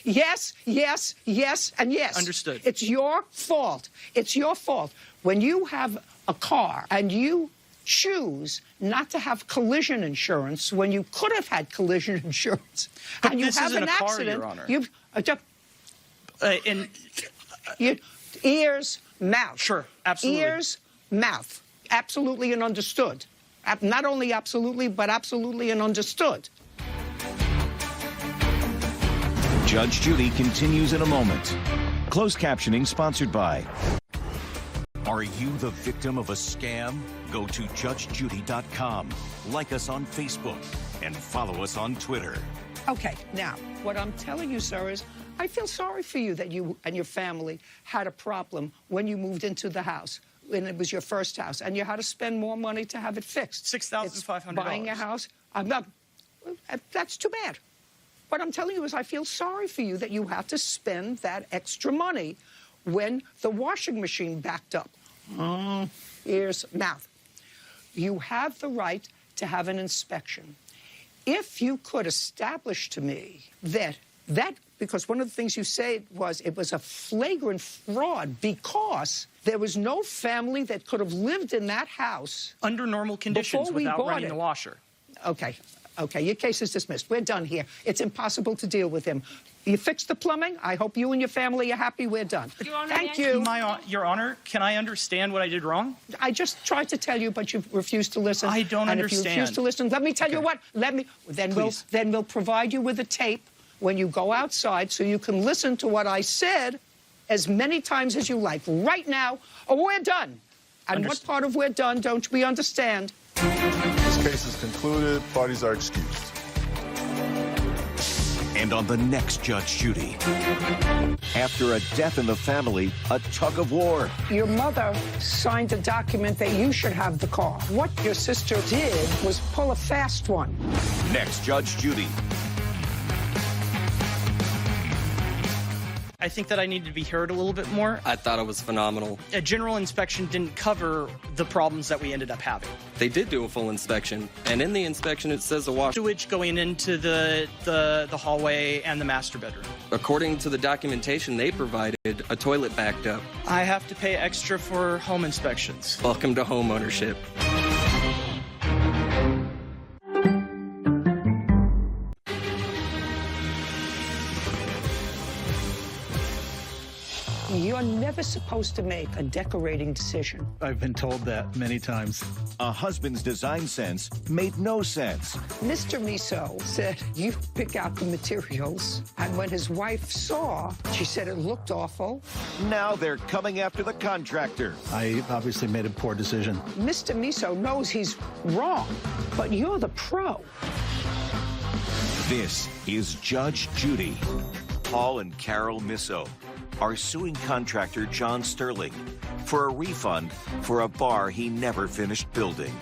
and yes. Understood. It's your fault. It's your fault. When you have a car and you choose not to have collision insurance when you could have had collision insurance, but and you this have isn't an a car, accident, Your Honor. Ears, mouth. Sure, absolutely. Ears, mouth. Absolutely and understood. Not only absolutely, but absolutely and understood. Judge Judy continues in a moment. Closed captioning sponsored by... Are you the victim of a scam? Go to judgejudy.com, like us on Facebook, and follow us on Twitter. Okay, now, what I'm telling you, sir, is I feel sorry for you that you and your family had a problem when you moved into the house, when it was your first house, and you had to spend more money to have it fixed. $6,500. Buying a house, that's too bad. What I'm telling you is I feel sorry for you that you have to spend that extra money when the washing machine backed up. Ears, mouth. You have the right to have an inspection. If you could establish to me that, because one of the things you said was it was a flagrant fraud because there was no family that could have lived in that house under normal conditions without running the washer. Okay, your case is dismissed. We're done here. It's impossible to deal with him. You fixed the plumbing. I hope you and your family are happy. We're done. Thank you. Your Honor, can I understand what I did wrong? I just tried to tell you, but you refused to listen. I don't understand. If you refuse to listen, let me tell you what. Then we'll provide you with a tape when you go outside so you can listen to what I said as many times as you like. Right now, we're done. And what part of we're done don't we understand? This case is concluded. Parties are excused. And on the next Judge Judy, after a death in the family, a tug of war. Your mother signed a document that you should have the car. What your sister did was pull a fast one. Next Judge Judy. I think that I need to be heard a little bit more. I thought it was phenomenal. A general inspection didn't cover the problems that we ended up having. They did do a full inspection, and in the inspection it says a wash. Sewage going into the hallway and the master bedroom. According to the documentation they provided, a toilet backed up. I have to pay extra for home inspections. Welcome to home ownership. You're never supposed to make a decorating decision. I've been told that many times. A husband's design sense made no sense. Mr. Miso said, you pick out the materials. And when his wife saw, she said it looked awful. Now they're coming after the contractor. I obviously made a poor decision. Mr. Miso knows he's wrong, but you're the pro. This is Judge Judy. Paul and Carol Miso are suing contractor John Sterling for a refund for a bar he never finished building.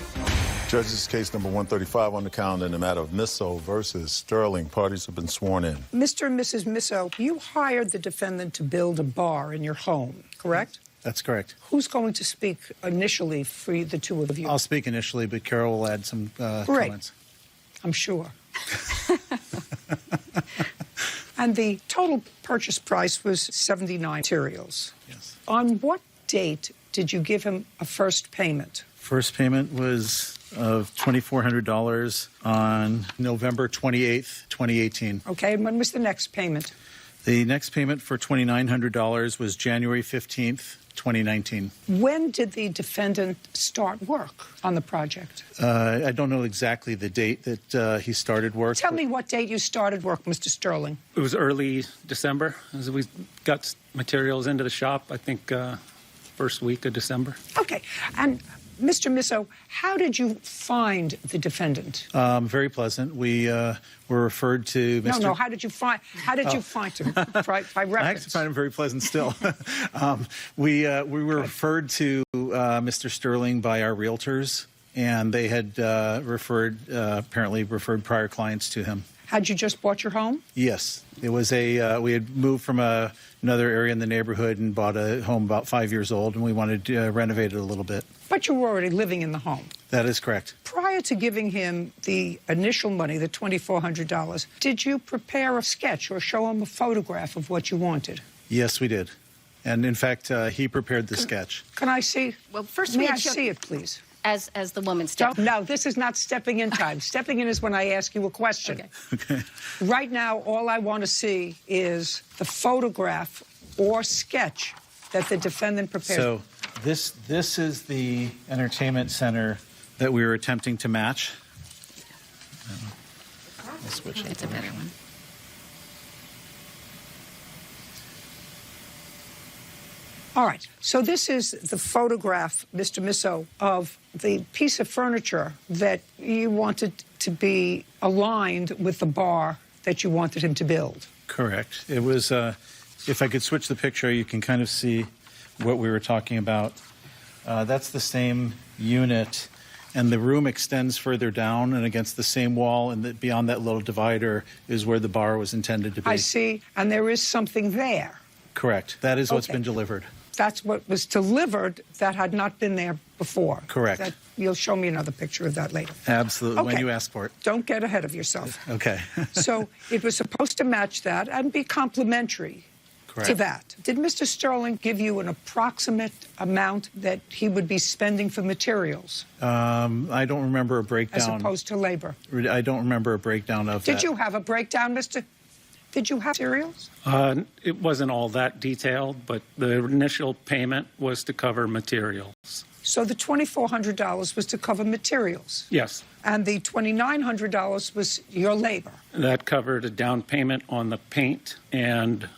Judges case number 135 on the calendar in the matter of Miso versus Sterling. Parties have been sworn in. Mr. and Mrs. Miso, you hired the defendant to build a bar in your home, correct? That's correct. Who's going to speak initially for the two of you? I'll speak initially, but Carol will add some comments. I'm sure. And the total purchase price was $79 materials. Yes. On what date did you give him a first payment? First payment was of $2,400 on November 28th, 2018. Okay, and when was the next payment? The next payment for $2,900 was January 15th, 2019. When did the defendant start work on the project? I don't know exactly the date that he started work. Tell me what date you started work, Mr. Sterling. It was early December. As we got materials into the shop, I think first week of December. Okay, and Mr. Miso, how did you find the defendant? Very pleasant. We were referred to Mr. No, how did you find him? By reference. I actually find him very pleasant still. We were referred to Mr. Sterling by our realtors, and they had apparently referred prior clients to him. Had you just bought your home? Yes. It was we had moved from another area in the neighborhood and bought a home about 5 years old, and we wanted to renovate it a little bit. But you were already living in the home. That is correct. Prior prior to giving him the initial money, the $2,400, did you prepare a sketch or show him a photograph of what you wanted? Yes, we did. And in fact, he prepared the sketch. Can I see? Well, first may I see it, please? As the woman steps. No, this is not stepping in time. Stepping in is when I ask you a question. Okay. Right now, all I want to see is the photograph or sketch that the defendant prepared. So this is the entertainment center that we were attempting to match. I'll switch it. It's a better one. All right. So this is the photograph, Mr. Misso, of the piece of furniture that you wanted to be aligned with the bar that you wanted him to build. Correct. It was, if I could switch the picture, you can kind of see what we were talking about. That's the same unit, and the room extends further down and against the same wall, and beyond that little divider is where the bar was intended to be. I see, and there is something there. Correct. That is what's been delivered. That's what was delivered that had not been there before. Correct. You'll show me another picture of that later. Absolutely, when Okay. you ask for it. Don't get ahead of yourself. Okay. So it was supposed to match that and be complementary to that. Did Mr. Sterling give you an approximate amount that he would be spending for materials I don't remember a breakdown. as opposed to labor? I don't remember a breakdown of that. Did you have a breakdown, Mr.? Did you have materials? It wasn't all that detailed, but the initial payment was to cover materials. So the $2,400 was to cover materials? Yes. And the $2,900 was your labor? That covered a down payment on the paint and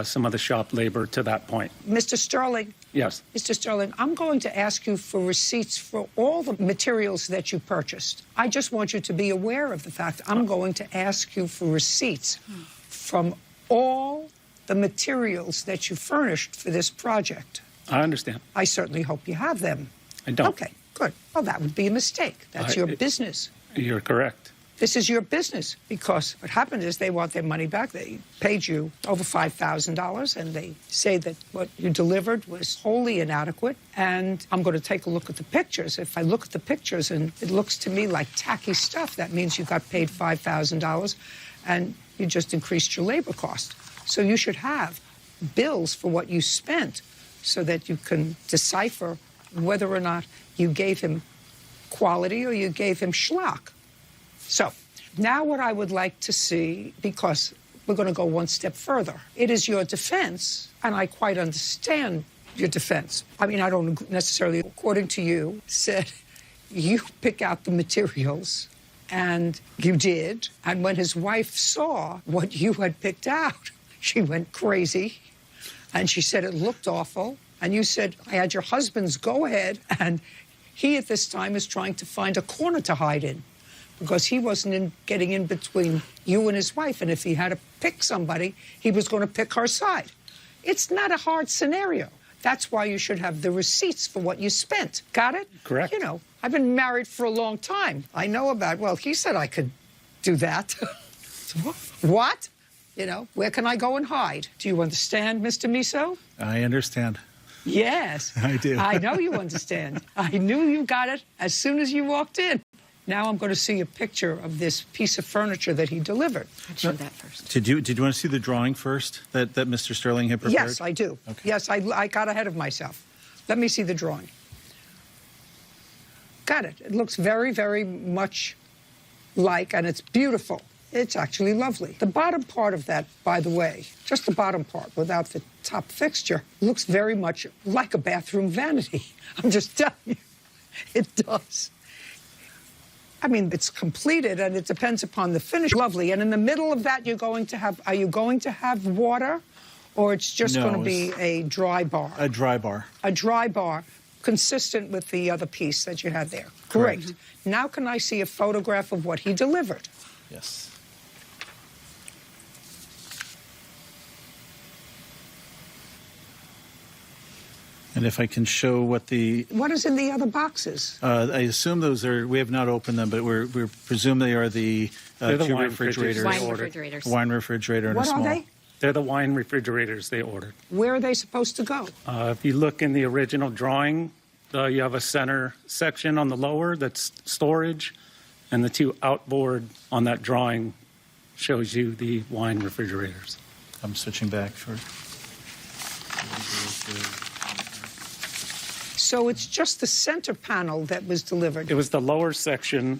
some of the shop labor to that point. Mr. Sterling? Yes. Mr. Sterling, I'm going to ask you for receipts for all the materials that you purchased. I just want you to be aware of the fact I'm going to ask you for receipts from all the materials that you furnished for this project. I understand. I certainly hope you have them. I don't. Okay, good. Well, that would be a mistake. That's your business. You're correct. This is your business, because what happened is they want their money back. They paid you over $5,000, and they say that what you delivered was wholly inadequate. And I'm going to take a look at the pictures. If I look at the pictures and it looks to me like tacky stuff, that means you got paid $5,000 and you just increased your labor cost. So you should have bills for what you spent so that you can decipher whether or not you gave him quality or you gave him schlock. So now what I would like to see, because we're going to go one step further, it is your defense, and I quite understand your defense. I mean, I don't necessarily, according to you, said you pick out the materials, and you did. And when his wife saw what you had picked out, she went crazy, and she said it looked awful. And you said, I had your husband's go-ahead, and he at this time is trying to find a corner to hide in, because he wasn't getting in between you and his wife. And if he had to pick somebody, he was going to pick her side. It's not a hard scenario. That's why you should have the receipts for what you spent. Got it? Correct. You know, I've been married for a long time. I know about, well, he said I could do that. What? You know, where can I go and hide? Do you understand, Mr. Misso? I understand. Yes. I do. I know you understand. I knew you got it as soon as you walked in. Now I'm going to see a picture of this piece of furniture that he delivered. I'd show that first. Did you want to see the drawing first that Mr. Sterling had prepared? Yes, I do. Okay. Yes, I got ahead of myself. Let me see the drawing. Got it. It looks very, very much like, and it's beautiful. It's actually lovely. The bottom part of that, by the way, just the bottom part without the top fixture, looks very much like a bathroom vanity. I'm just telling you, it does. I mean, it's completed, and it depends upon the finish. Lovely. And in the middle of that, are you going to have water, or it's just going to be a dry bar? A dry bar. A dry bar, consistent with the other piece that you had there. Great. Now can I see a photograph of what he delivered? Yes. And if I can show what What is in the other boxes? I assume those are, we have not opened them, but we presume they are the They're the two wine refrigerators. Wine refrigerators. Wine refrigerator and What a small. are they? They're the wine refrigerators they ordered. Where are they supposed to go? If you look in the original drawing, you have a center section on the lower that's storage, And the two outboard on that drawing shows you the wine refrigerators. I'm switching back for. So it's just the center panel that was delivered. It was the lower section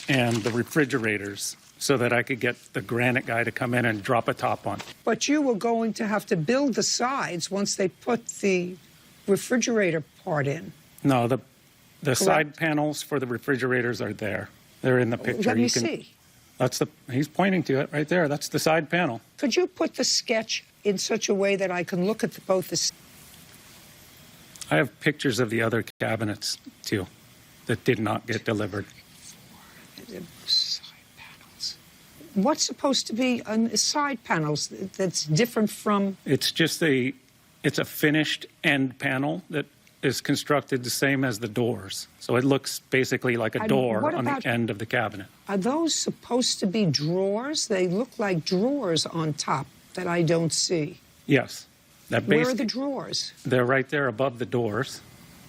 and the refrigerators so that I could get the granite guy to come in and drop a top on. But you were going to have to build the sides once they put the refrigerator part in. No, the side panels for the refrigerators are there. They're in the picture. Let me see. That's he's pointing to it right there. That's the side panel. Could you put the sketch in such a way that I can look at both the... I have pictures of the other cabinets, too, that did not get delivered. Side panels. What's supposed to be on side panels that's different from... It's just it's a finished end panel that is constructed the same as the doors. So it looks basically like a door on the end of the cabinet. Are those supposed to be drawers? They look like drawers on top that I don't see. Yes. Where are the drawers? They're right there above the doors.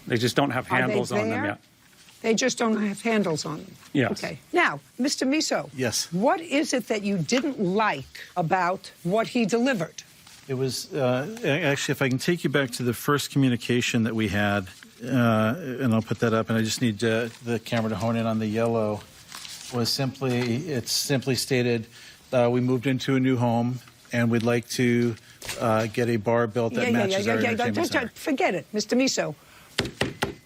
They just don't have handles on them yet. They just don't have handles on them? Yes. Okay. Now, Mr. Miso. Yes. What is it that you didn't like about what he delivered? It was, actually, if I can take you back to the first communication that we had, and I'll put that up, and I just need the camera to hone in on the yellow, it's simply stated, we moved into a new home, and we'd like to get a bar built that matches our entertainment center. Forget it, Mr. Miso.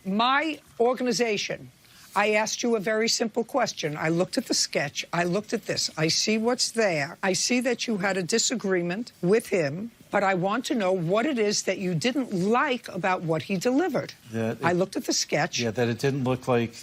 My organization, I asked you a very simple question. I looked at the sketch. I looked at this. I see what's there. I see that you had a disagreement with him, but I want to know what it is that you didn't like about what he delivered. I looked at the sketch. Yeah, that it didn't look like...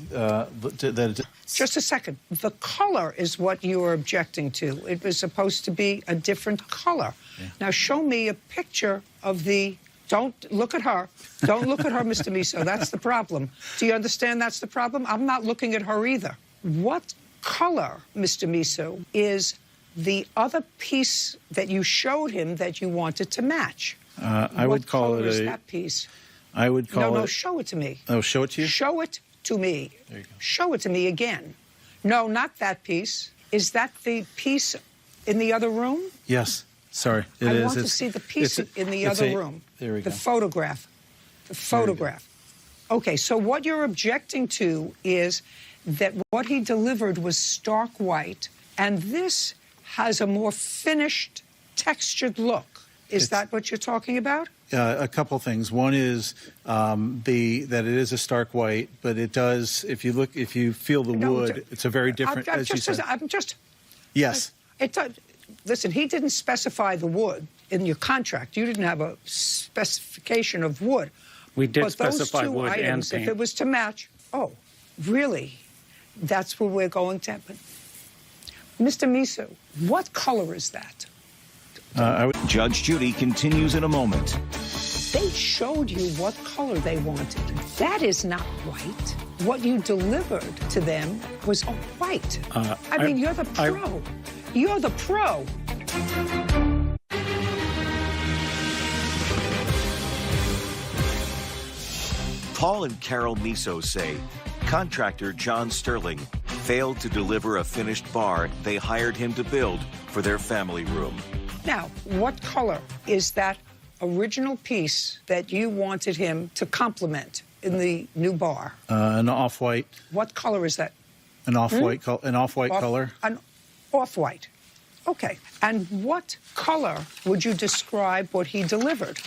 Just a second. The color is what you were objecting to. It was supposed to be a different color. Yeah. Now, show me a picture of the... Don't look at her. Don't look at her, Mr. Miso. That's the problem. Do you understand that's the problem? I'm not looking at her either. What color, Mr. Miso, is the other piece that you showed him that you wanted to match? I would call it is that piece? I would call it... No, show it to me. Oh, show it to you? Show it to me. There you go. Show it to me again. No, not that piece. Is that the piece in the other room? Yes. Sorry. I want to see the piece in the other room. There we go. The photograph. The photograph. Okay, so what you're objecting to is that what he delivered was stark white, and this has a more finished, textured look. Is that what you're talking about? A couple things. One is that it is a stark white, but it does. If you feel the wood, it's a very different. Yes. Listen, he didn't specify the wood in your contract. You didn't have a specification of wood. We did specify those two wood items, and paint. if it was to match, oh, really? That's where we're going to happen. Mr. Miso, what color is that? Judge Judy continues in a moment. They showed you what color they wanted. That is not white. What you delivered to them was white. I mean, you're the pro. You're the pro. Paul and Carol Miso say contractor John Sterling failed to deliver a finished bar they hired him to build for their family room. Now, what color is that original piece that you wanted him to complement in the new bar? An off-white. What color is that? An off-white color. An off-white. Okay. And what color would you describe what he delivered?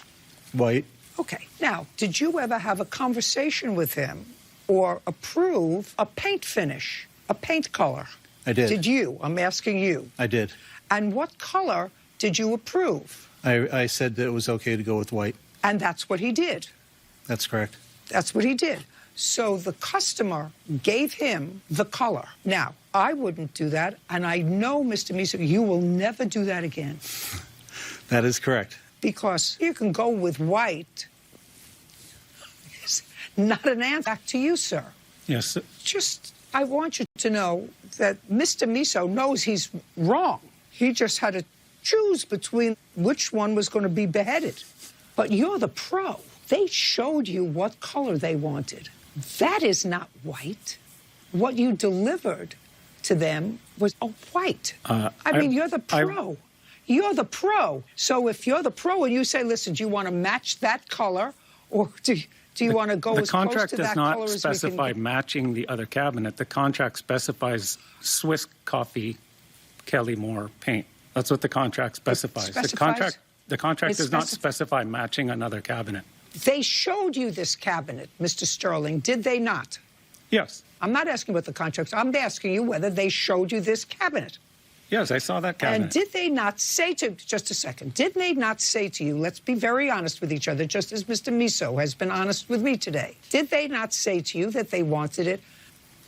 White. Okay. Now, did you ever have a conversation with him or approve a paint finish, a paint color? I did. Did you? I'm asking you. I did. And what color did you approve? I said that it was okay to go with white. And that's what he did. That's correct. That's what he did. So the customer gave him the color. Now, I wouldn't do that, and I know, Mr. Miso, you will never do that again. That is correct. Because you can go with white. It's not an answer. Back to you, sir. Yes. Just, I want you to know that Mr. Miso knows he's wrong. He just had to choose between which one was going to be beheaded. But you're the pro. They showed you what color they wanted. That is not white. what you delivered to them was a white. I mean, you're the pro. You're the pro. So if you're the pro and you say, listen, do you want to match that color, or do you want to go as close to that color as we can? The contract does not specify matching the other cabinet. The contract specifies Swiss Coffee Kelly-Moore paint. That's what the contract specifies. The contract does not specify matching another cabinet. They showed you this cabinet, Mr. Sterling, did they not? Yes. I'm not asking about the contracts. I'm asking you whether they showed you this cabinet. Yes, I saw that cabinet. And did they not say to, just a second, did they not say to you, let's be very honest with each other, just as Mr. Miso has been honest with me today, did they not say to you that they wanted it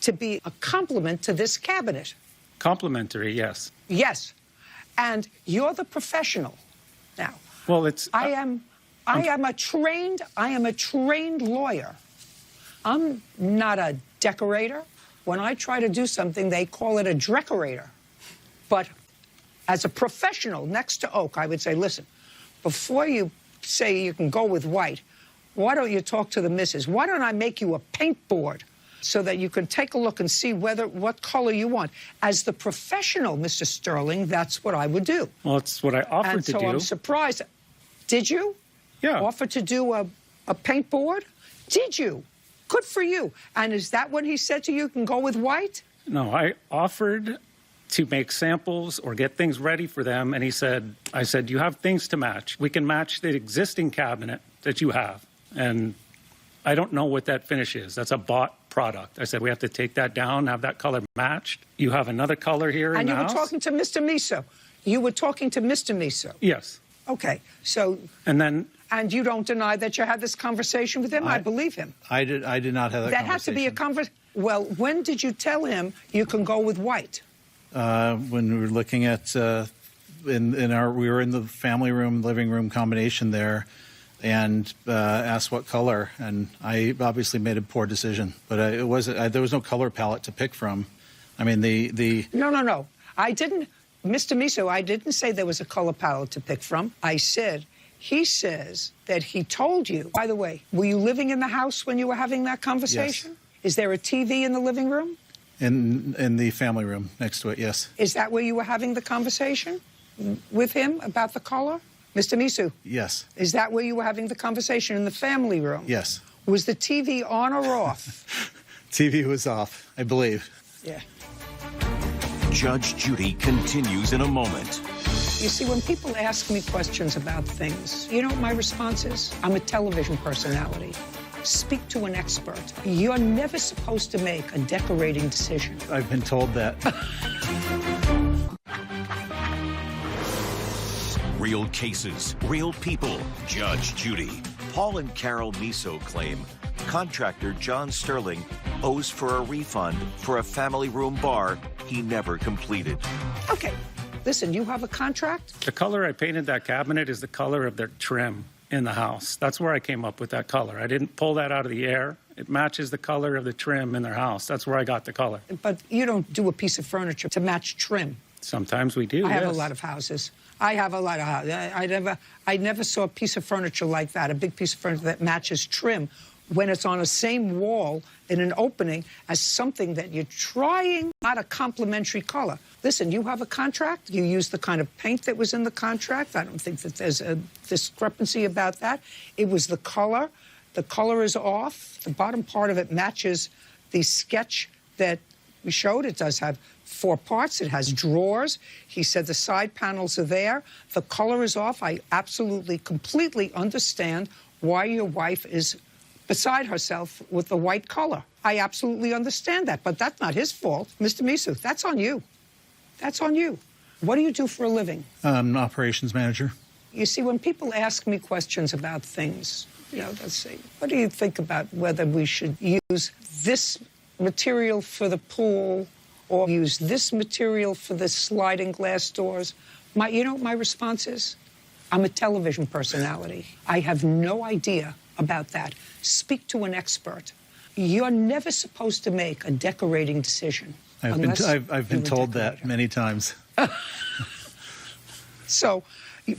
to be a complement to this cabinet? Complimentary, yes. Yes. And you're the professional. Now, well, it's... I am a trained lawyer. I'm not a decorator. When I try to do something, they call it a decorator. But as a professional next to Oak, I would say, listen, before you say you can go with white, why don't you talk to the missus? Why don't I make you a paint board so that you can take a look and see what color you want? As the professional, Mr. Sterling, that's what I would do. Well, it's what I offered to do. And so I'm surprised. Did you? Yeah. Offer to do a paint board? Did you? Good for you. And is that what he said to you, can go with white? No, I offered to make samples or get things ready for them. And I said, you have things to match. We can match the existing cabinet that you have. And I don't know what that finish is. That's a bought product. I said, we have to take that down, have that color matched. You have another color here in the house. And you were talking to Mr. Miso. You were talking to Mr. Miso. Yes. Okay. So. And you don't deny that you had this conversation with him? I believe him. I did not have that conversation. That had to be a conversation. Well, when did you tell him you can go with white? When we were looking at, we were in the family room, living room combination there, and asked what color, and I obviously made a poor decision. But there was no color palette to pick from. I mean, No. I didn't, Mr. Miso, I didn't say there was a color palette to pick from. I said, he says that he told you. By the way, were you living in the house when you were having that conversation? Yes. Is there a TV in the living room? In the family room next to it, yes. Is that where you were having the conversation with him about the color? Mr. Miso? Yes. Is that where you were having the conversation, in the family room? Yes. Was the TV on or off? TV was off, I believe. Yeah. Judge Judy continues in a moment. You see, when people ask me questions about things, you know what my response is? I'm a television personality. Speak to an expert. You're never supposed to make a decorating decision. I've been told that. Real cases, real people. Judge Judy. Paul and Carol Miso claim contractor John Sterling owes for a refund for a family room bar he never completed. Okay, listen, you have a contract? The color I painted that cabinet is the color of their trim in the house. That's where I came up with that color. I didn't pull that out of the air. It matches the color of the trim in their house. That's where I got the color. But you don't do a piece of furniture to match trim. Sometimes we do, I have a lot of houses. I have a lot of houses. I never saw a piece of furniture like that, a big piece of furniture that matches trim when it's on the same wall in an opening as something that you're trying, not a complementary color. Listen, you have a contract. You use the kind of paint that was in the contract. I don't think that there's a discrepancy about that. It was the color. The color is off. The bottom part of it matches the sketch that we showed. It does have 4 parts. It has drawers. He said the side panels are there. The color is off. I absolutely, completely understand why your wife is beside herself with the white color. I absolutely understand that, but that's not his fault. Mr. Miso, that's on you. That's on you. What do you do for a living? I'm an operations manager. You see, when people ask me questions about things, you know, they'll say, what do you think about whether we should use this material for the pool or use this material for the sliding glass doors? You know what my response is? I'm a television personality. I have no idea about that. Speak to an expert. You're never supposed to make a decorating decision. I've been told that many times. So,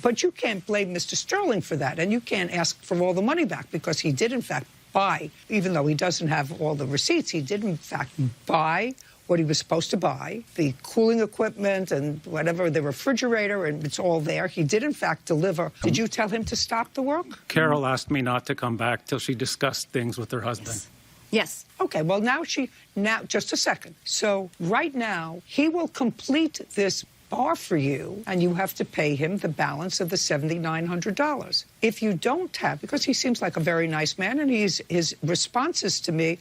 but you can't blame Mr. Sterling for that, and you can't ask for all the money back because he did, in fact, buy, even though he doesn't have all the receipts, he did in fact buy what he was supposed to buy, the cooling equipment and whatever, the refrigerator, and it's all there. He did in fact deliver. Did you tell him to stop the work? Carol asked me not to come back till she discussed things with her husband. Yes. Okay, well, now just a second. So right now, he will complete this bar for you, and you have to pay him the balance of the $7,900. If you don't have, because he seems like a very nice man, and his responses to me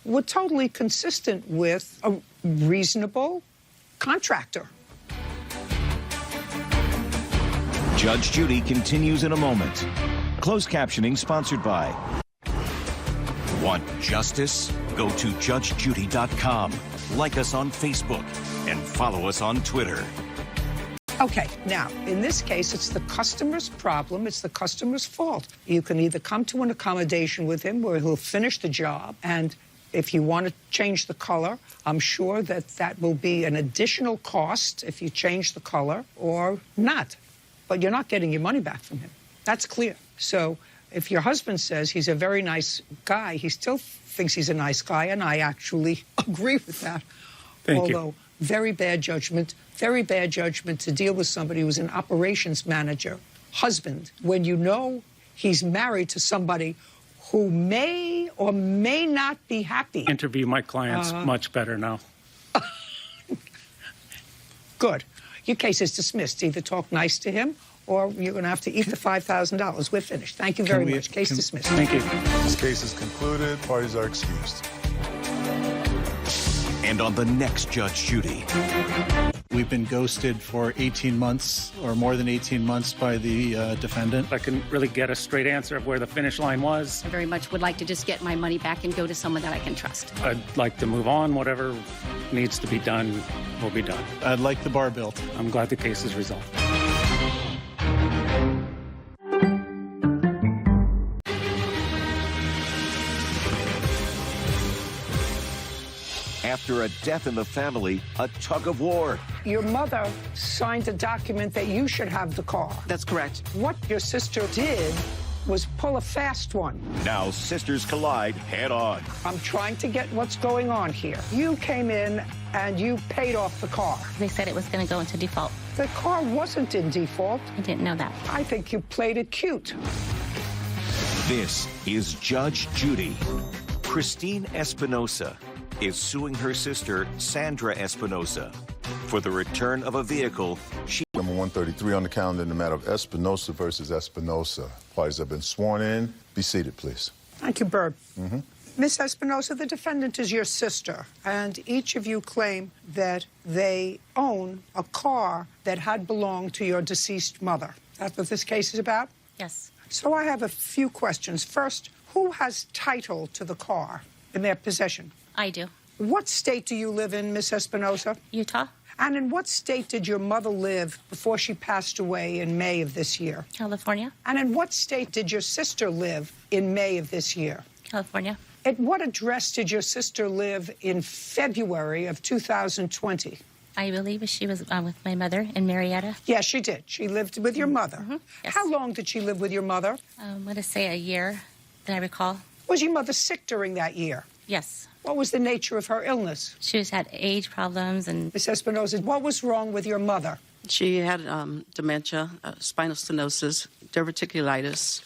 were totally consistent with a reasonable contractor. Judge Judy continues in a moment. Closed captioning sponsored by... Want justice? Go to judgejudy.com. Like us on Facebook and follow us on Twitter. Okay, now, in this case, it's the customer's problem. It's the customer's fault. You can either come to an accommodation with him where he'll finish the job, and if you want to change the color, I'm sure that will be an additional cost if you change the color or not. But you're not getting your money back from him. That's clear. So if your husband says he's a very nice guy, he still thinks he's a nice guy, and I actually agree with that. Thank you. Although, very bad judgment to deal with somebody who's an operations manager, husband, when you know he's married to somebody who may or may not be happy. Interview my clients much better now. Good. Your case is dismissed. Either talk nice to him or you're going to have to eat the $5,000. We're finished. Thank you very much. Case dismissed. Thank you. This case is concluded. Parties are excused. And on the next Judge Judy. We've been ghosted for 18 months or more than 18 months by the defendant. I couldn't really get a straight answer of where the finish line was. I very much would like to just get my money back and go to someone that I can trust. I'd like to move on. Whatever needs to be done will be done. I'd like the bar built. I'm glad the case is resolved. After a death in the family, a tug of war. Your mother signed a document that you should have the car. That's correct. What your sister did was pull a fast one. Now sisters collide head on. I'm trying to get what's going on here. You came in and you paid off the car. They said it was going to go into default. The car wasn't in default. I didn't know that. I think you played it cute. This is Judge Judy. Christine Espinosa is suing her sister, Sandra Espinosa, for the return of a vehicle she... Number 133 on the calendar in the matter of Espinosa versus Espinosa. Parties have been sworn in. Be seated, please. Thank you, Bird. Miss Espinosa, the defendant is your sister, and each of you claim that they own a car that had belonged to your deceased mother. That's what this case is about? Yes. So I have a few questions. First, who has title to the car in their possession? I do. What state do you live in, Miss Espinosa? Utah. And in what state did your mother live before she passed away in May of this year? California. And in what state did your sister live in May of this year? California. At what address did your sister live in February of 2020? I believe she was with my mother in Marietta. Yes, she did. She lived with your mother. Yes. How long did she live with your mother? I'm going to say a year, that I recall. Was your mother sick during that year? Yes. What was the nature of her illness? She had age problems and... Miss Espinosa, what was wrong with your mother? She had dementia, spinal stenosis, diverticulitis,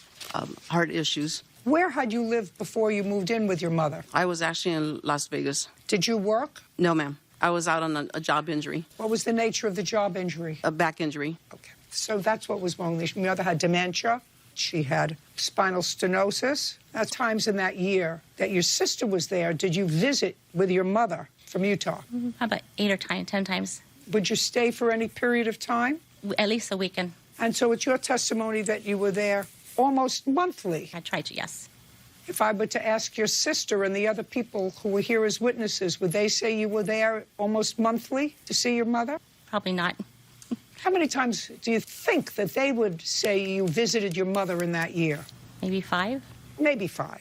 heart issues. Where had you lived before you moved in with your mother? I was actually in Las Vegas. Did you work? No, ma'am. I was out on a job injury. What was the nature of the job injury? A back injury. Okay. So that's what was wrong. Your mother had dementia. She had spinal stenosis. At times in that year that your sister was there, did you visit with your mother from Utah? About 8 or 10 times. Would you stay for any period of time? At least a weekend. And so it's your testimony that you were there almost monthly? I tried to, yes. If I were to ask your sister and the other people who were here as witnesses, would they say you were there almost monthly to see your mother? Probably not. How many times do you think that they would say you visited your mother in that year? Maybe 5. Maybe 5.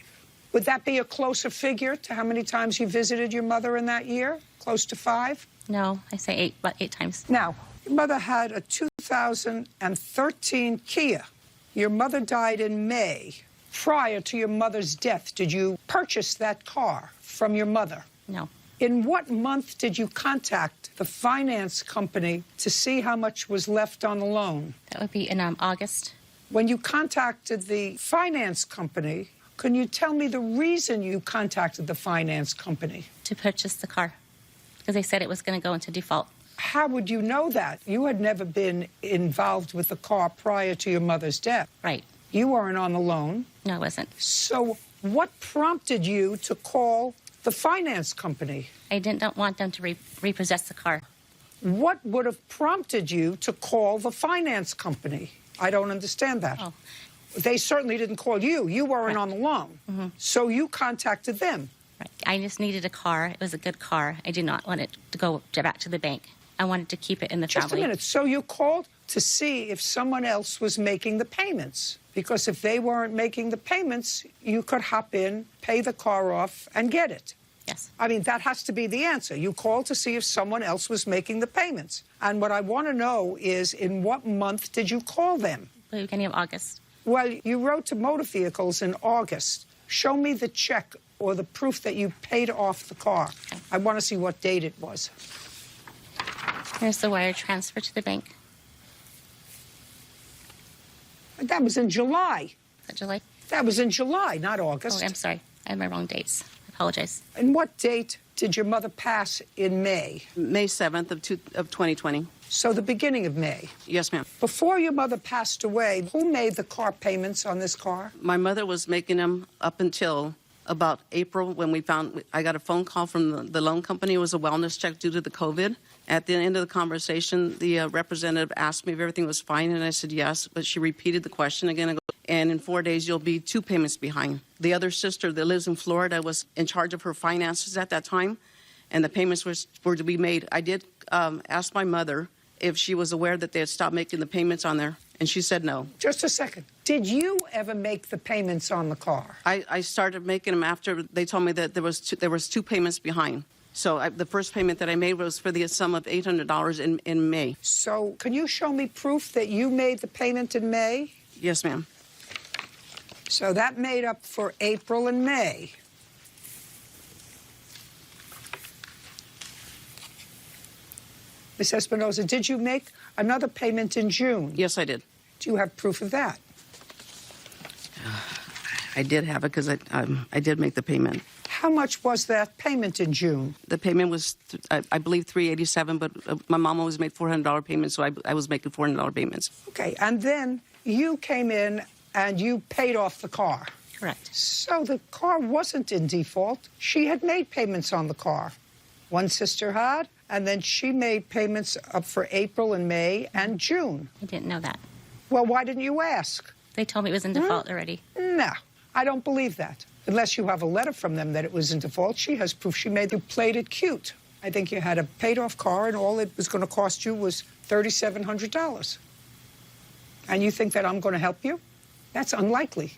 Would that be a closer figure to how many times you visited your mother in that year? Close to 5? No, I say 8, about 8 times. Now, your mother had a 2013 Kia. Your mother died in May. prior to your mother's death, did you purchase that car from your mother? No. In what month did you contact the finance company to see how much was left on the loan? That would be in August. When you contacted the finance company, can you tell me the reason you contacted the finance company? To purchase the car, because they said it was going to go into default. How would you know that? You had never been involved with the car prior to your mother's death. Right. You weren't on the loan. No, I wasn't. So what prompted you to call the finance company? I didn't want them to repossess the car. What would have prompted you to call the finance company? I don't understand that. Oh. They certainly didn't call you. You weren't on the loan. Mm-hmm. So you contacted them. Right. I just needed a car. It was a good car. I did not want it to go back to the bank. I wanted to keep it in the family. Just a minute. So you called to see if someone else was making the payments. Because if they weren't making the payments, you could hop in, pay the car off, and get it. Yes. I mean, that has to be the answer. You called to see if someone else was making the payments. And what I want to know is, in what month did you call them? The beginning of August. Well, you wrote to Motor Vehicles in August. Show me the check or the proof that you paid off the car. Okay. I want to see what date it was. Here's the wire transfer to the bank. That was in July. Is that July? That was in July, not August. Oh, I'm sorry. I have my wrong dates. I apologize. And what date did your mother pass in May? May 7th of 2020. So the beginning of May. Yes, ma'am. Before your mother passed away, who made the car payments on this car? My mother was making them up until about April when I got a phone call from the loan company. It was a wellness check due to the COVID. At the end of the conversation, the representative asked me if everything was fine, and I said yes, but she repeated the question again. I go, and in 4 days, you'll be 2 payments behind. The other sister that lives in Florida was in charge of her finances at that time, and the payments were to be made. I did ask my mother if she was aware that they had stopped making the payments on there, and she said no. Just a second. Did you ever make the payments on the car? I started making them after they told me that there was 2 payments behind. So the first payment that I made was for the sum of $800 in May. So can you show me proof that you made the payment in May? Yes, ma'am. So that made up for April and May. Ms. Espinoza, did you make another payment in June? Yes, I did. Do you have proof of that? I did have it because I did make the payment. How much was that payment in June? The payment was, I believe, $387, but my mom always made $400 payments, so I was making $400 payments. Okay, and then you came in and you paid off the car. Correct. So the car wasn't in default. She had made payments on the car. One sister had, and then she made payments up for April and May and June. I didn't know that. Well, why didn't you ask? They told me it was in default already. No, I don't believe that. Unless you have a letter from them that it was in default. She has proof she made. You played it cute. I think you had a paid-off car, and all it was going to cost you was $3,700. And you think that I'm going to help you? That's unlikely.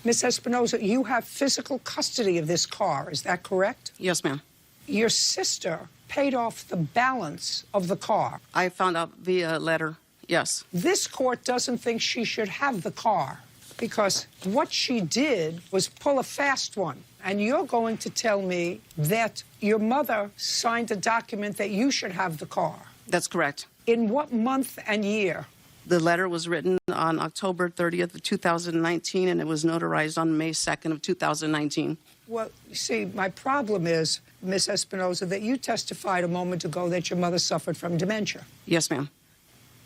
Miss Espinoza, you have physical custody of this car. Is that correct? Yes, ma'am. Your sister paid off the balance of the car. I found out via letter, yes. This court doesn't think she should have the car because what she did was pull a fast one. And you're going to tell me that your mother signed a document that you should have the car. That's correct. In what month and year? The letter was written on October 30th of 2019, and it was notarized on May 2nd of 2019. Well, you see, my problem is, Miss Espinoza, that you testified a moment ago that your mother suffered from dementia. Yes, ma'am.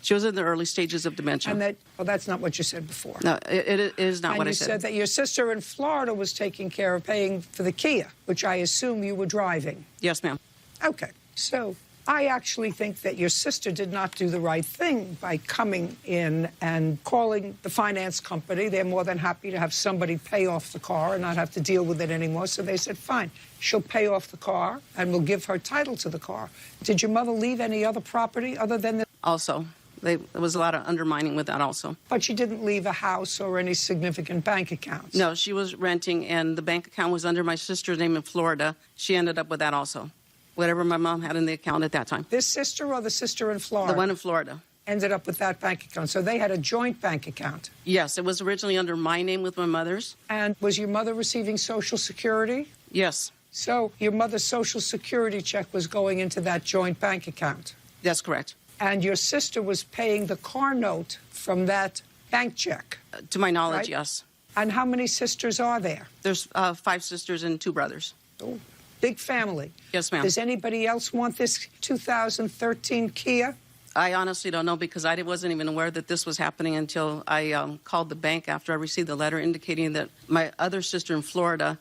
She was in the early stages of dementia. And that, well, that's not what you said before. No, it is not what I said. And you said that your sister in Florida was taking care of paying for the Kia, which I assume you were driving. Yes, ma'am. Okay, so I actually think that your sister did not do the right thing by coming in and calling the finance company. They're more than happy to have somebody pay off the car and not have to deal with it anymore. So they said, fine, she'll pay off the car and we'll give her title to the car. Did your mother leave any other property other than the... Also, there was a lot of undermining with that also. But she didn't leave a house or any significant bank accounts? No, she was renting, and the bank account was under my sister's name in Florida. She ended up with that also. Whatever my mom had in the account at that time. This sister or the sister in Florida? The one in Florida. ended up with that bank account. So they had a joint bank account. Yes, it was originally under my name with my mother's. And was your mother receiving Social Security? Yes. So your mother's Social Security check was going into that joint bank account? That's correct. And your sister was paying the car note from that bank check? To my knowledge, right? yes. And how many sisters are there? There's 5 sisters and 2 brothers. Oh, big family. Yes, ma'am. Does anybody else want this 2013 Kia? I honestly don't know because I wasn't even aware that this was happening until I called the bank after I received the letter indicating that my other sister in Florida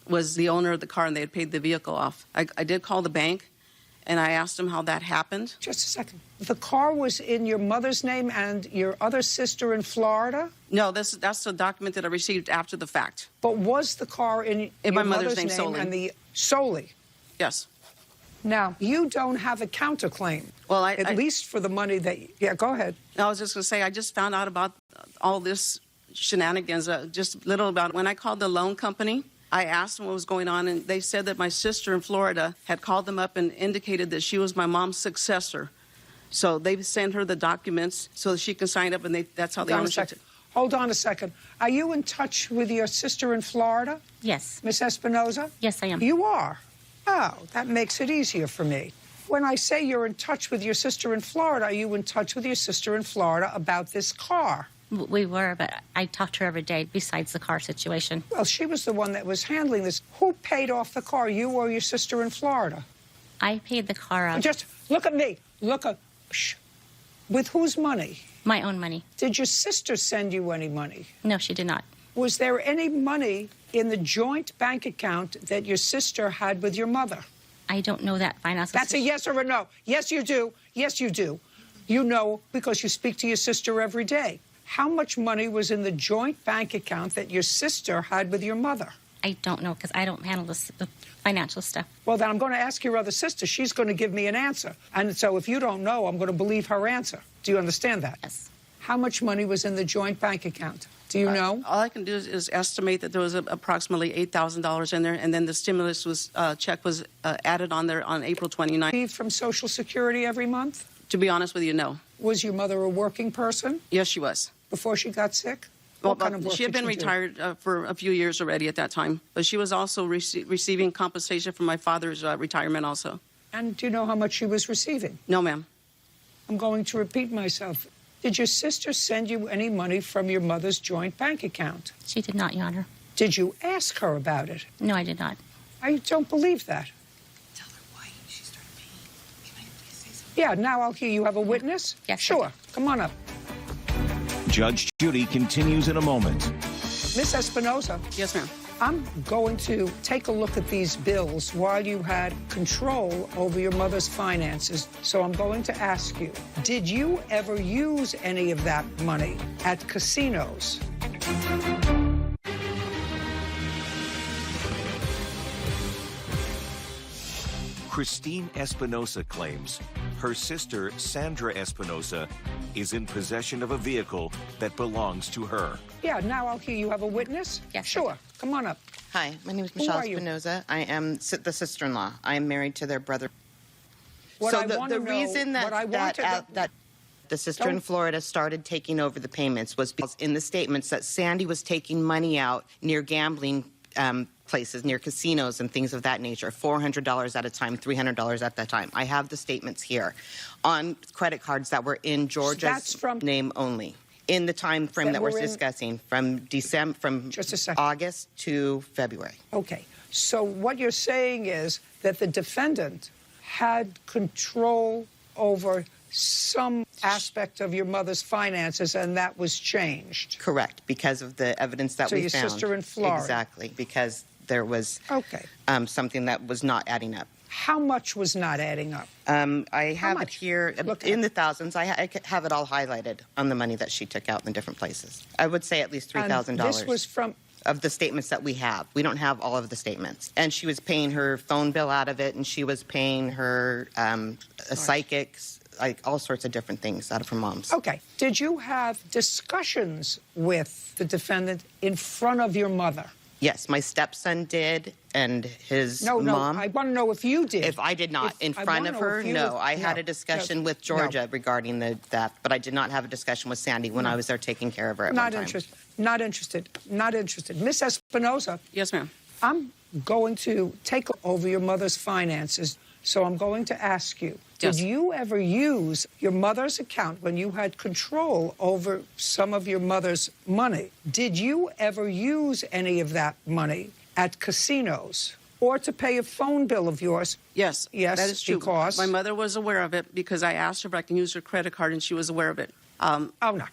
was the owner of the car and they had paid the vehicle off. I did call the bank and I asked them how that happened. Just a second. The car was in your mother's name and your other sister in Florida? No, that's the document that I received after the fact. But was the car in your my mother's mother's name name solely? and solely? Yes. Now, you don't have a counterclaim. Well, at least for the money that... Yeah, go ahead. I was just going to say, I just found out about all this shenanigans, just little about it. When I called the loan company, I asked them what was going on, and they said that my sister in Florida had called them up and indicated that she was my mom's successor. So they sent her the documents so that she can sign up, and that's how they ownership. Hold on a second. Are you in touch with your sister in Florida? Yes. Miss Espinoza? Yes, I am. You are? Oh, that makes it easier for me. When I say you're in touch with your sister in Florida, are you in touch with your sister in Florida about this car? We were, but I talked to her every day besides the car situation. Well, she was the one that was handling this. Who paid off the car, you or your sister in Florida? I paid the car off. Just look at me. Shh. With whose money? My own money. Did your sister send you any money? No, she did not. Was there any money in the joint bank account that your sister had with your mother? I don't know that financial. That's a yes or a no. Yes, you do. Yes, you do. You know because you speak to your sister every day. How much money was in the joint bank account that your sister had with your mother? I don't know because I don't handle the financial stuff. Well, then I'm going to ask your other sister. She's going to give me an answer. And so if you don't know, I'm going to believe her answer. Do you understand that? Yes. How much money was in the joint bank account? Do you know? All I can do is estimate that there was approximately $8,000 in there, and then the stimulus check was added on there on April 29th. From Social Security every month? To be honest with you, no. Was your mother a working person? Yes, she was. Before she got sick? Well, What kind of work she had did been she do? retired for a few years already at that time, but she was also receiving compensation from my father's retirement also. And do you know how much she was receiving? No, ma'am. I'm going to repeat myself. Did your sister send you any money from your mother's joint bank account? She did not, Your Honor. Did you ask her about it? No, I did not. I don't believe that. Tell her why she started paying. Can I please say something? Yeah, now I'll hear you have a witness? Yes. Sure. Come on up. Judge Judy continues in a moment. Miss Espinoza. Yes, ma'am. I'm going to take a look at these bills while you had control over your mother's finances. So I'm going to ask you, did you ever use any of that money at casinos? Christine Espinosa claims her sister, Sandra Espinosa, is in possession of a vehicle that belongs to her. Yeah, now I'll hear you have a witness? Yes. Sure. Come on up. Hi, my name is Who Michelle are you? Espinoza. I am the sister-in-law. I am married to their brother. What so I the wanna know- reason what I want to- that the sister in Don't- Florida started taking over the payments was because in the statements that Sandy was taking money out near gambling places, near casinos and things of that nature, $400 at a time, $300 at that time. I have the statements here on credit cards that were in Georgia's That's from- name only. In the time frame That that we're were in- discussing, from Just a second. August to February. Okay. So what you're saying is that the defendant had control over some aspect of your mother's finances, and that was changed. Correct, because of the evidence that So we your found. sister in Florida. Exactly, because there was Okay. something that was not adding up. How much was not adding up? I have it much? here Look in at the thousands. I have it all highlighted on the money that she took out in the different places. I would say at least $3,000. And this was from... Of the statements that we have. We don't have all of the statements. And she was paying her phone bill out of it, and she was paying her psychics, like all sorts of different things out of her mom's. Okay. Did you have discussions with the defendant in front of your mother? Yes, my stepson did, and his No, mom. I want to know if you did. If I did not. In front of her, no. I had a discussion with Georgia regarding the theft, but I did not have a discussion with Sandy when I was there taking care of her at one time. Not interested. Not interested. Miss Espinosa. Yes, ma'am. I'm going to take over your mother's finances, so I'm going to ask you, did you ever use your mother's account when you had control over some of your mother's money? Did you ever use any of that money at casinos or to pay a phone bill of yours? Yes, Yes, that is true. because My mother was aware of it because I asked her if I can use her credit card, and she was aware of it. Oh, no.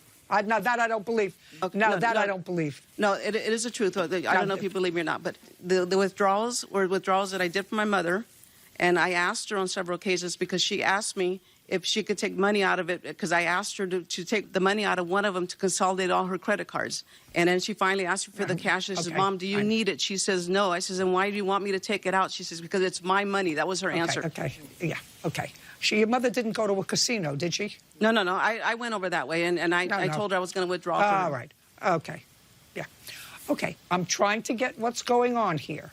Now, that I don't believe. I don't believe. No, it is the truth. I don't know if you believe me or not, but the withdrawals were withdrawals that I did for my mother, and I asked her on several occasions because she asked me if she could take money out of it, because I asked her to take the money out of one of them to consolidate all her credit cards. And then she finally asked me for the cash. She says, Mom, do you need it? She says, no. I says, and why do you want me to take it out? She says, because it's my money. That was her answer. Okay. Your mother didn't go to a casino, did she? No. I went over that way, and I told her I was going to withdraw from her. All right. Okay. Yeah. Okay. I'm trying to get what's going on here.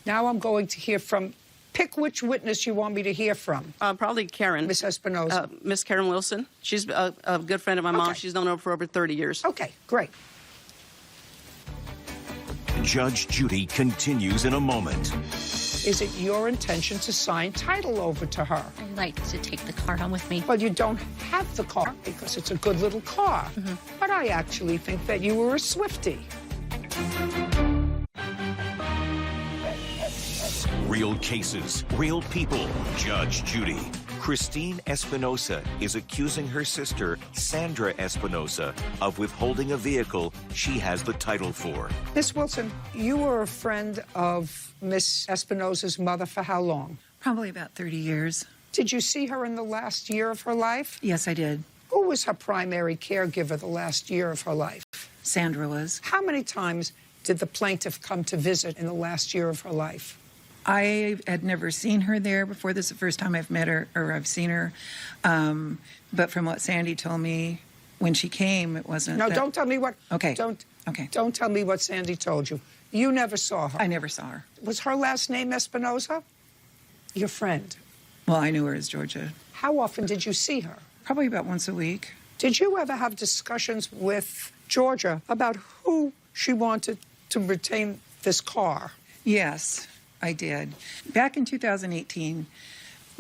Now I'm going to hear from... Pick which witness you want me to hear from. Probably Karen. Miss Espinosa. Miss Karen Wilson. She's a good friend of my mom. She's known her for over 30 years. Okay, great. Judge Judy continues in a moment. Is it your intention to sign title over to her? I'd like to take the car home with me. Well, you don't have the car because it's a good little car. But I actually think that you were a Swiftie. Real cases, real people. Judge Judy. Christine Espinosa is accusing her sister, Sandra Espinosa, of withholding a vehicle she has the title for. Miss Wilson, you were a friend of Miss Espinosa's mother for how long? Probably about 30 years. Did you see her in the last year of her life? Yes, I did. Who was her primary caregiver the last year of her life? Sandra was. How many times did the plaintiff come to visit in the last year of her life? I had never seen her there before. This is the first time I've met her, or I've seen her. But from what Sandy told me, when she came, it wasn't... No, don't tell me what... Okay. Don't tell me what Sandy told you. You never saw her. I never saw her. Was her last name Espinosa? Your friend. Well, I knew her as Georgia. How often did you see her? Probably about once a week. Did you ever have discussions with Georgia about who she wanted to retain this car? Yes, I did. Back in 2018,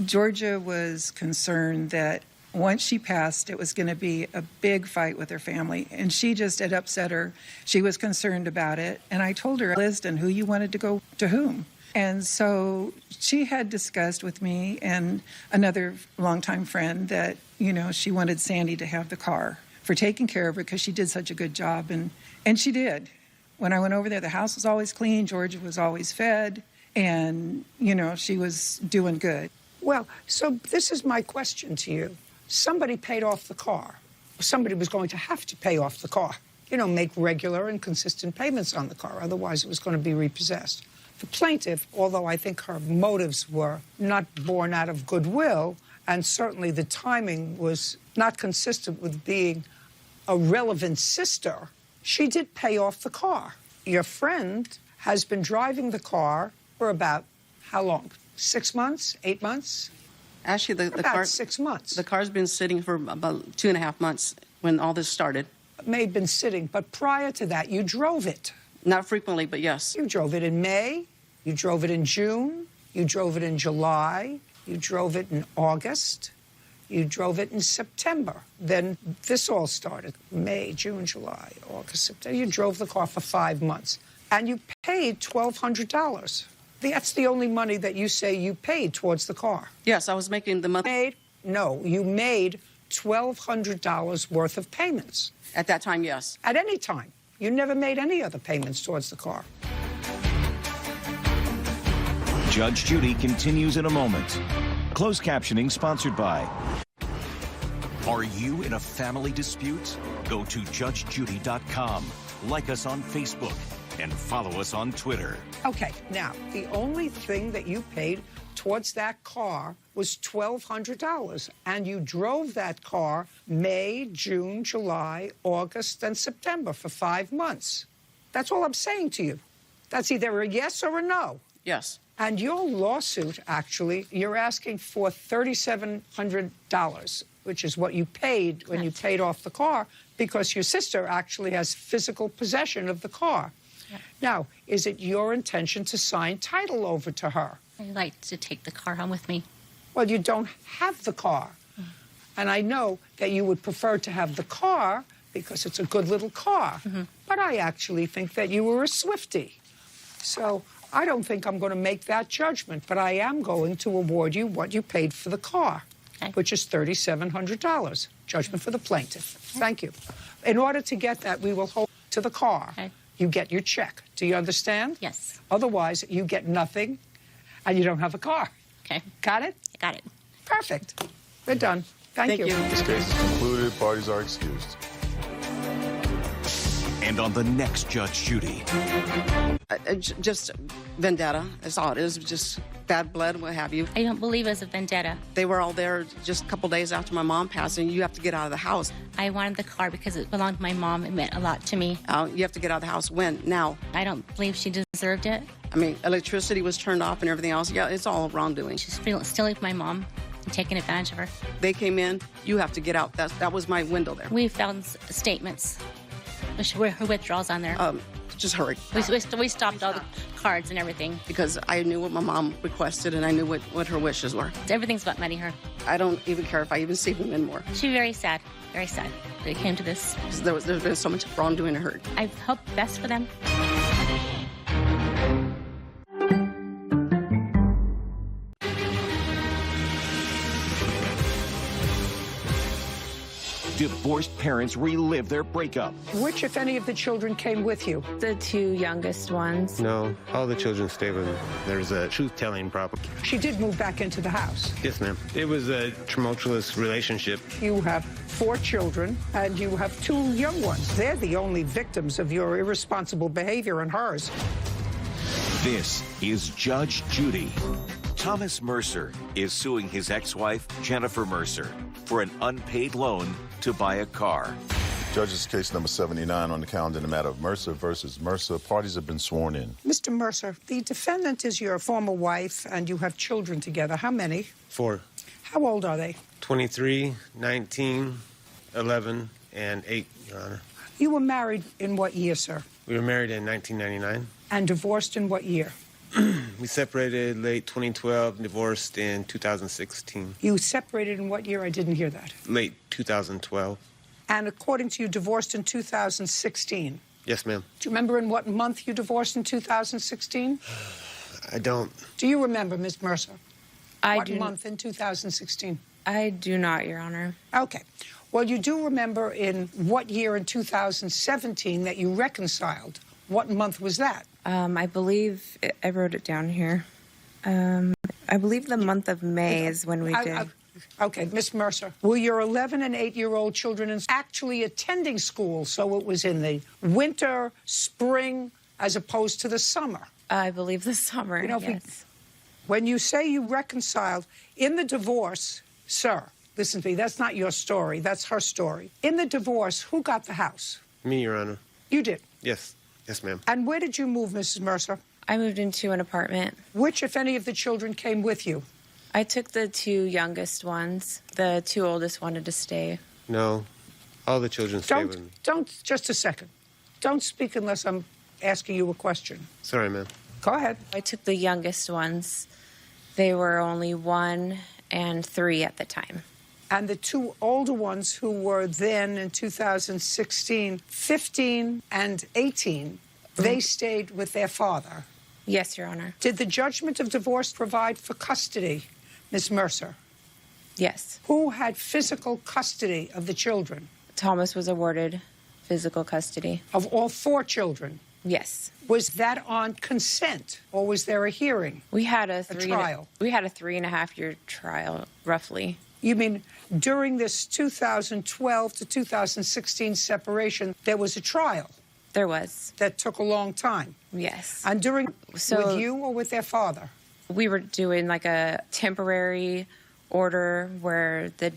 Georgia was concerned that once she passed, it was going to be a big fight with her family, and it upset her. She was concerned about it, and I told her a list and who you wanted to go to whom. And so she had discussed with me and another longtime friend that, she wanted Sandy to have the car for taking care of her because she did such a good job, and she did. When I went over there, the house was always clean, Georgia was always fed, and, she was doing good. Well, so this is my question to you. Somebody paid off the car. Somebody was going to have to pay off the car. Make regular and consistent payments on the car. Otherwise, it was going to be repossessed. The plaintiff, although I think her motives were not born out of goodwill, and certainly the timing was not consistent with being a relevant sister, she did pay off the car. Your friend has been driving the car for about how long? 6 months? 8 months? Actually, the about car... 6 months. The car's been sitting for about 2.5 months when all this started. It may have been sitting, but prior to that, you drove it. Not frequently, but yes. You drove it in May. You drove it in June. You drove it in July. You drove it in August. You drove it in September. Then this all started. May, June, July, August, September. You drove the car for 5 months. And you paid $1,200. That's the only money that you say you paid towards the car. Yes, I was making the money. No, you made $1,200 worth of payments. At that time, yes. At any time. You never made any other payments towards the car. Judge Judy continues in a moment. Closed captioning sponsored by... Are you in a family dispute? Go to judgejudy.com. Like us on Facebook and follow us on Twitter. Okay, now, the only thing that you paid towards that car was $1,200, and you drove that car May, June, July, August, and September for 5 months. That's all I'm saying to you. That's either a yes or a no. Yes. And your lawsuit, actually, you're asking for $3,700, which is what you paid when you paid off the car, because your sister actually has physical possession of the car. Yeah. Now, is it your intention to sign title over to her? I'd like to take the car home with me. Well, you don't have the car. And I know that you would prefer to have the car because it's a good little car. But I actually think that you were a Swiftie. So I don't think I'm going to make that judgment, but I am going to award you what you paid for the car, which is $3,700. Judgment for the plaintiff. Thank you. In order to get that, we will hold to the car. You get your check. Do you understand? Yes. Otherwise, you get nothing, and you don't have a car. Okay. Got it? I got it. Perfect. We're done. Thank you. This case is concluded. Parties are excused. And on the next Judge Judy. Just vendetta. That's all it is. Just bad blood, what have you. I don't believe it was a vendetta. They were all there just a couple days after my mom passed, and you have to get out of the house. I wanted the car because it belonged to my mom. It meant a lot to me. You have to get out of the house. When? Now. I don't believe she deserved it. I mean, electricity was turned off and everything else. Yeah, it's all wrongdoing. She's stealing from my mom and taking advantage of her. They came in. You have to get out. That was my window there. We found statements. Her withdrawals on there. Just hurry. We stopped all the cards and everything. Because I knew what my mom requested, and I knew what her wishes were. Everything's about money, her. I don't even care if I even see them anymore. She's very sad that it came to this. There's been so much wrongdoing to her. I hope the best for them. Divorced parents relive their breakup. Which, if any, of the children came with you? The two youngest ones. No, all the children stayed with me. There was a truth-telling problem. She did move back into the house. Yes, ma'am. It was a tumultuous relationship. You have 4 children, and you have 2 young ones. They're the only victims of your irresponsible behavior and hers. This is Judge Judy. Thomas Mercer is suing his ex-wife, Jennifer Mercer, for an unpaid loan to buy a car. Judge's case number 79 on the calendar in the matter of Mercer versus Mercer. Parties have been sworn in. Mr. Mercer, the defendant is your former wife, and you have children together. How many? 4. How old are they? 23, 19, 11, and 8, Your Honor. You were married in what year, sir? We were married in 1999. And divorced in what year? We separated late 2012, divorced in 2016. You separated in what year? I didn't hear that. Late 2012. And according to you, divorced in 2016. Yes, ma'am. Do you remember in what month you divorced in 2016? I don't. Do you remember, Ms. Mercer? What do. month in 2016? I do not, Your Honor. Okay. Well, you do remember in what year in 2017 that you reconciled. What month was that? I believe, I wrote it down here. I believe the month of May is when we did. Okay, Miss Mercer, were your 11 and 8-year-old children actually attending school, so it was in the winter, spring, as opposed to the summer? I believe the summer, you know, yes. When you say you reconciled, in the divorce, sir, listen to me, that's not your story, that's her story. In the divorce, who got the house? Me, Your Honor. You did? Yes. Yes, ma'am. And where did you move, Mrs. Mercer? I moved into an apartment. Which, if any, of the children came with you? I took the 2 youngest ones. The 2 oldest wanted to stay. No, all the children stayed with me. Just a second. Don't speak unless I'm asking you a question. Sorry, ma'am. Go ahead. I took the youngest ones. They were only 1 and 3 at the time. And the 2 older ones who were then in 2016, 15 and 18, they stayed with their father. Yes, Your Honor. Did the judgment of divorce provide for custody, Ms. Mercer? Yes. Who had physical custody of the children? Thomas was awarded physical custody. Of all 4 children? Yes. Was that on consent, or was there a hearing? We had a trial. We had a 3.5-year trial, roughly. You mean during this 2012 to 2016 separation, there was a trial? There was. That took a long time? Yes. And with you or with their father? We were doing like a temporary order where the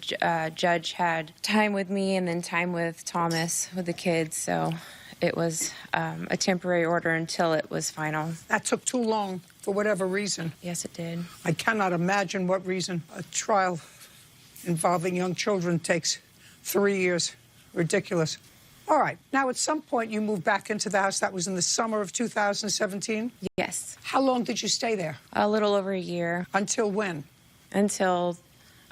judge had time with me and then time with Thomas, with the kids. So it was a temporary order until it was final. That took too long for whatever reason. Yes, it did. I cannot imagine what reason. A trial involving young children takes 3 years. Ridiculous. All right. Now, at some point, you moved back into the house. That was in the summer of 2017? Yes. How long did you stay there? A little over a year. Until when? Until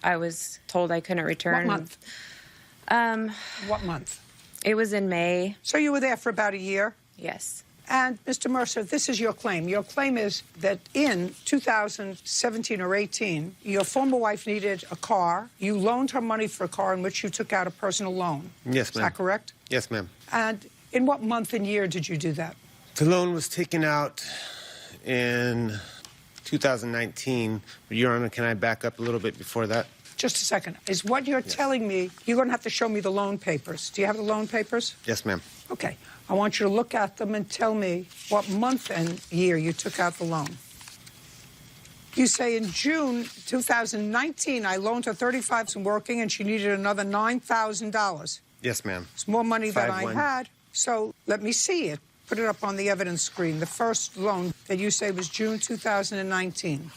I was told I couldn't return. What month? What month? It was in May. So you were there for about a year? Yes. And, Mr. Mercer, this is your claim. Your claim is that in 2017 or 18, your former wife needed a car. You loaned her money for a car in which you took out a personal loan. Yes, ma'am. Is that correct? Yes, ma'am. And in what month and year did you do that? The loan was taken out in 2019. Your Honor, can I back up a little bit before that? Just a second. Is what you're telling me, you're going to have to show me the loan papers. Do you have the loan papers? Yes, ma'am. Okay. I want you to look at them and tell me what month and year you took out the loan. You say in June 2019, I loaned her $35,000 and working, and she needed another $9,000. Yes, ma'am. It's more money than I 5-1. had. So let me see it. Put it up on the evidence screen. The first loan that you say was June 2019.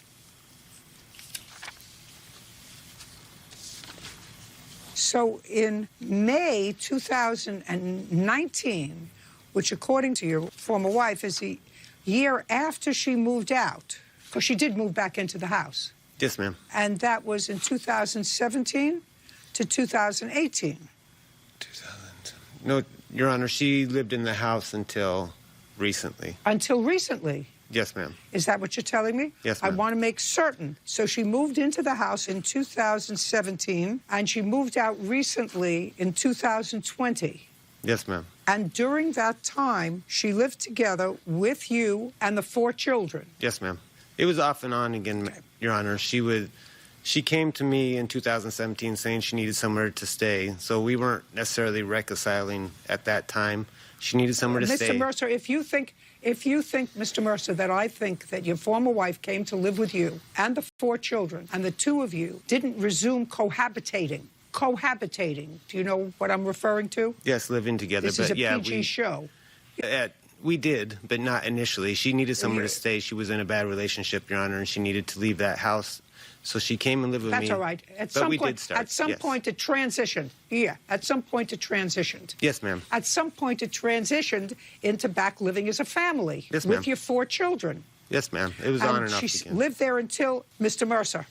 So in May 2019, which according to your former wife is the year after she moved out, because she did move back into the house. Yes, ma'am. And that was in 2017 to 2018. No, Your Honor, she lived in the house until recently. Until recently? Yes, ma'am. Is that what you're telling me? Yes, I ma'am. want to make certain. So she moved into the house in 2017, and she moved out recently in 2020. Yes, ma'am. And during that time, she lived together with you and the 4 children. Yes, ma'am. It was off and on again, Your Honor. She came to me in 2017 saying she needed somewhere to stay, so we weren't necessarily reconciling at that time. She needed somewhere to stay. Mr. Mercer, if you think, Mr. Mercer, that I think that your former wife came to live with you and the 4 children, and the 2 of you didn't resume cohabitating. Do you know what I'm referring to? Yes, living together. This but is a yeah, PG show. We did, but not initially. She needed somewhere to stay. She was in a bad relationship, Your Honor, and she needed to leave that house. So she came and lived with me. That's all right. At some point, it transitioned. Yeah, at some point it transitioned. Yes, ma'am. At some point it transitioned into back living as a family. Yes, ma'am. With your 4 children. Yes, ma'am. It was on and off She again. lived there until, Mr. Mercer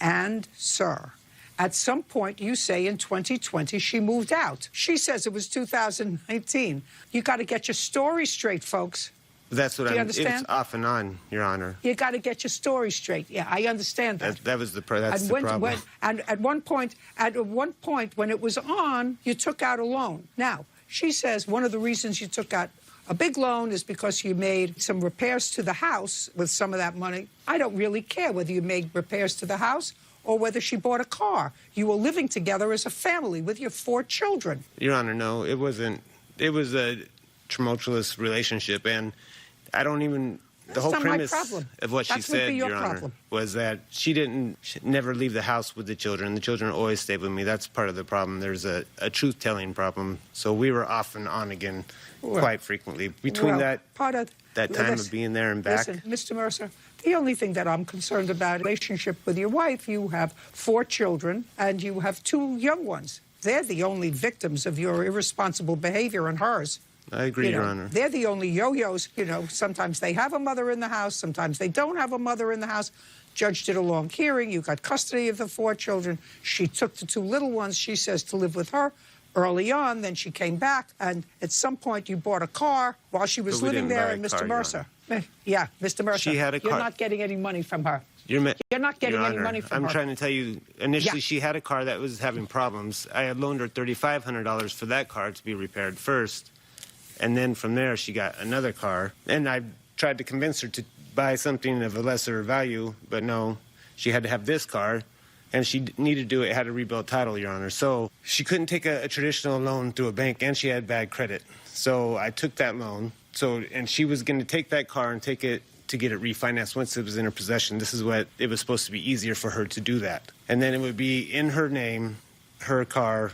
and Sir, at some point, you say in 2020, she moved out. She says it was 2019. You got to get your story straight, folks. That's what Do you understand? It's off and on, Your Honor. You got to get your story straight. Yeah, I understand that. That's the problem. And at one point, when it was on, you took out a loan. Now, she says one of the reasons you took out a big loan is because you made some repairs to the house with some of that money. I don't really care whether you made repairs to the house or whether she bought a car. You were living together as a family with your 4 children. Your Honor, no, it wasn't. It was a tumultuous relationship, and I don't even... The whole premise of what she said, Your Honor, was that she never leave the house with the children. The children always stayed with me. That's part of the problem. There's a truth-telling problem. So we were off and on again quite frequently. Between that time of being there and back... Listen, Mr. Mercer, the only thing that I'm concerned about is relationship with your wife. You have 4 children, and you have 2 young ones. They're the only victims of your irresponsible behavior and hers. I agree, Your Honor. They're the only yo-yos. Sometimes they have a mother in the house. Sometimes they don't have a mother in the house. Judge did a long hearing. You got custody of the 4 children. She took the 2 little ones, she says, to live with her early on. Then she came back, and at some point you bought a car while she was living there. And Mr. Mercer. Yeah, Mr. Mercer. She had a car. You're not getting any money from her. You're not getting Your any Honor, money from her. I'm trying to tell you, initially she had a car that was having problems. I had loaned her $3,500 for that car to be repaired first. And then from there, she got another car. And I tried to convince her to buy something of a lesser value, but no, she had to have this car. And she needed to do it, had a rebuilt title, Your Honor. So she couldn't take a traditional loan through a bank, and she had bad credit. So I took that loan. And she was going to take that car and take it to get it refinanced once it was in her possession. This is what it was supposed to be easier for her to do that. And then it would be in her name, her car,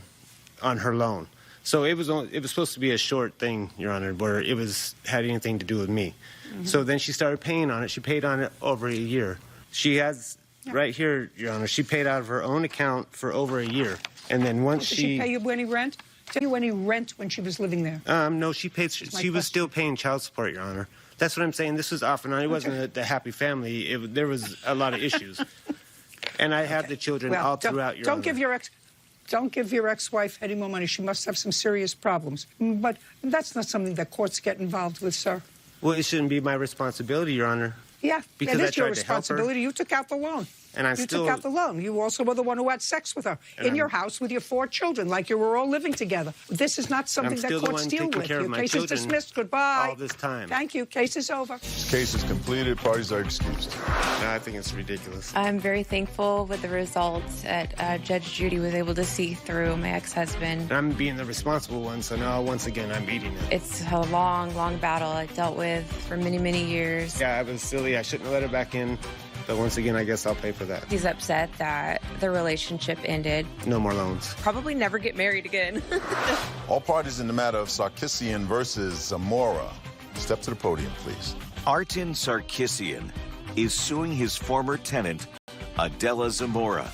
on her loan. So it was supposed to be a short thing, Your Honor, where it had anything to do with me. So then she started paying on it. She paid on it over a year. She has right here, Your Honor, she paid out of her own account for over a year. And then once Did she pay you any rent? Did you any rent when she was living there? No, she paid. She was still paying child support, Your Honor. That's what I'm saying. This was off and on. It wasn't a happy family. There was a lot of issues. And I had the children all throughout, Your Honor. Don't give your ex-wife any more money. She must have some serious problems. But that's not something that courts get involved with, sir. Well, it shouldn't be my responsibility, Your Honor. Yeah, because it I is your tried to help her. responsibility. You took out the loan. And you took out the loan. You also were the one who had sex with her in your house with your 4 children, like you were all living together. This is not something that courts deal with. Your case is dismissed. Goodbye. All this time. Thank you. Case is over. This case is completed. Parties are excused. No, I think it's ridiculous. I'm very thankful with the results that Judge Judy was able to see through my ex-husband. I'm being the responsible one, so now once again I'm beating it. It's a long, long battle I dealt with for many, many years. Yeah, I was silly. I shouldn't have let her back in. But once again, I guess I'll pay for that. He's upset that the relationship ended. No more loans. Probably never get married again. All parties in the matter of Sarkisian versus Zamora. Step to the podium, please. Artin Sarkisian is suing his former tenant, Adela Zamora,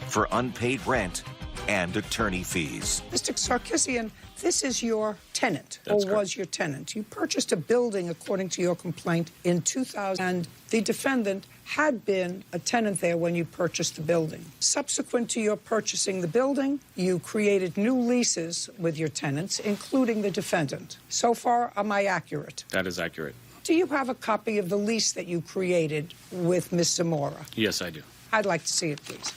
for unpaid rent and attorney fees. Mr. Sarkisian, this is your tenant, was your tenant. You purchased a building, according to your complaint, in 2000, and the defendant had been a tenant there when you purchased the building. Subsequent to your purchasing the building, you created new leases with your tenants, including the defendant. So far, am I accurate? That is accurate. Do you have a copy of the lease that you created with Ms. Zamora? Yes, I do. I'd like to see it, please.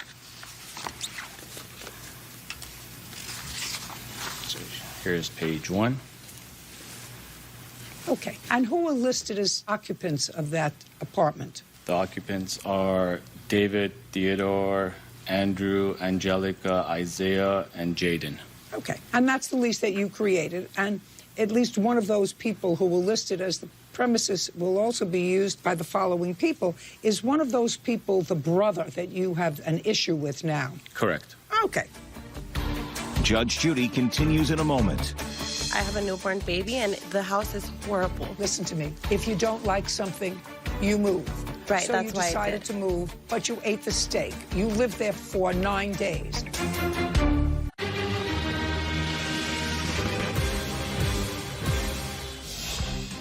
Here's page 1. Okay. And who were listed as occupants of that apartment? The occupants are David, Theodore, Andrew, Angelica, Isaiah, and Jaden. Okay. And that's the lease that you created. And at least one of those people who were listed as the premises will also be used by the following people. Is one of those people the brother that you have an issue with now? Correct. Okay. Judge Judy continues in a moment. I have a newborn baby, and the house is horrible. Listen to me. If you don't like something, you move. Right, so that's you why I decided did. to move, but you ate the steak. You lived there for 9 days.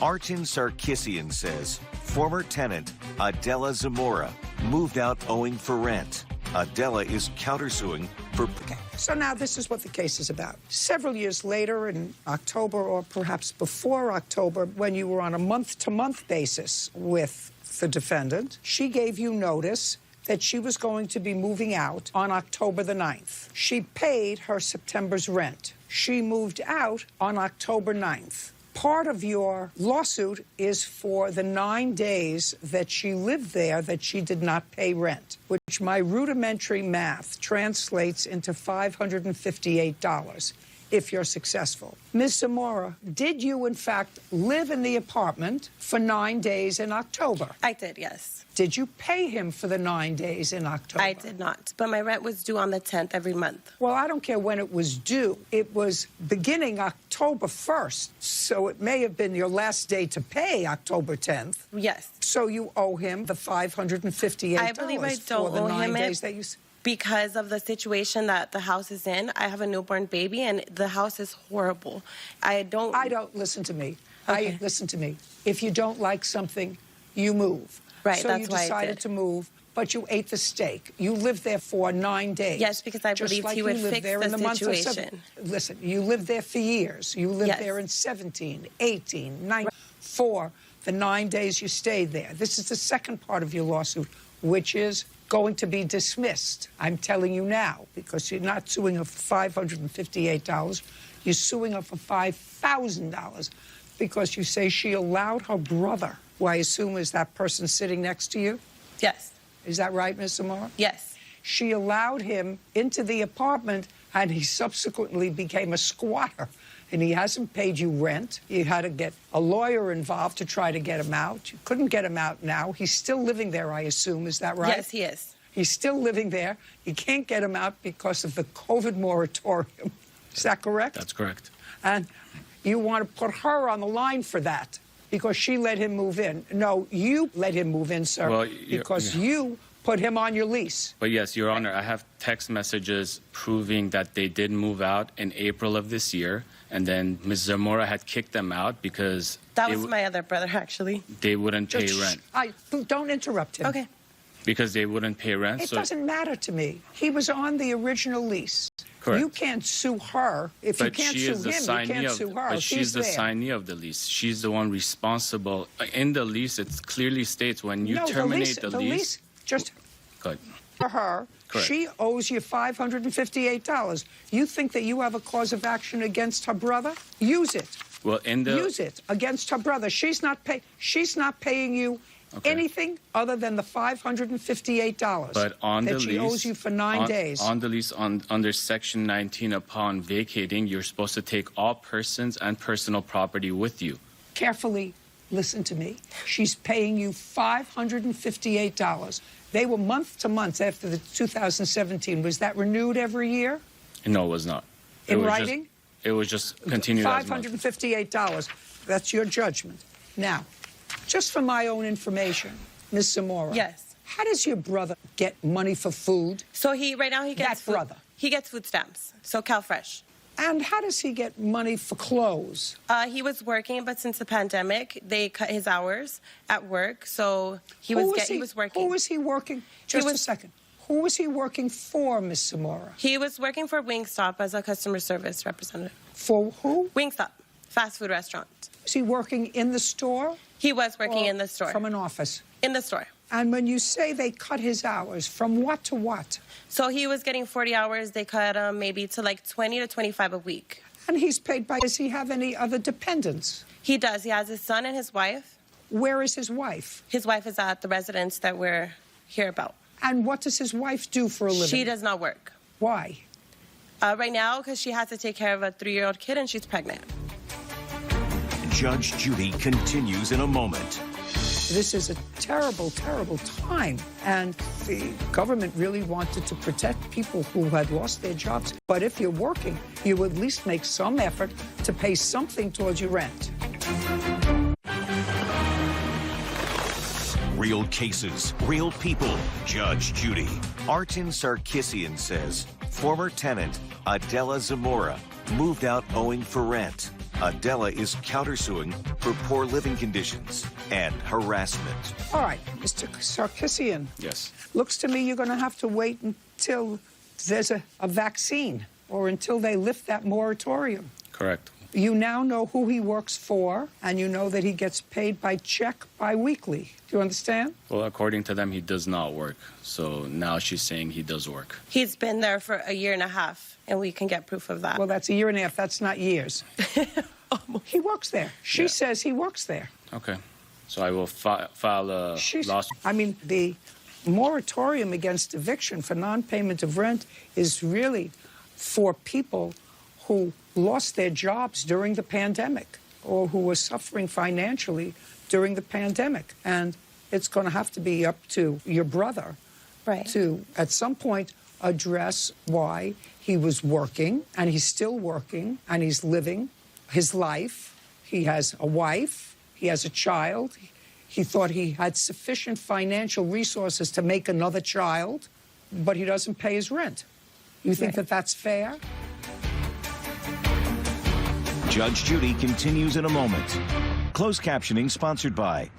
Artin Sarkisian says former tenant Adela Zamora moved out owing for rent. Adela is countersuing for... Okay, so now this is what the case is about. Several years later, in October, or perhaps before October, when you were on a month-to-month basis with the defendant, she gave you notice that she was going to be moving out on October the 9th. She paid her September's rent. She moved out on October 9th. Part of your lawsuit is for the 9 days that she lived there that she did not pay rent, which my rudimentary math translates into $558 if you're successful. Ms. Zamora, did you, in fact, live in the apartment for 9 days in October? I did, yes. Did you pay him for the 9 days in October? I did not, but my rent was due on the 10th every month. Well, I don't care when it was due. It was beginning October 1st, so it may have been your last day to pay, October 10th. Yes. So you owe him the $558 I believe I don't for the owe 9 him days it that you... because of the situation that the house is in. I have a newborn baby, and the house is horrible. I don't... Listen to me. Okay. Listen to me. If you don't like something, you move. Right, so that's why I you decided did. to move, but you ate the steak. You lived there for 9 days. Yes, because I Just believed like he would you lived fix there in the month of situation. Listen, you lived there for years. You lived Yes. there in 17, 18, 19, for the 9 days you stayed there. This is the second part of your lawsuit, which is going to be dismissed. I'm telling you now, because you're not suing her for $558. You're suing her for $5,000 because you say she allowed her brother, who I assume is that person sitting next to you. Yes. Is that right, Ms. Zamora? Yes. She allowed him into the apartment, and he subsequently became a squatter. And he hasn't paid you rent. You had to get a lawyer involved to try to get him out. You couldn't get him out now. He's still living there, I assume. Is that right? Yes, he is. He's still living there. You can't get him out because of the COVID moratorium. Is that correct? That's correct. And you want to put her on the line for that because she let him move in. No, you let him move in, sir, Well, because you put him on your lease. But yes, Your Honor, I have text messages proving that they did move out in April of this year, and then Ms. Zamora had kicked them out because That was my other brother, actually. they wouldn't pay rent. Don't interrupt him. Okay. Because they wouldn't pay rent. It so doesn't matter to me. He was on the original lease. Correct. You can't sue her. If you But can't she sue is the him, you signee can't of, sue her. but she's the there. signee of the lease. She's the one responsible. In the lease, it clearly states when you terminate the lease. Just Good. for her, Correct. she owes you $558. You think that you have a cause of action against her brother? Use it. Well, in the Use it against her brother. She's not paying you anything other than the $558 But on that the she lease, owes you for 9 days. On the lease, under Section 19, upon vacating, you're supposed to take all persons and personal property with you. Carefully listen to me. She's paying you $558. They were month to month after the 2017. Was that renewed every year? No, it was not. In writing? It was just continued as month. $558. That's your judgment. Now, just for my own information, Ms. Zamora. Yes. How does your brother get money for food? So right now he gets That brother. He gets food stamps. So CalFresh. And how does he get money for clothes? He was working, but since the pandemic, they cut his hours at work. So he was working. Who was he working? Just a second. Who was he working for, Ms. Zamora? He was working for Wingstop as a customer service representative. For who? Wingstop, fast food restaurant. Was he working in the store? He was working in the store. From an office? In the store. And when you say they cut his hours, from what to what? So he was getting 40 hours. They cut him maybe to like 20 to 25 a week. And he's paid by... Does he have any other dependents? He does. He has his son and his wife. Where is his wife? His wife is at the residence that we're here about. And what does his wife do for a living? She does not work. Why? Right now, because she has to take care of a 3-year-old kid and she's pregnant. Judge Judy continues in a moment. This is a terrible, terrible time. And the government really wanted to protect people who had lost their jobs. But if you're working, you at least make some effort to pay something towards your rent. Real cases, real people. Judge Judy. Artin Sarkissian says former tenant Adela Zamora moved out owing for rent. Adela is countersuing for poor living conditions and harassment. All right, Mr. Sarkissian. Yes. Looks to me you're going to have to wait until there's a vaccine or until they lift that moratorium. Correct. You now know who he works for, and you know that he gets paid by check bi-weekly. Do you understand? Well, according to them, he does not work. So now she's saying he does work. He's been there for a year and a half, and we can get proof of that. Well, that's a year and a half. That's not years. He works there. She says he works there. Okay. So I will file a lawsuit. I mean, the moratorium against eviction for non-payment of rent is really for people who lost their jobs during the pandemic or who were suffering financially during the pandemic. And it's going to have to be up to your brother to, at some point, address why he was working, and he's still working, and he's living his life. He has a wife. He has a child. He thought he had sufficient financial resources to make another child, but he doesn't pay his rent. You think that that's fair? Judge Judy continues in a moment. Closed captioning sponsored by.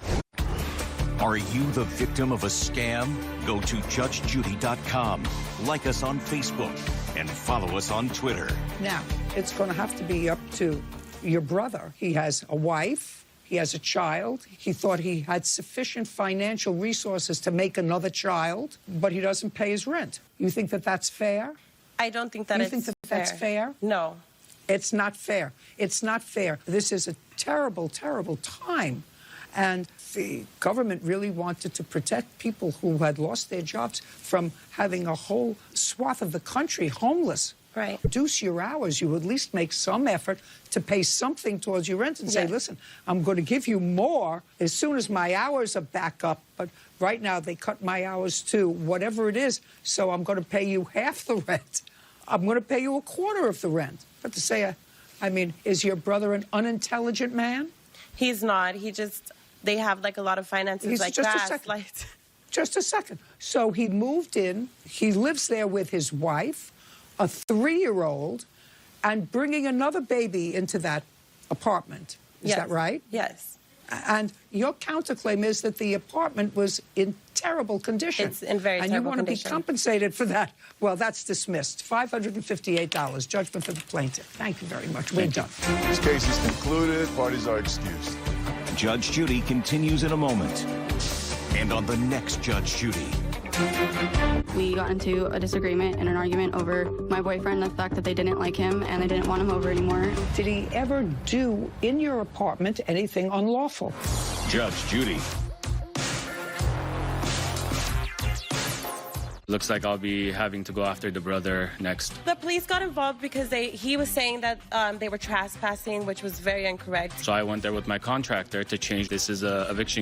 Are you the victim of a scam? Go to judgejudy.com. Like us on Facebook and follow us on Twitter. Now, it's going to have to be up to your brother. He has a wife. He has a child. He thought he had sufficient financial resources to make another child, but he doesn't pay his rent. You think that that's fair? I don't think that You think that that's fair? No. It's not fair. It's not fair. This is a terrible, terrible time. And the government really wanted to protect people who had lost their jobs from having a whole swath of the country homeless. Right. Reduce your hours. You at least make some effort to pay something towards your rent and say, listen, I'm going to give you more as soon as my hours are back up. But right now they cut my hours to whatever it is, so I'm going to pay you half the rent. I'm going to pay you a quarter of the rent. But to say I mean, is your brother an unintelligent man? He's not. They have like a lot of finances, like gas, lights. Just a second. So he moved in. He lives there with his wife, a 3-year-old, and bringing another baby into that apartment. Is that right? Yes. And your counterclaim is that the apartment was in terrible condition. It's in very terrible condition. And you want to be compensated for that. Well, that's dismissed. $558. Judgment for the plaintiff. Thank you very much. We're done. This case is concluded. Parties are excused. Judge Judy continues in a moment. And on the next Judge Judy. We got into a disagreement and an argument over my boyfriend, the fact that they didn't like him and they didn't want him over anymore. Did he ever do in your apartment anything unlawful? Judge Judy. Looks like I'll be having to go after the brother next. The police got involved because he was saying that they were trespassing, which was very incorrect. So I went there with my contractor to change. This is a eviction